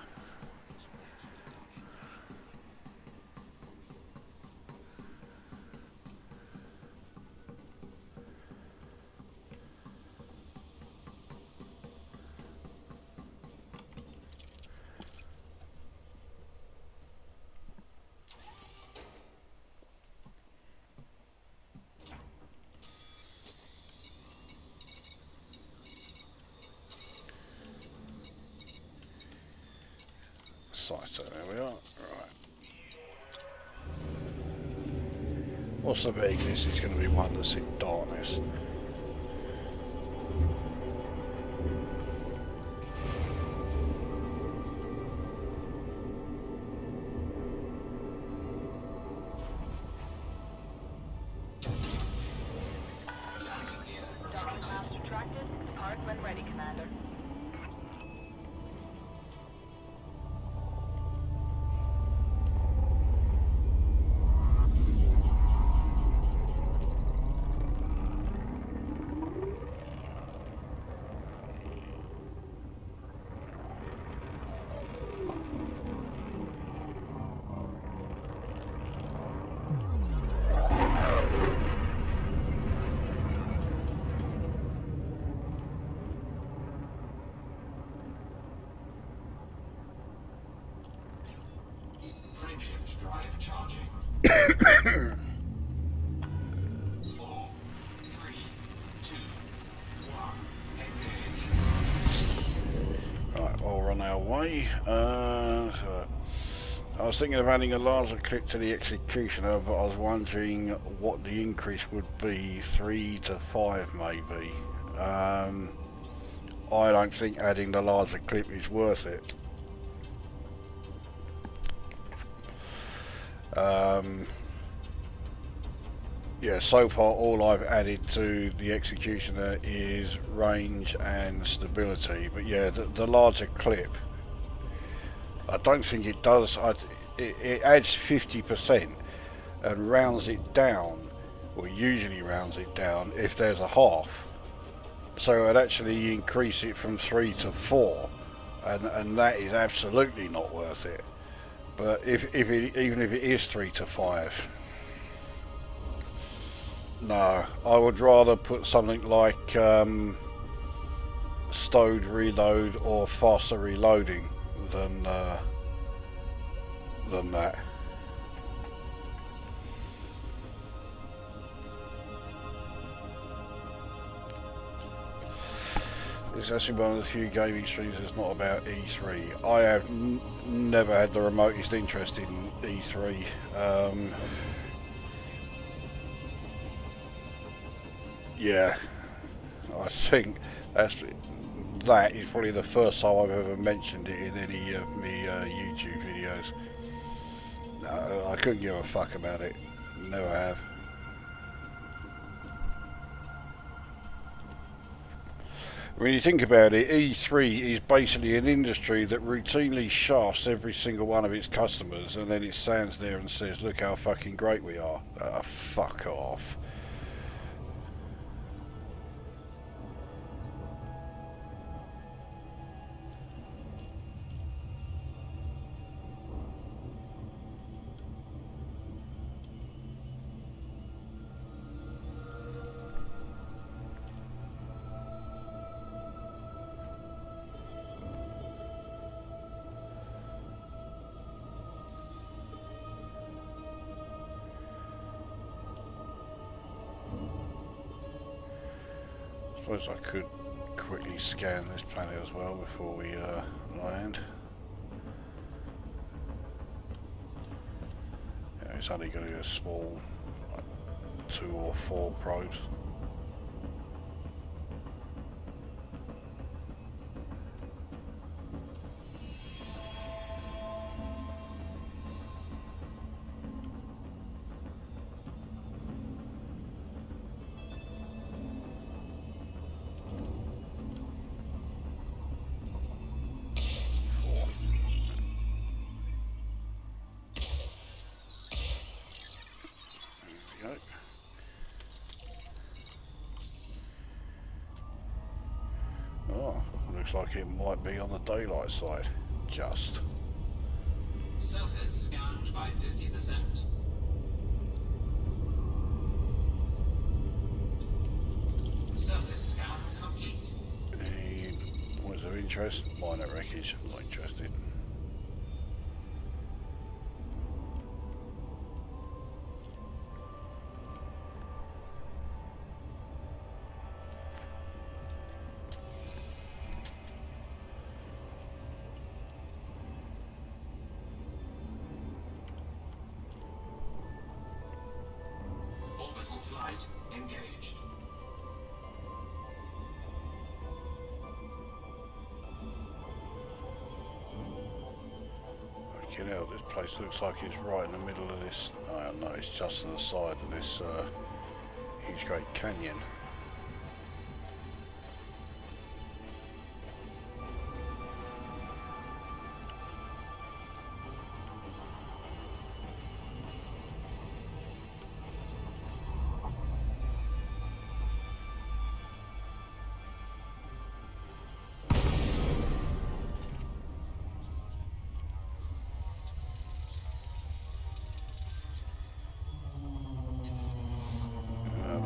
So there we are. Right. What's the big? This is going to be one that's in darkness. Docking maps retracted. Depart when ready, Commander. Frameshift drive charging. 4, 3, 2, 1. Engage. Right, we're on our way. I was thinking of adding a larger clip to the executioner, but I was wondering what the increase would be, 3 to 5 maybe. I don't think adding the larger clip is worth it. Yeah, so far all I've added to the Executioner is range and stability. But yeah, the larger clip, I don't think it does. It adds 50% and rounds it down, or usually rounds it down if there's a half. So I'd actually increase it from 3 to 4, and that is absolutely not worth it. But even if it is 3 to 5, no, I would rather put something like stowed reload or faster reloading than that. It's actually one of the few gaming streams that's not about E3. I have never had the remotest interest in E3. Yeah, I think that is probably the first time I've ever mentioned it in any of my YouTube videos. I couldn't give a fuck about it. Never have. When you think about it, E3 is basically an industry that routinely shafts every single one of its customers, and then it stands there and says, look how fucking great we are. Fuck off. I suppose I could quickly scan this planet as well before we land. Yeah, it's only going to be a small, like 2 or 4 probes. Oh, looks like it might be on the daylight side. Just. Surface scanned by 50%. Surface scan complete. Any points of interest? Minor wreckage. Not interested. Orbital flight engaged. You know, this place looks like it's right in the middle of this. Oh, no, it's just to the side of this huge great canyon.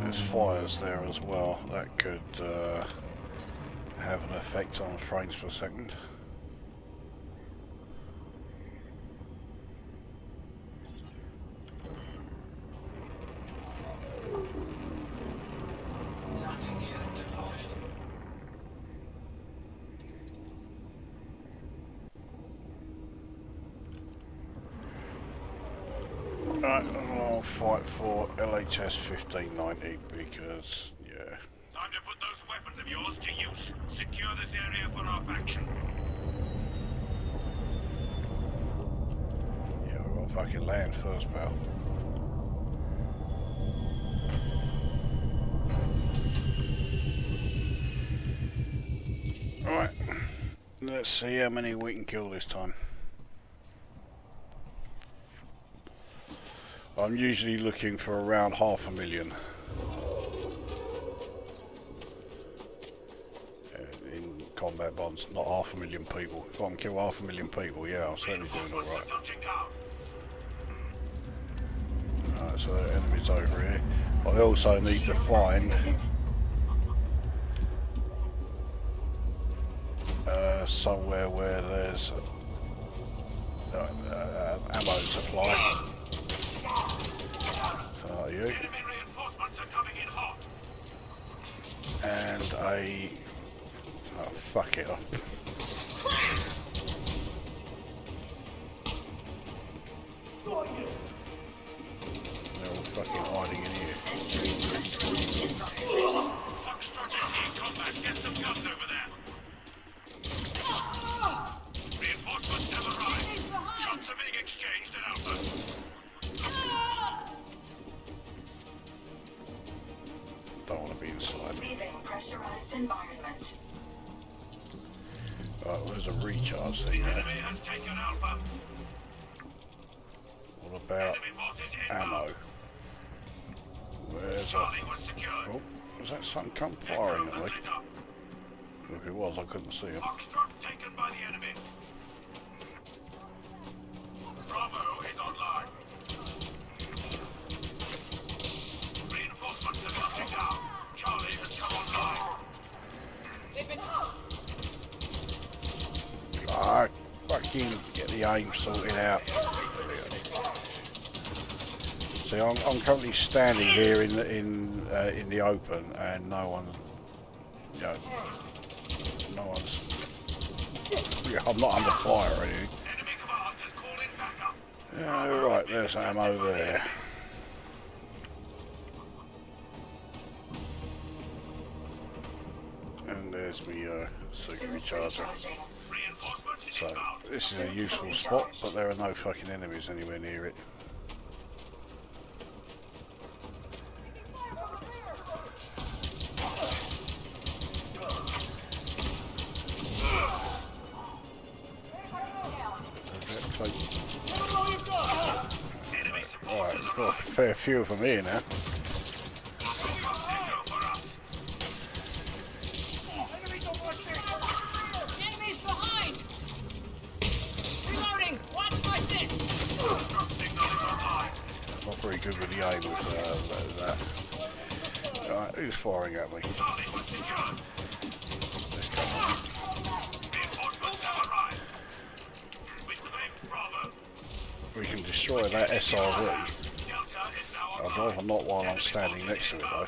There's fires there as well. That could have an effect on frames per second. Landing gear deployed. Right, I'll fight for LHS 1590 because, yeah. Time to put those weapons of yours to use. Secure this area for our faction. Yeah, we've got to fucking land first, pal. Let's see how many we can kill this time. I'm usually looking for around 500,000. In combat bonds, not 500,000 people. If I can kill 500,000 people, yeah, I'm certainly doing alright. Alright, so the enemy's over here. I also need to find somewhere where there's ammo supply. So you. And a... oh, fuck it up. They're all fucking hiding in here. Get some guns over there. Reinforcements have arrived. Shots are being exchanged at Alpha. Don't want to be inside. Leaving pressurized environment. Right, well, there's a recharge thing there. Enemy has taken Alpha. What about ammo? Where's a... Charlie was secured. oh, was that something come firing at me? If it was, I couldn't see him. Foxtrot taken by the enemy. Bravo is online. Reinforcements are coming down. Charlie has come online. They've been Ah, fucking get the aim sorted out. See, I'm currently standing here in the open, and no one's, you know, no one's. Yeah, I'm not under fire or anything. Enemy command is calling backup. Yeah, right, there's ammo there. And there's me secret recharger. So this is a useful spot, but there are no fucking enemies anywhere near it. Alright, we've got a fair few of them here now. enemies behind! Reloading! Watch my six! Not very good with the aim with that. Alright, who's firing at me? Let's come on. We can destroy that SRV. I'd rather not while I'm standing next to it though.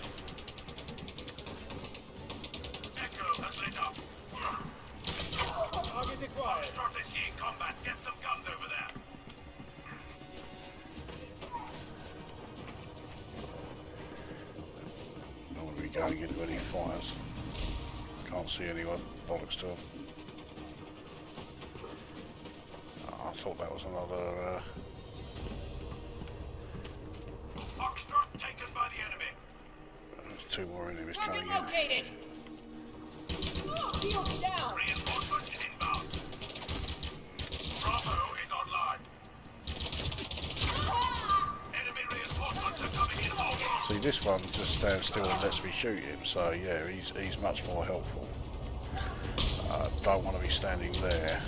Target acquired. Get some guns over there. Don't want to be going into any fires. Can't see anyone. Bollocks to them. Oh, I thought that was another... Foxtrot taken by the enemy. there's two more enemies Target coming in. located! Shields down! Reinforcements inbound. Bravo is online. Enemy reinforcements are coming in hot. See, this one just stands still and lets me shoot him, so yeah, he's much more helpful. I don't want to be standing there.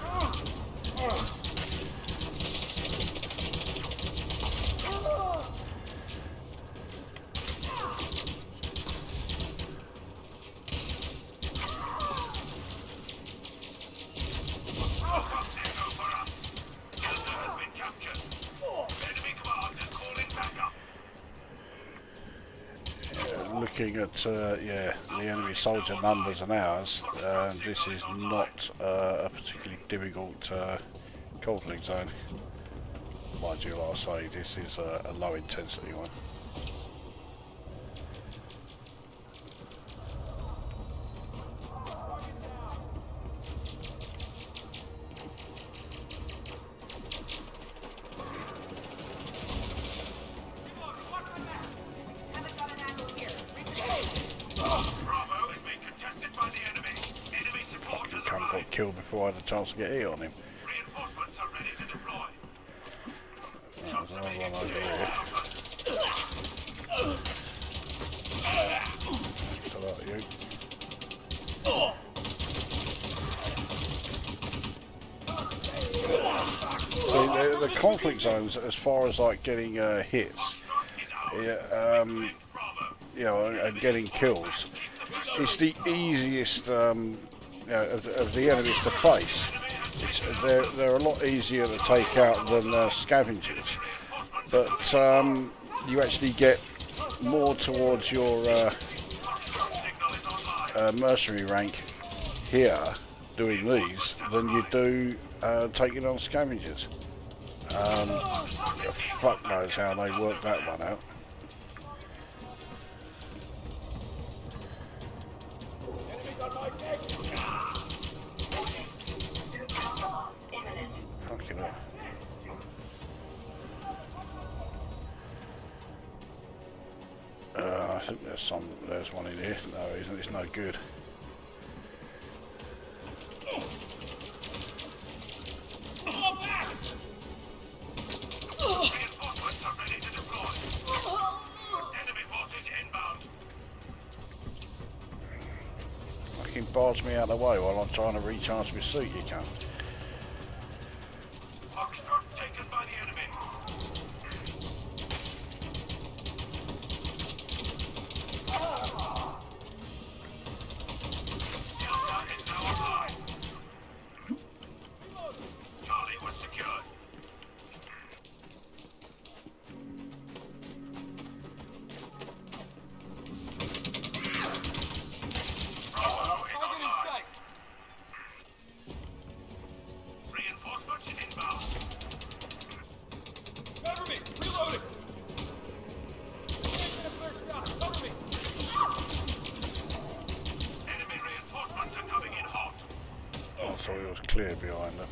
Looking at yeah, the enemy soldier numbers and ours, this is not a particularly difficult conflict zone. Mind you, like I say, this is a low intensity one. got killed before I had a chance to get hit on him. Reinforcements are ready to deploy. There's another one over here. Hello, you. See, the conflict zones, as far as like getting hits, you know, and getting kills, it's the easiest you know, of the enemies to face. They're a lot easier to take out than scavengers, but you actually get more towards your mercenary rank here doing these than you do taking on scavengers. Fuck knows how they work that one out. Fucking hell. I think there's one in here. No, isn't it's no good. Reinforcements are ready to deploy. Enemy forces inbound. Fucking bars me out of the way while I'm trying to recharge my suit, you can't. Foxtrot taken by the enemy. Delta is now online. Charlie was secured. Bravo is online. Reinforcements inbound. Cover me! Reloading! Cover me! Enemy reinforcements are coming in hot. I thought it was clear behind them.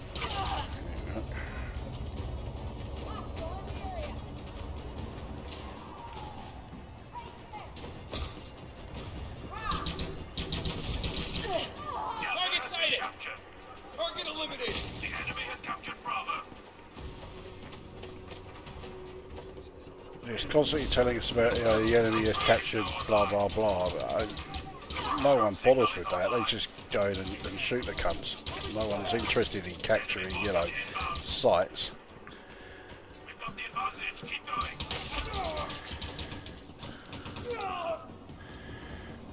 Yeah. Target sighted! Captured. Target eliminated! The enemy has captured Bravo. It's constantly telling us about, you know, the enemy has captured blah blah blah. But no one bothers with that. They just go in and shoot the cunts. No one's interested in capturing, you know, sites. We've got the advantage. Keep going.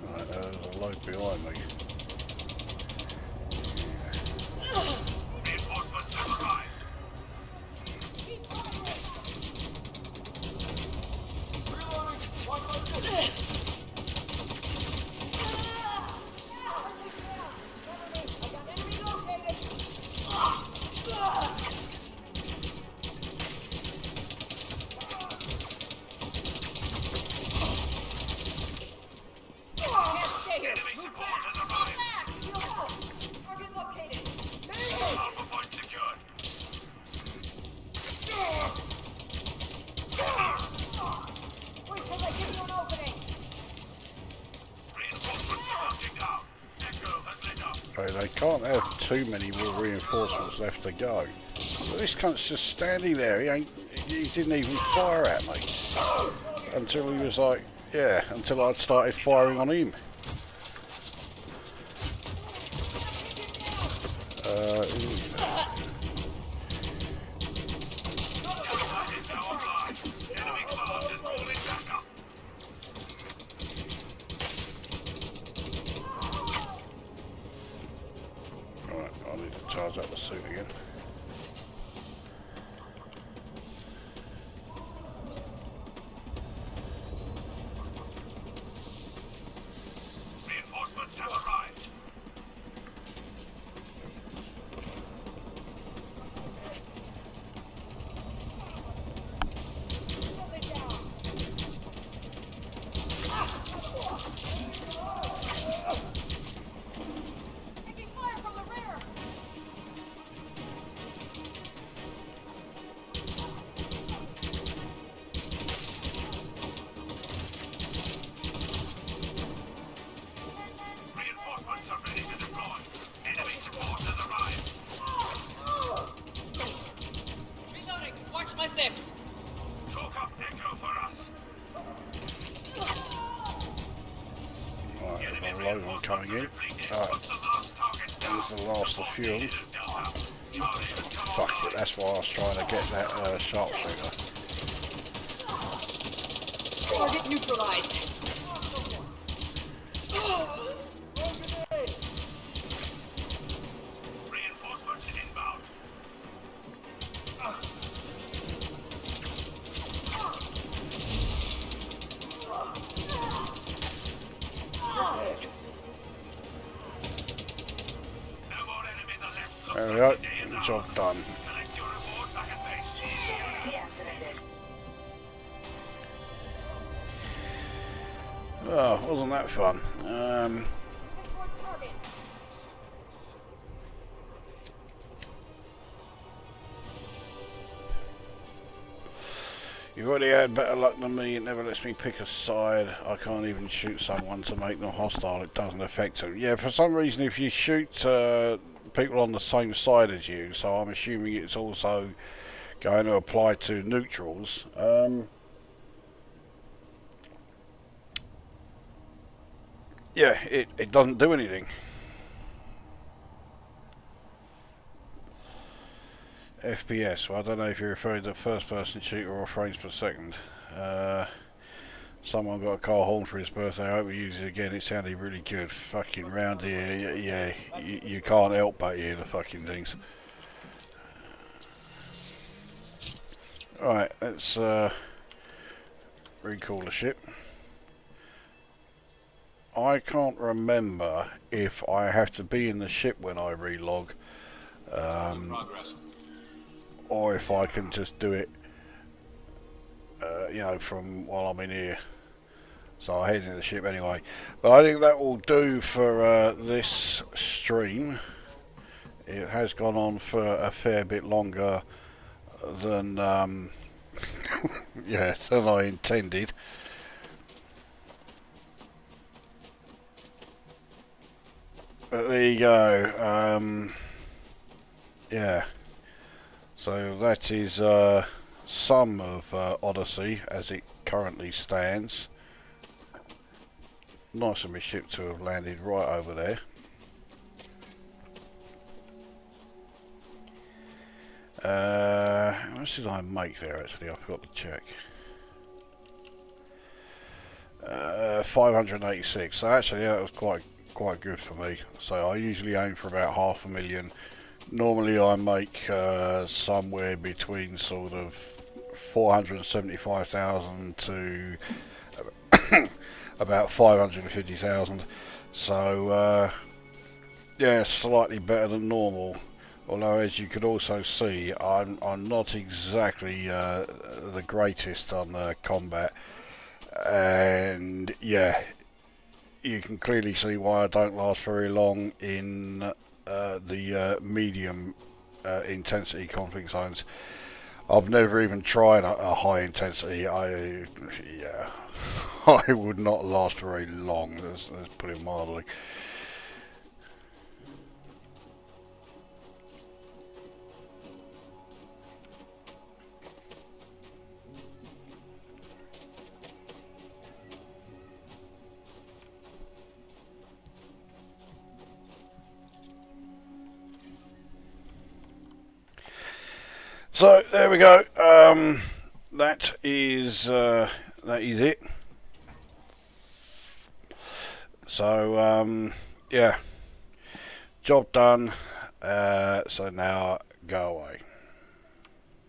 Right, there's a load behind me. Reinforcements have arrived. Reloading! Watch my distance! Enemy located! Can't stay here! Enemy Move support back! has arrived. Target located! Alpha point secured. Wait till I give you an opening! Reinforcements are marching down. Echo has lit up. Okay, they can't have too many more reinforcements left to go. But this cunt's just standing there. He didn't even fire at me until he was like, yeah, until I'd started firing on him. Delta is now online. Enemy class is rolling back up. Right, I need to charge up the suit again. Reinforcements have arrived. Taking fire from the rear! those one coming in. Alright, there's the last of few of them. Fuck it, that's why I was trying to get that sharpshooter. Target neutralized. Reinforcements inbound. There we go, job done. Collect your report back at base. Deactivated. Oh, wasn't that fun? You've already had better luck than me. It never lets me pick a side. I can't even shoot someone to make them hostile. It doesn't affect them. Yeah, for some reason, if you shoot people on the same side as you, so I'm assuming it's also going to apply to neutrals. Yeah, it doesn't do anything. FPS, well, I don't know if you're referring to first person shooter or frames per second. Someone got a car horn for his birthday. I hope he uses it again. It sounded really good. Fucking round here, yeah, you can't help but hear the fucking things. Alright, let's recall the ship. I can't remember if I have to be in the ship when I relog, Progress. or if I can just do it, you know, from while I'm in here. So I head into the ship anyway. But I think that will do for this stream. It has gone on for a fair bit longer than yeah, than I intended. But there you go. Yeah. So that is some of Odyssey as it currently stands. Nice of my ship to have landed right over there. How much did I make there actually? I forgot to check. 586. So actually, yeah, that was quite good for me. So I usually aim for about 500,000. Normally I make somewhere between sort of 475,000 to about 550,000. So yeah, slightly better than normal. Although, as you could also see, I'm not exactly the greatest on combat, and yeah, you can clearly see why I don't last very long in the medium intensity conflict zones. I've never even tried a high intensity. Yeah, I would not last very long. Let's put it mildly. So there we go. That is it. So yeah, job done. So now go away.